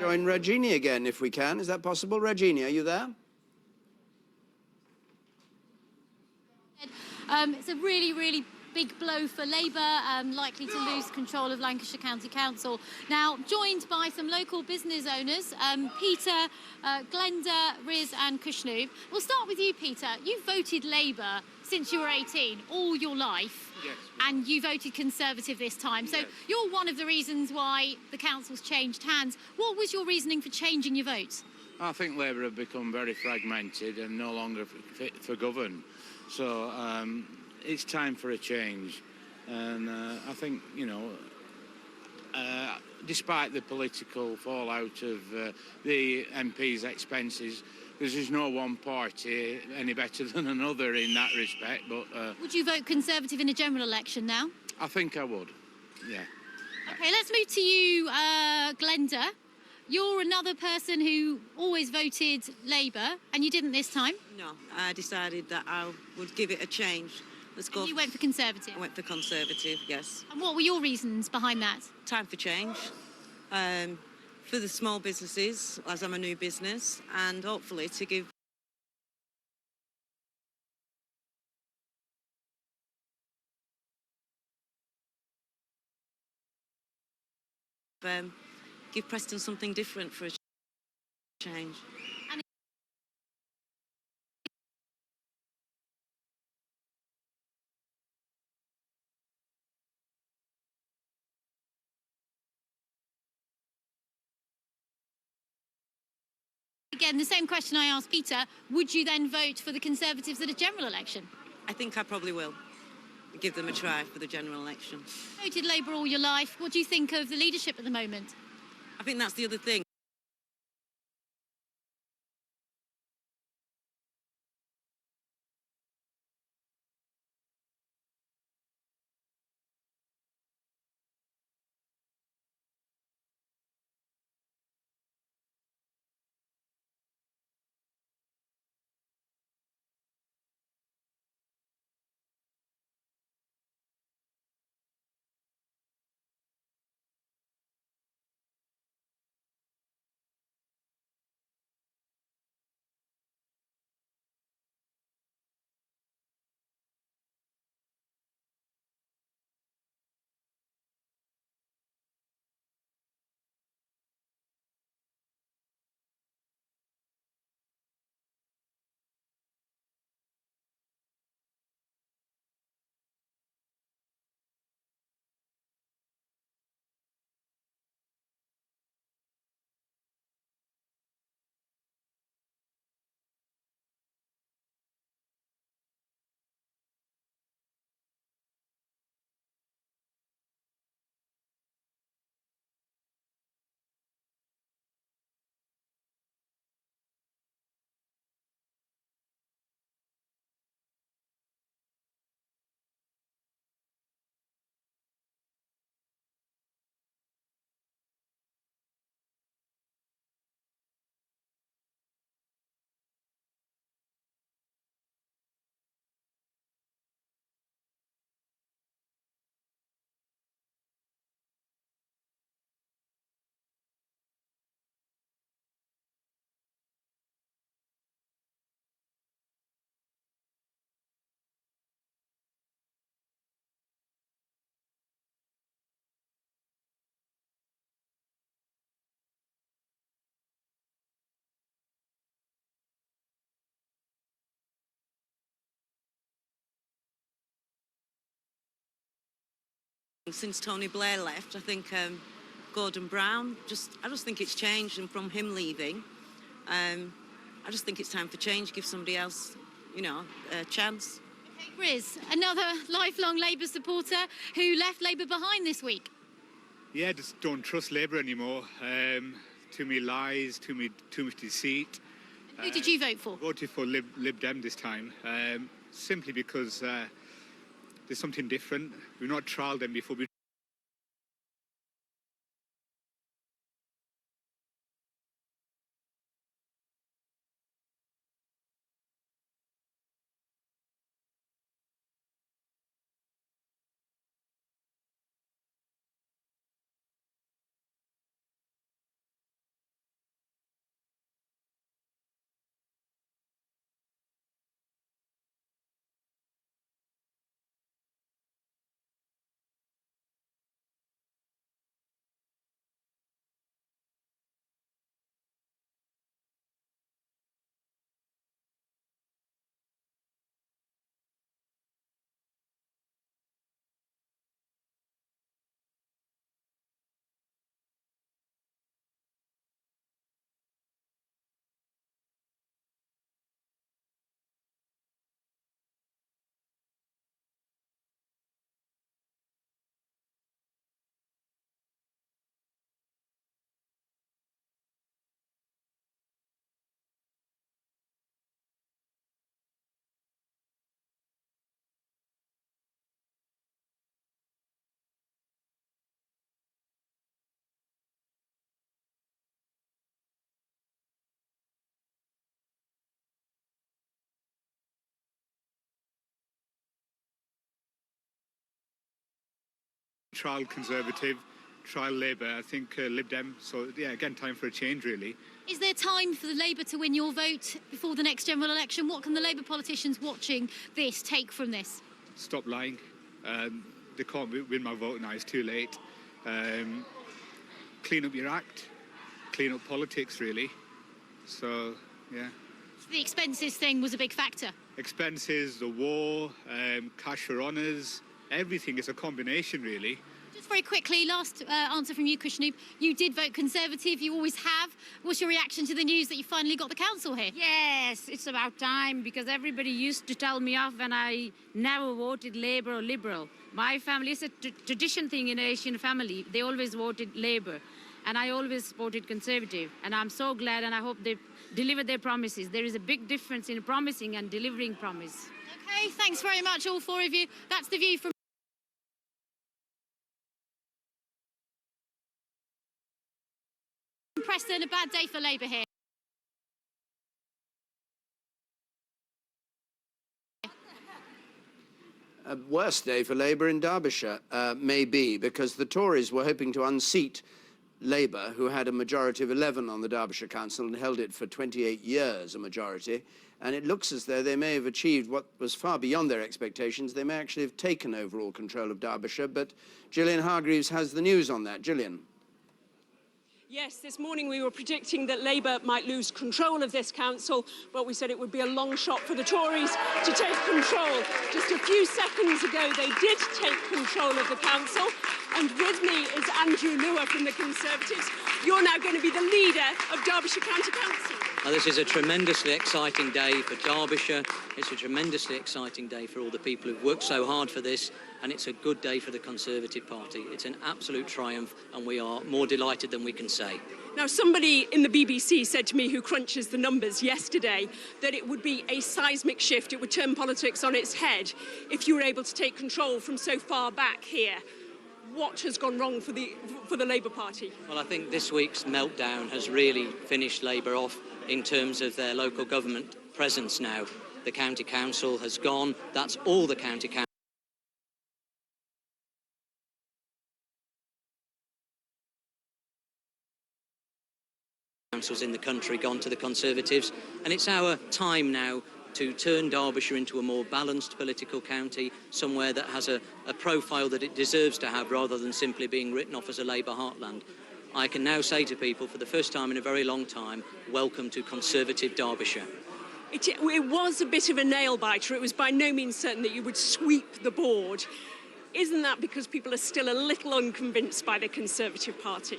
Join Regini again, if we can. Is that possible? Regini, are you there? It's a really, really big blow for Labour, likely to lose control of Lancashire County Council. Now, joined by some local business owners, Peter, Glenda, Riz and Kushnoob. We'll start with you, Peter. You've voted Labour since you were 18, all your life. Yes. And you voted Conservative this time. So you're one of the reasons why the council's changed hands. What was your reasoning for changing your vote? I think Labour have become very fragmented and no longer fit for govern. So it's time for a change. And I think, you know, despite the political fallout of the MP's expenses, there's no one party any better than another in that respect. But would you vote Conservative in a general election now? I think I would, yeah. OK, let's move to you, Glenda. You're another person who always voted Labour, and you didn't this time. No, I decided that I would give it a change. Let's go. And you went for Conservative? I went for Conservative, yes. And what were your reasons behind that? Time for change. for the small businesses, as I'm a new business, and hopefully to give give Preston something different for a change. Again, the same question I asked Peter, would you then vote for the Conservatives at a general election? I think I probably will give them a try for the general election. Voted Labour all your life. What do you think of the leadership at the moment? I think that's the other thing. Since Tony Blair left, I think Gordon Brown, I just think it's changed, and from him leaving, I just think it's time for change, give somebody else, a chance. Riz, another lifelong Labour supporter who left Labour behind this week. Yeah, just don't trust Labour anymore. Too many lies, too much deceit. Who did you vote for? Voted for Lib Dem this time, simply because there's something different. We've not trialled them before. Trial Conservative, trial Labour. I think Lib Dem. So yeah, again, time for a change, really. Is there time for the Labour to win your vote before the next general election? What can the Labour politicians watching this take from this? Stop lying. They can't win my vote now. It's too late. Clean up your act. Clean up politics, really. So yeah. So the expenses thing was a big factor. Expenses, the war, cash for honours, everything is a combination, really. Just very quickly, last answer from you, Kushneep. You did vote Conservative, you always have. What's your reaction to the news that you finally got the council here? Yes, it's about time, because everybody used to tell me off when I never voted Labour or Liberal. My family, it's a tradition thing in an Asian family. They always voted Labour, and I always voted Conservative. And I'm so glad, and I hope they deliver their promises. There is a big difference in promising and delivering promise. Okay, thanks very much, all four of you. That's The View from Preston. A bad day for Labour here. A worse day for Labour in Derbyshire, maybe, because the Tories were hoping to unseat Labour, who had a majority of 11 on the Derbyshire Council and held it for 28 years, a majority. And it looks as though they may have achieved what was far beyond their expectations. They may actually have taken overall control of Derbyshire, but Gillian Hargreaves has the news on that. Gillian. Yes, this morning we were predicting that Labour might lose control of this council, but we said it would be a long shot for the Tories to take control. Just a few seconds ago, they did take control of the council, and with me is Andrew Lewer from the Conservatives. You're now going to be the leader of Derbyshire County Council. Well, this is a tremendously exciting day for Derbyshire. It's a tremendously exciting day for all the people who've worked so hard for this, and it's a good day for the Conservative Party. It's an absolute triumph, and we are more delighted than we can say. Now, somebody in the BBC said to me, who crunches the numbers yesterday, that it would be a seismic shift. It would turn politics on its head if you were able to take control from so far back here. What has gone wrong for the Labour Party? Well, I think this week's meltdown has really finished Labour off in terms of their local government presence now. The county council has gone. That's all the county councils in the country gone to the Conservatives, and it's our time now to turn Derbyshire into a more balanced political county, somewhere that has a profile that it deserves to have rather than simply being written off as a Labour heartland. I can now say to people, for the first time in a very long time, welcome to Conservative Derbyshire. It was a bit of a nail-biter. It was by no means certain that you would sweep the board. Isn't that because people are still a little unconvinced by the Conservative Party?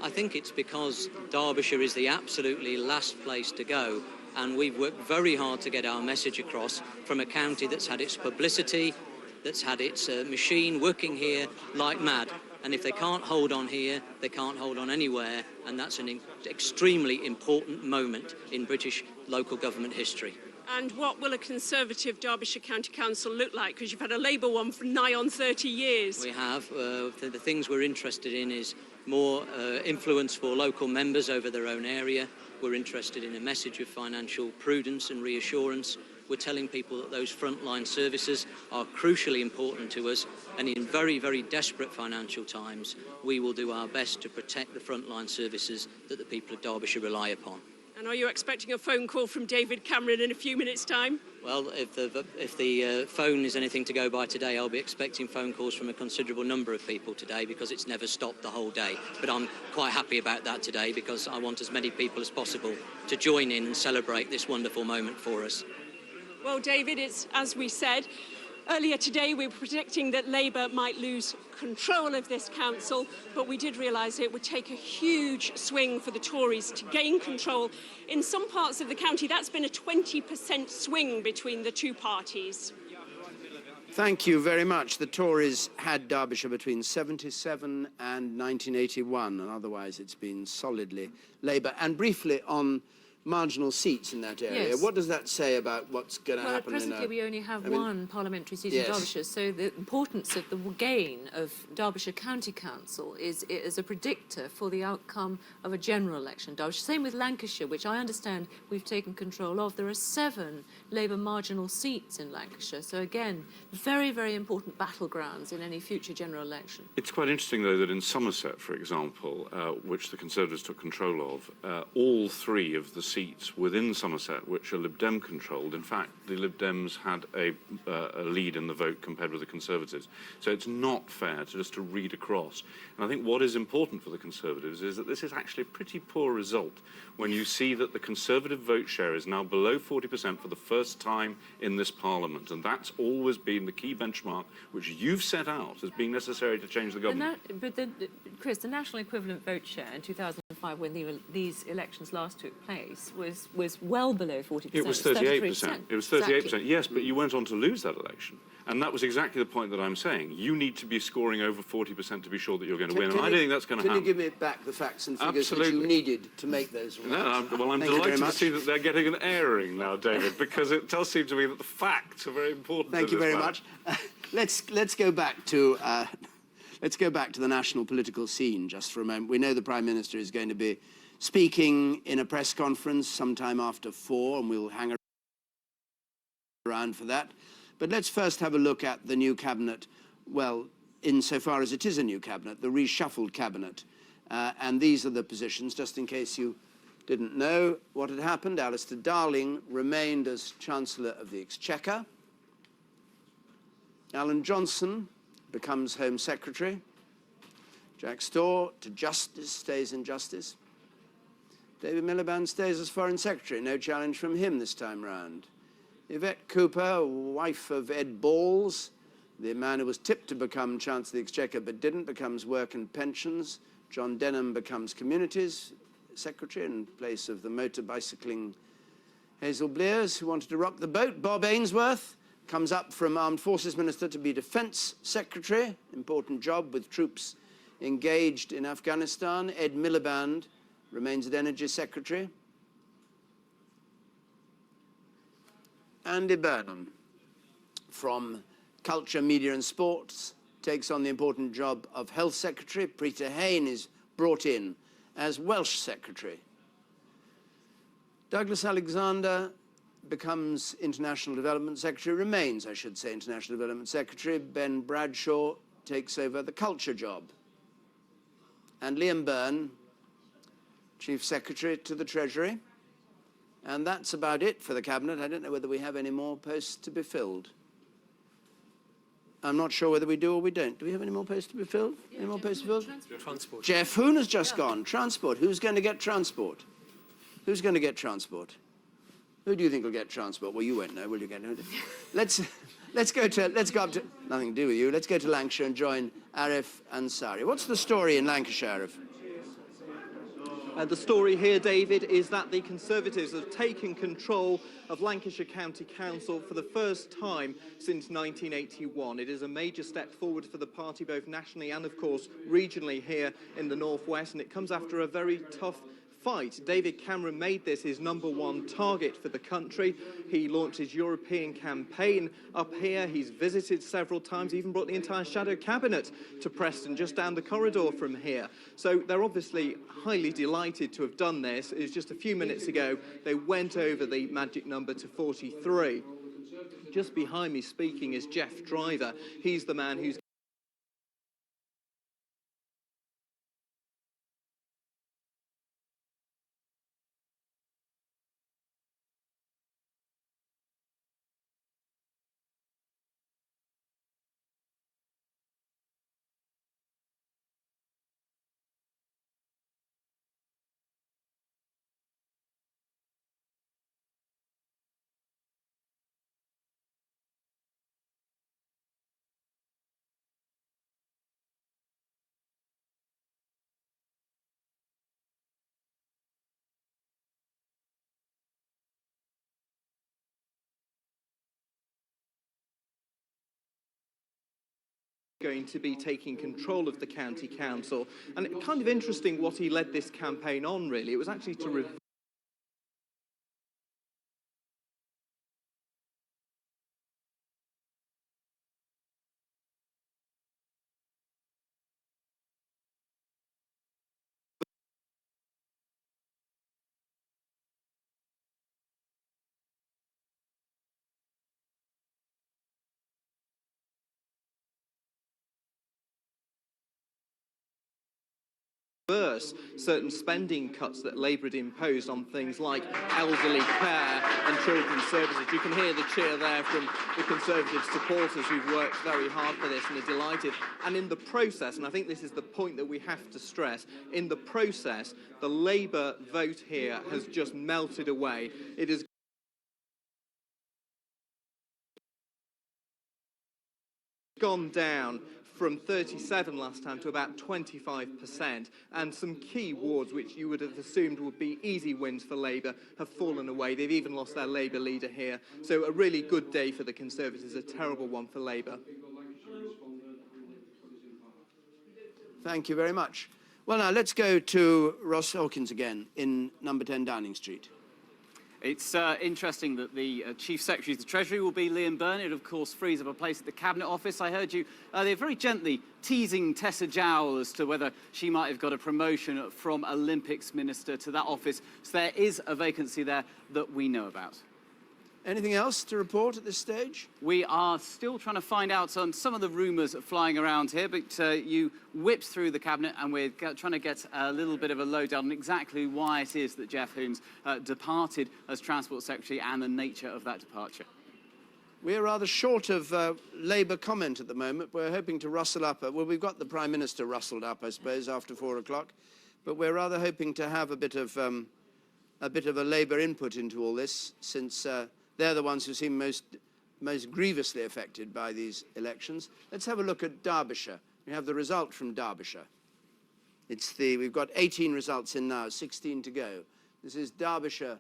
I think it's because Derbyshire is the absolutely last place to go, and we've worked very hard to get our message across from a county that's had its publicity, that's had its machine working here like mad. And if they can't hold on here, they can't hold on anywhere, and that's an extremely important moment in British local government history. And what will a Conservative Derbyshire County Council look like? Because you've had a Labour one for nigh on 30 years. We have. The things we're interested in is more influence for local members over their own area. We're interested in a message of financial prudence and reassurance. We're telling people that those frontline services are crucially important to us, and in very, very desperate financial times, we will do our best to protect the frontline services that the people of Derbyshire rely upon. And are you expecting a phone call from David Cameron in a few minutes' time? Well, if the phone is anything to go by today, I'll be expecting phone calls from a considerable number of people today, because it's never stopped the whole day. But I'm quite happy about that today, because I want as many people as possible to join in and celebrate this wonderful moment for us. Well, David, it's as we said. Earlier today, we were predicting that Labour might lose control of this council, but we did realise it would take a huge swing for the Tories to gain control. In some parts of the county, that's been a 20% swing between the two parties. Thank you very much. The Tories had Derbyshire between 77 and 1981, and otherwise it's been solidly Labour. And briefly on marginal seats in that area. Yes. What does that say about what's going to Well, happen? presently we only have I mean, one parliamentary seat yes. in Derbyshire, so the importance of the gain of Derbyshire County Council is a predictor for the outcome of a general election in Derbyshire. Same with Lancashire, which I understand we've taken control of. There are 7 Labour marginal seats in Lancashire, so again, very, very important battlegrounds in any future general election. It's quite interesting, though, that in Somerset, for example, which the Conservatives took control of, all 3 of the seats within Somerset, which are Lib Dem controlled, in fact, the Lib Dems had a lead in the vote compared with the Conservatives. So it's not fair to read across. And I think what is important for the Conservatives is that this is actually a pretty poor result when you see that the Conservative vote share is now below 40% for the first time in this Parliament. And that's always been the key benchmark which you've set out as being necessary to change the government. Chris, the national equivalent vote share in 2005, when these elections last took place, was well below 40%. It was 38%. 33%. It was 38%. Exactly. Yes, but you went on to lose that election. And that was exactly the point that I'm saying. You need to be scoring over 40% to be sure that you're going to win. And I don't think that's going to happen. Can you give me back the facts and figures that you needed to make those remarks? No, well, I'm Thank you very delighted to much. see that they're getting an airing now, David, because it does seem to me that the facts are very important. Thank you very much. Let's go back to the national political scene just for a moment. We know the Prime Minister is going to be speaking in a press conference sometime after 4, and we'll hang around for that. But let's first have a look at the new cabinet. Well, insofar as it is a new cabinet, the reshuffled cabinet. And these are the positions, just in case you didn't know what had happened. Alistair Darling remained as Chancellor of the Exchequer. Alan Johnson becomes Home Secretary. Jack Storr to Justice, stays in Justice. David Miliband stays as Foreign Secretary. No challenge from him this time round. Yvette Cooper, wife of Ed Balls, the man who was tipped to become Chancellor of the Exchequer but didn't, becomes Work and Pensions. John Denham becomes Communities Secretary in place of the motor bicycling Hazel Blears, who wanted to rock the boat. Bob Ainsworth comes up from Armed Forces Minister to be Defence Secretary, important job with troops engaged in Afghanistan. Ed Miliband remains as Energy Secretary. Andy Burnham from Culture, Media and Sports takes on the important job of Health Secretary. Preeta Hain is brought in as Welsh Secretary. Douglas Alexander becomes International Development Secretary, remains, I should say, International Development Secretary. Ben Bradshaw takes over the Culture job. And Liam Byrne, Chief Secretary to the Treasury. And that's about it for the Cabinet. I don't know whether we have any more posts to be filled. I'm not sure whether we do or we don't. Do we have any more posts to be filled? Any more posts to be filled? Transport. Jeff Hoon has just gone. Transport. Who's going to get transport? Who's going to get transport? Who do you think will get transport? Well, you won't know, will you? Let's go up to nothing to do with you. Let's go to Lancashire and join Arif Ansari. What's the story in Lancashire, Arif? The story here, David, is that the Conservatives have taken control of Lancashire County Council for the first time since 1981. It is a major step forward for the party, both nationally and, of course, regionally here in the northwest, and it comes after a very tough fight. David Cameron made this his #1 target for the country. He launched his European campaign up here. He's visited several times, even brought the entire shadow cabinet to Preston, just down the corridor from here. So they're obviously highly delighted to have done this. It was just a few minutes ago they went over the magic number to 43. Just behind me speaking is Jeff Driver. He's the man who's going to be taking control of the county council. And kind of interesting what he led this campaign on, really. It was actually to reverse certain spending cuts that Labour had imposed on things like elderly care and children's services. You can hear the cheer there from the Conservative supporters who've worked very hard for this and are delighted. And in the process, and I think this is the point that we have to stress, in the process, the Labour vote here has just melted away. It has gone down from 37 last time to about 25%, and some key wards which you would have assumed would be easy wins for Labour have fallen away. They've even lost their Labour leader here. So a really good day for the Conservatives, a terrible one for Labour. Thank you very much. Well, now let's go to Ross Hawkins again in number 10 Downing Street. It's interesting that the Chief Secretary of the Treasury will be Liam Byrne. It, of course, frees up a place at the Cabinet Office. I heard you they're very gently teasing Tessa Jowell as to whether she might have got a promotion from Olympics Minister to that office. So there is a vacancy there that we know about. Anything else to report at this stage? We are still trying to find out on some of the rumours flying around here, but you whipped through the Cabinet and we're trying to get a little bit of a lowdown on exactly why it is that Geoff Hoons departed as Transport Secretary and the nature of that departure. We're rather short of Labour comment at the moment. We're hoping to rustle up. Well, we've got the Prime Minister rustled up, I suppose, after 4 o'clock, but we're rather hoping to have a bit of a Labour input into all this, since they're the ones who seem most grievously affected by these elections. Let's have a look at Derbyshire. We have the result from Derbyshire. We've got 18 results in now, 16 to go. This is Derbyshire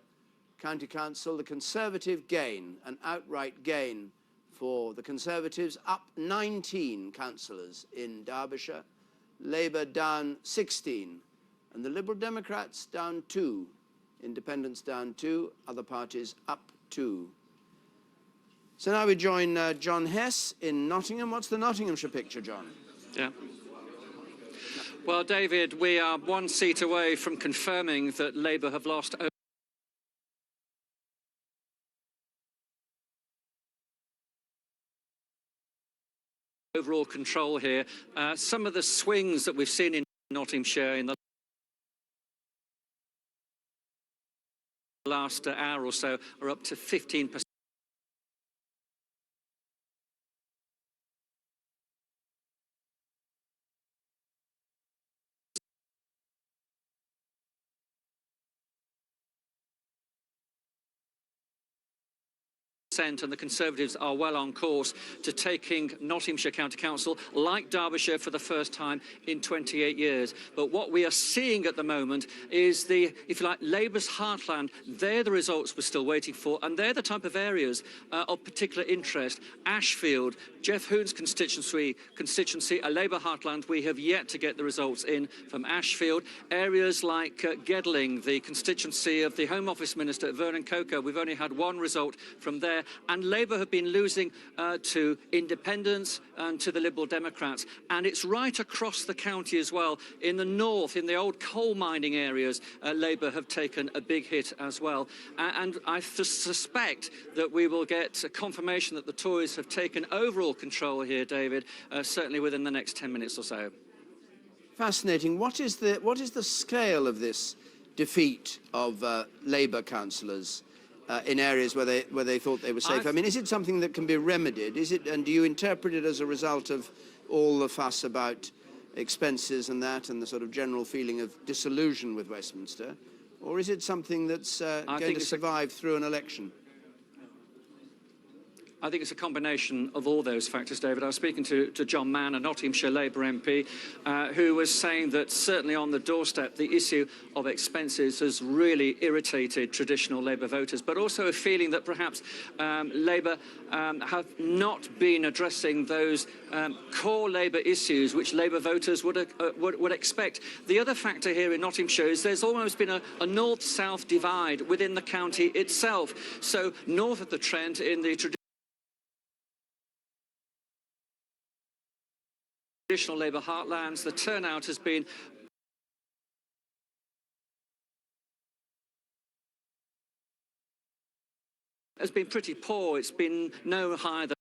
County Council, the Conservative gain, an outright gain for the Conservatives, up 19 councillors in Derbyshire, Labour down 16, and the Liberal Democrats down 2, Independents down 2, other parties up 2. So now we join John Hess in Nottingham. What's the Nottinghamshire picture, John? Yeah. Well, David, we are 1 seat away from confirming that Labour have lost overall control here. Some of the swings that we've seen in Nottinghamshire in the last hour or so are up to 15%. And the Conservatives are well on course to taking Nottinghamshire County Council, like Derbyshire, for the first time in 28 years. But what we are seeing at the moment is if you like, Labour's heartland. They're the results we're still waiting for, and they're the type of areas of particular interest. Ashfield, Geoff Hoons' constituency, a Labour heartland. We have yet to get the results in from Ashfield. Areas like Gedling, the constituency of the Home Office Minister, Vernon Coker, we've only had one result from there. And Labour have been losing to Independents and to the Liberal Democrats. And it's right across the county as well. In the north, in the old coal mining areas, Labour have taken a big hit as well. And I suspect that we will get a confirmation that the Tories have taken overall control here, David, certainly within the next 10 minutes or so. Fascinating. What is the scale of this defeat of Labour councillors in areas where they thought they were safe? I mean, is it something that can be remedied? And do you interpret it as a result of all the fuss about expenses and that, and the sort of general feeling of disillusion with Westminster? Or is it something that's going to survive through an election? I think it's a combination of all those factors, David. I was speaking to John Mann, a Nottinghamshire Labour MP, who was saying that certainly on the doorstep, the issue of expenses has really irritated traditional Labour voters, but also a feeling that perhaps Labour have not been addressing those core Labour issues which Labour voters would expect. The other factor here in Nottinghamshire is there's almost been a north-south divide within the county itself. So north of the Trent, in the traditional Labour heartlands, the turnout has been pretty poor. It's been no higher than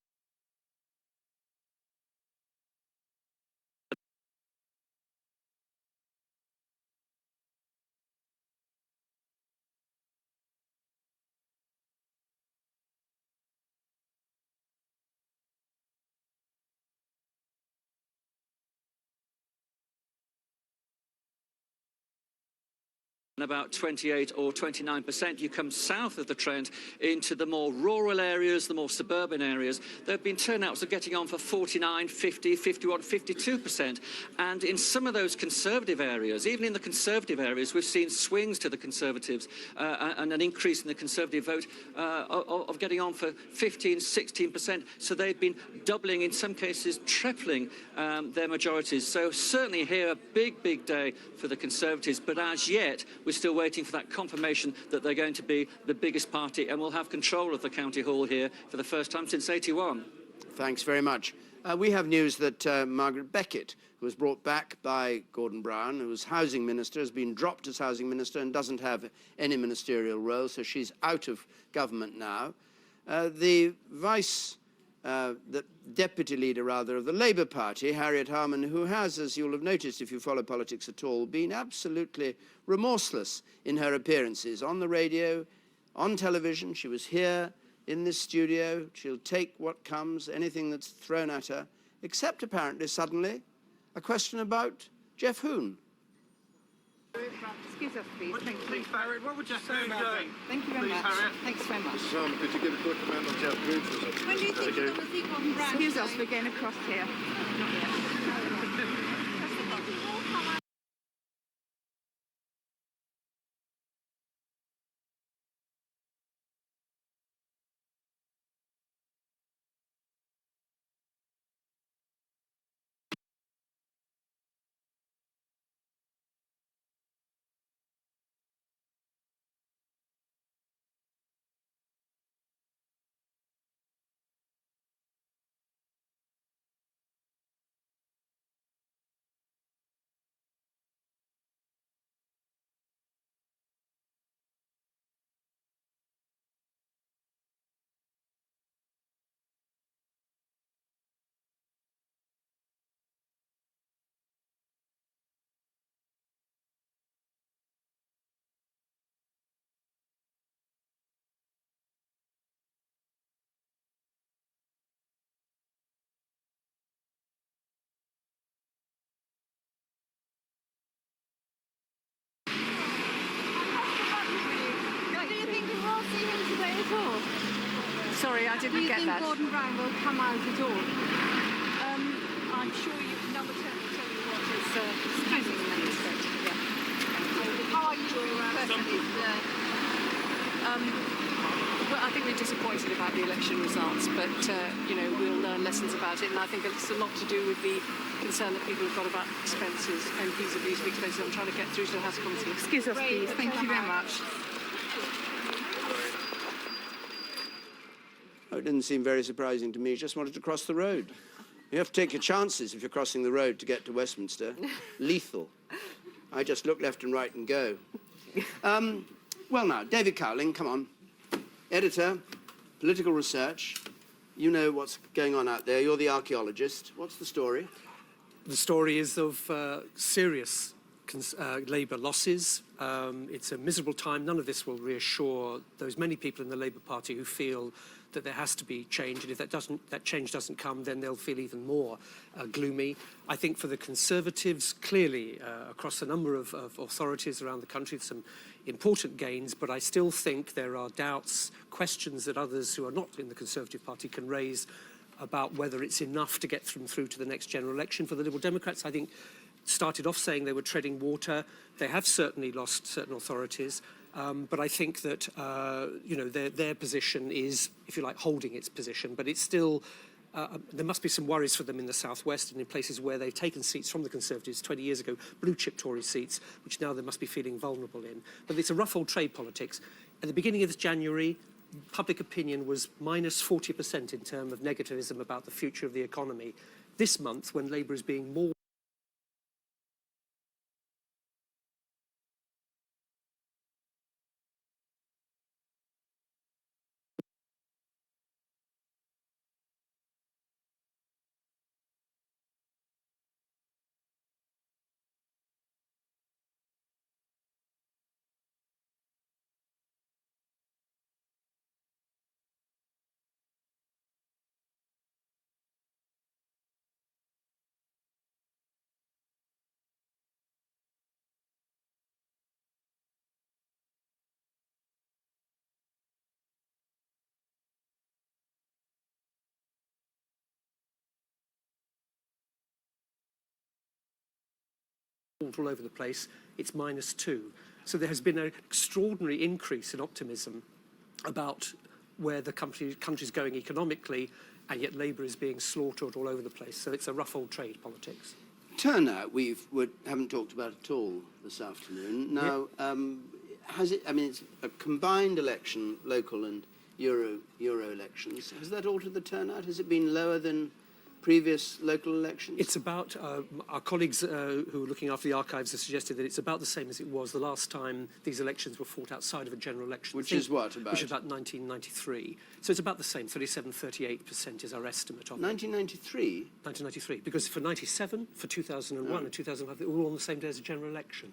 about 28 or 29%. You come south of the Trent into the more rural areas, the more suburban areas. There have been turnouts of getting on for 49, 50, 51, 52%. And in some of those Conservative areas, even in the Conservative areas, we've seen swings to the Conservatives and an increase in the Conservative vote of getting on for 15, 16%. So they've been doubling, in some cases tripling their majorities. So certainly here a big, big day for the Conservatives. But as yet, we're still waiting for that confirmation that they're going to be the biggest party and will have control of the county hall here for the first time since '81. Thanks very much. We have news that Margaret Beckett, who was brought back by Gordon Brown, who was housing minister, has been dropped as housing minister and doesn't have any ministerial role, so she's out of government now. The deputy leader, rather, of the Labour Party, Harriet Harman, who has, as you'll have noticed if you follow politics at all, been absolutely remorseless in her appearances on the radio, on television. She was here in this studio. She'll take what comes, anything that's thrown at her, except apparently suddenly a question about Jeff Hoon. Excuse us, please. Please, Harriet, what would you say about it? Thank you very much. Thanks very much. Mrs. Harman, could you give a quick comment on Jeff Hoon? When do you think you're going to see Gordon Brown? Excuse us, we're getting across here. Sorry, I didn't get that. Do you think Gordon Brown will come out at all? I'm sure you know tell you what is excuse me, yeah. How are you personally? Well, I think we're disappointed about the election results, but you know, we'll learn lessons about it, and I think it's a lot to do with the concern that people have got about expenses, MPs abuse of expenses. I'm trying to get through to the House Committee. Excuse us, please. Thank you very much. Oh, it didn't seem very surprising to me. Just wanted to cross the road. You have to take your chances if you're crossing the road to get to Westminster. Lethal. I just look left and right and go. Well now, David Cowling, come on. Editor, political research. You know what's going on out there. You're the archaeologist. What's the story? The story is of serious Labour losses. It's a miserable time. None of this will reassure those many people in the Labour Party who feel that there has to be change, and if that change doesn't come, then they'll feel even more gloomy. I think for the Conservatives, clearly across a number of authorities around the country, some important gains, but I still think there are doubts, questions that others who are not in the Conservative Party can raise about whether it's enough to get them through to the next general election. For the Liberal Democrats, I think started off saying they were treading water. They have certainly lost certain authorities. But I think that you know, their position is, if you like, holding its position. But it's still, there must be some worries for them in the southwest and in places where they've taken seats from the Conservatives 20 years ago, blue chip Tory seats, which now they must be feeling vulnerable in. But it's a rough old trade politics. At the beginning of this January, public opinion was minus 40% in terms of negativism about the future of the economy. This month, when Labour is being more report all over the place, it's -2. So there has been an extraordinary increase in optimism about where the country's going economically, and yet Labour is being slaughtered all over the place. So it's a rough old trade, politics. Turnout haven't talked about at all this afternoon. Now, has it? I mean, it's a combined election, local and Euro elections. Has that altered the turnout? Has it been lower than previous local elections? It's about, our colleagues who are looking after the archives have suggested that it's about the same as it was the last time these elections were fought outside of a general election. Which is what, about? Which is about 1993. So it's about the same, 37-38% is our estimate of 1993? 1993, because for 97, for 2001 and 2005, they were all on the same day as a general election.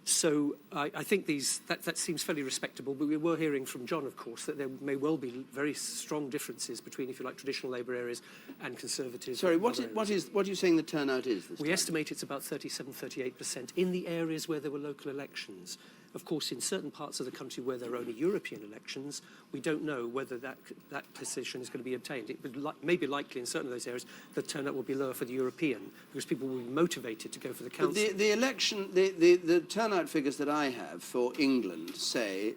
So I think that seems fairly respectable, but we were hearing from John, of course, that there may well be very strong differences between, if you like, traditional Labour areas and Conservative. Sorry, what are you saying the turnout is this We time? estimate it's about 37-38% in the areas where there were local elections. Of course, in certain parts of the country where there are only European elections, we don't know whether that position is going to be obtained. It may be likely in certain of those areas the turnout will be lower for the European, because people will be motivated to go for the council. But the election, the turnout figures that I have for England, say,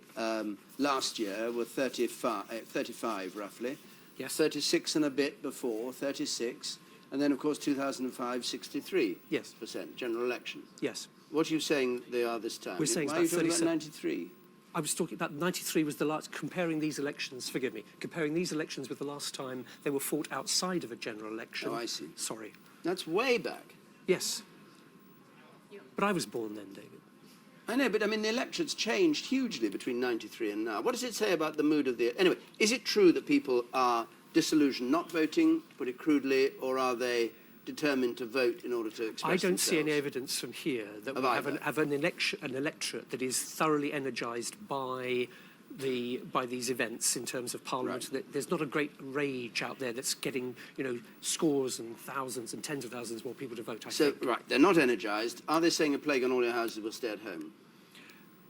last year were 35 roughly. Yes. 36 and a bit before, 36. And then, of course, 2005, 63%. Yes. General election. Yes. What are you saying they are this time? We're saying Why are you it's talking about about 93? I was talking about 93 was the last, comparing these elections, forgive me, comparing these elections with the last time they were fought outside of a general election. Oh, I see. Sorry. That's way back. Yes. But I was born then, David. I know, but I mean, the elections changed hugely between 93 and now. What does it say about the mood of the... Anyway, is it true that people are disillusioned not voting, put it crudely, or are they determined to vote in order to express I don't see any themselves? evidence from here that Of we either. have an electorate that is thoroughly energised by these events in terms of Parliament. Right. There's not a great rage out there that's getting, scores and thousands and tens of thousands more people to vote, I think. Right, they're not energised. Are they saying a plague on all your houses will stay at home?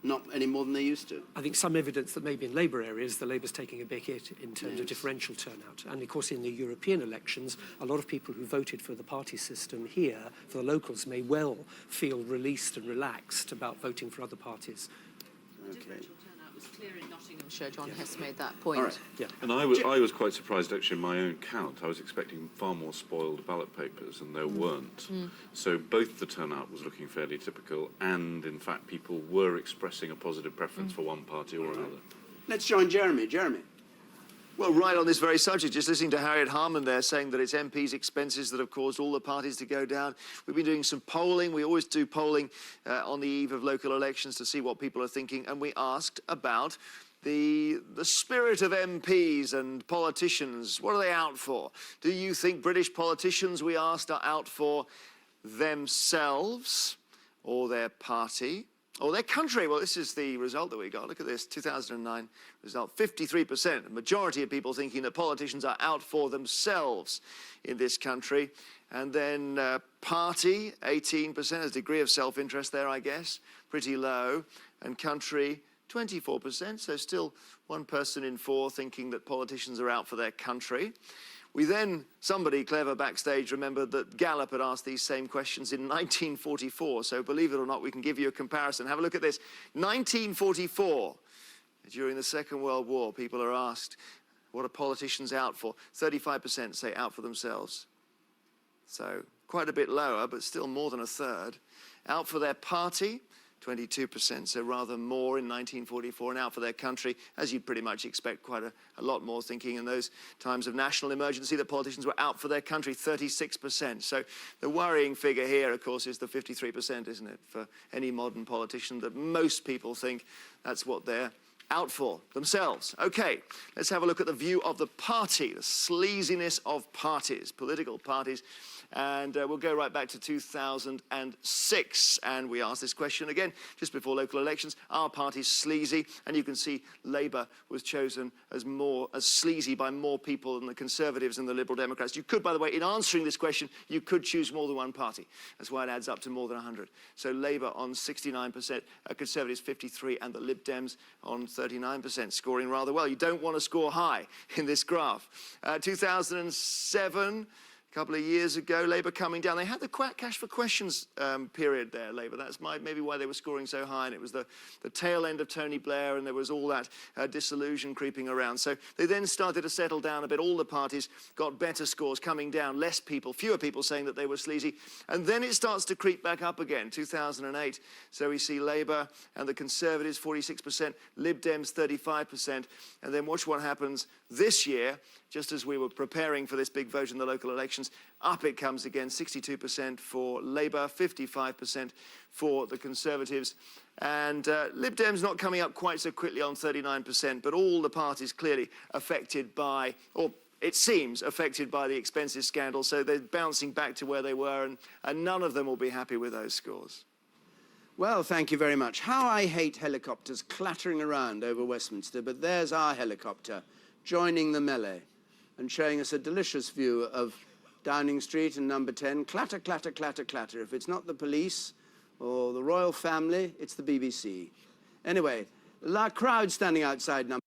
Not any more than they used to. I think some evidence that maybe in Labour areas, the Labour's taking a big hit in terms of differential turnout. And of course, in the European elections, a lot of people who voted for the party system here, for the locals, may well feel released and relaxed about voting for other parties. Okay. Turnout was clear in Nottinghamshire. John Hess made that point. All right. Yeah. And I was quite surprised, actually, in my own count. I was expecting far more spoiled ballot papers, and there weren't. So both the turnout was looking fairly typical, and, in fact, people were expressing a positive preference for one party or another. Let's join Jeremy. Jeremy. Well, right on this very subject, just listening to Harriet Harman there saying that it's MPs' expenses that have caused all the parties to go down. We've been doing some polling. We always do polling on the eve of local elections to see what people are thinking. And we asked about the spirit of MPs and politicians. What are they out for? Do you think British politicians, we asked, are out for themselves or their party? Or their country? Well, this is the result that we got. Look at this, 2009 result. 53%, a majority of people thinking that politicians are out for themselves in this country. And then party, 18%, a degree of self-interest there, I guess, pretty low. And country, 24%, so still 1 person in 4 thinking that politicians are out for their country. We then, somebody clever backstage remembered that Gallup had asked these same questions in 1944. So believe it or not, we can give you a comparison. Have a look at this. 1944, during the Second World War, people are asked, what are politicians out for? 35% say out for themselves. So quite a bit lower, but still more than a third. Out for their party, 22%, so rather more in 1944, and out for their country, as you'd pretty much expect, quite a lot more, thinking in those times of national emergency that politicians were out for their country, 36%. So the worrying figure here, of course, is the 53%, isn't it, for any modern politician, that most people think that's what they're out for themselves. Okay, let's have a look at the view of the party, the sleaziness of parties, political parties. And we'll go right back to 2006. And we asked this question again just before local elections. Are parties sleazy? And you can see Labour was chosen as sleazy by more people than the Conservatives and the Liberal Democrats. You could, by the way, in answering this question, you could choose more than one party. That's why it adds up to more than 100. So Labour on 69%, Conservatives 53%, and the Lib Dems on 39%, scoring rather well. You don't want to score high in this graph. 2007, a couple of years ago, Labour coming down. They had the cash for questions period there, Labour. That's maybe why they were scoring so high, and it was the tail end of Tony Blair, and there was all that disillusion creeping around. So they then started to settle down a bit. All the parties got better scores coming down, fewer people saying that they were sleazy. And then it starts to creep back up again, 2008. So we see Labour and the Conservatives, 46%, Lib Dems, 35%. And then watch what happens this year, just as we were preparing for this big vote in the local elections. Up it comes again, 62% for Labour, 55% for the Conservatives. And Lib Dems not coming up quite so quickly on 39%, but all the parties clearly affected by, or it seems, affected by the expenses scandal, so they're bouncing back to where they were, and none of them will be happy with those scores. Well, thank you very much. How I hate helicopters clattering around over Westminster, but there's our helicopter joining the melee and showing us a delicious view of Downing Street and Number 10. Clatter, clatter, clatter, clatter. If it's not the police or the royal family, it's the BBC. Anyway, a crowd standing outside Number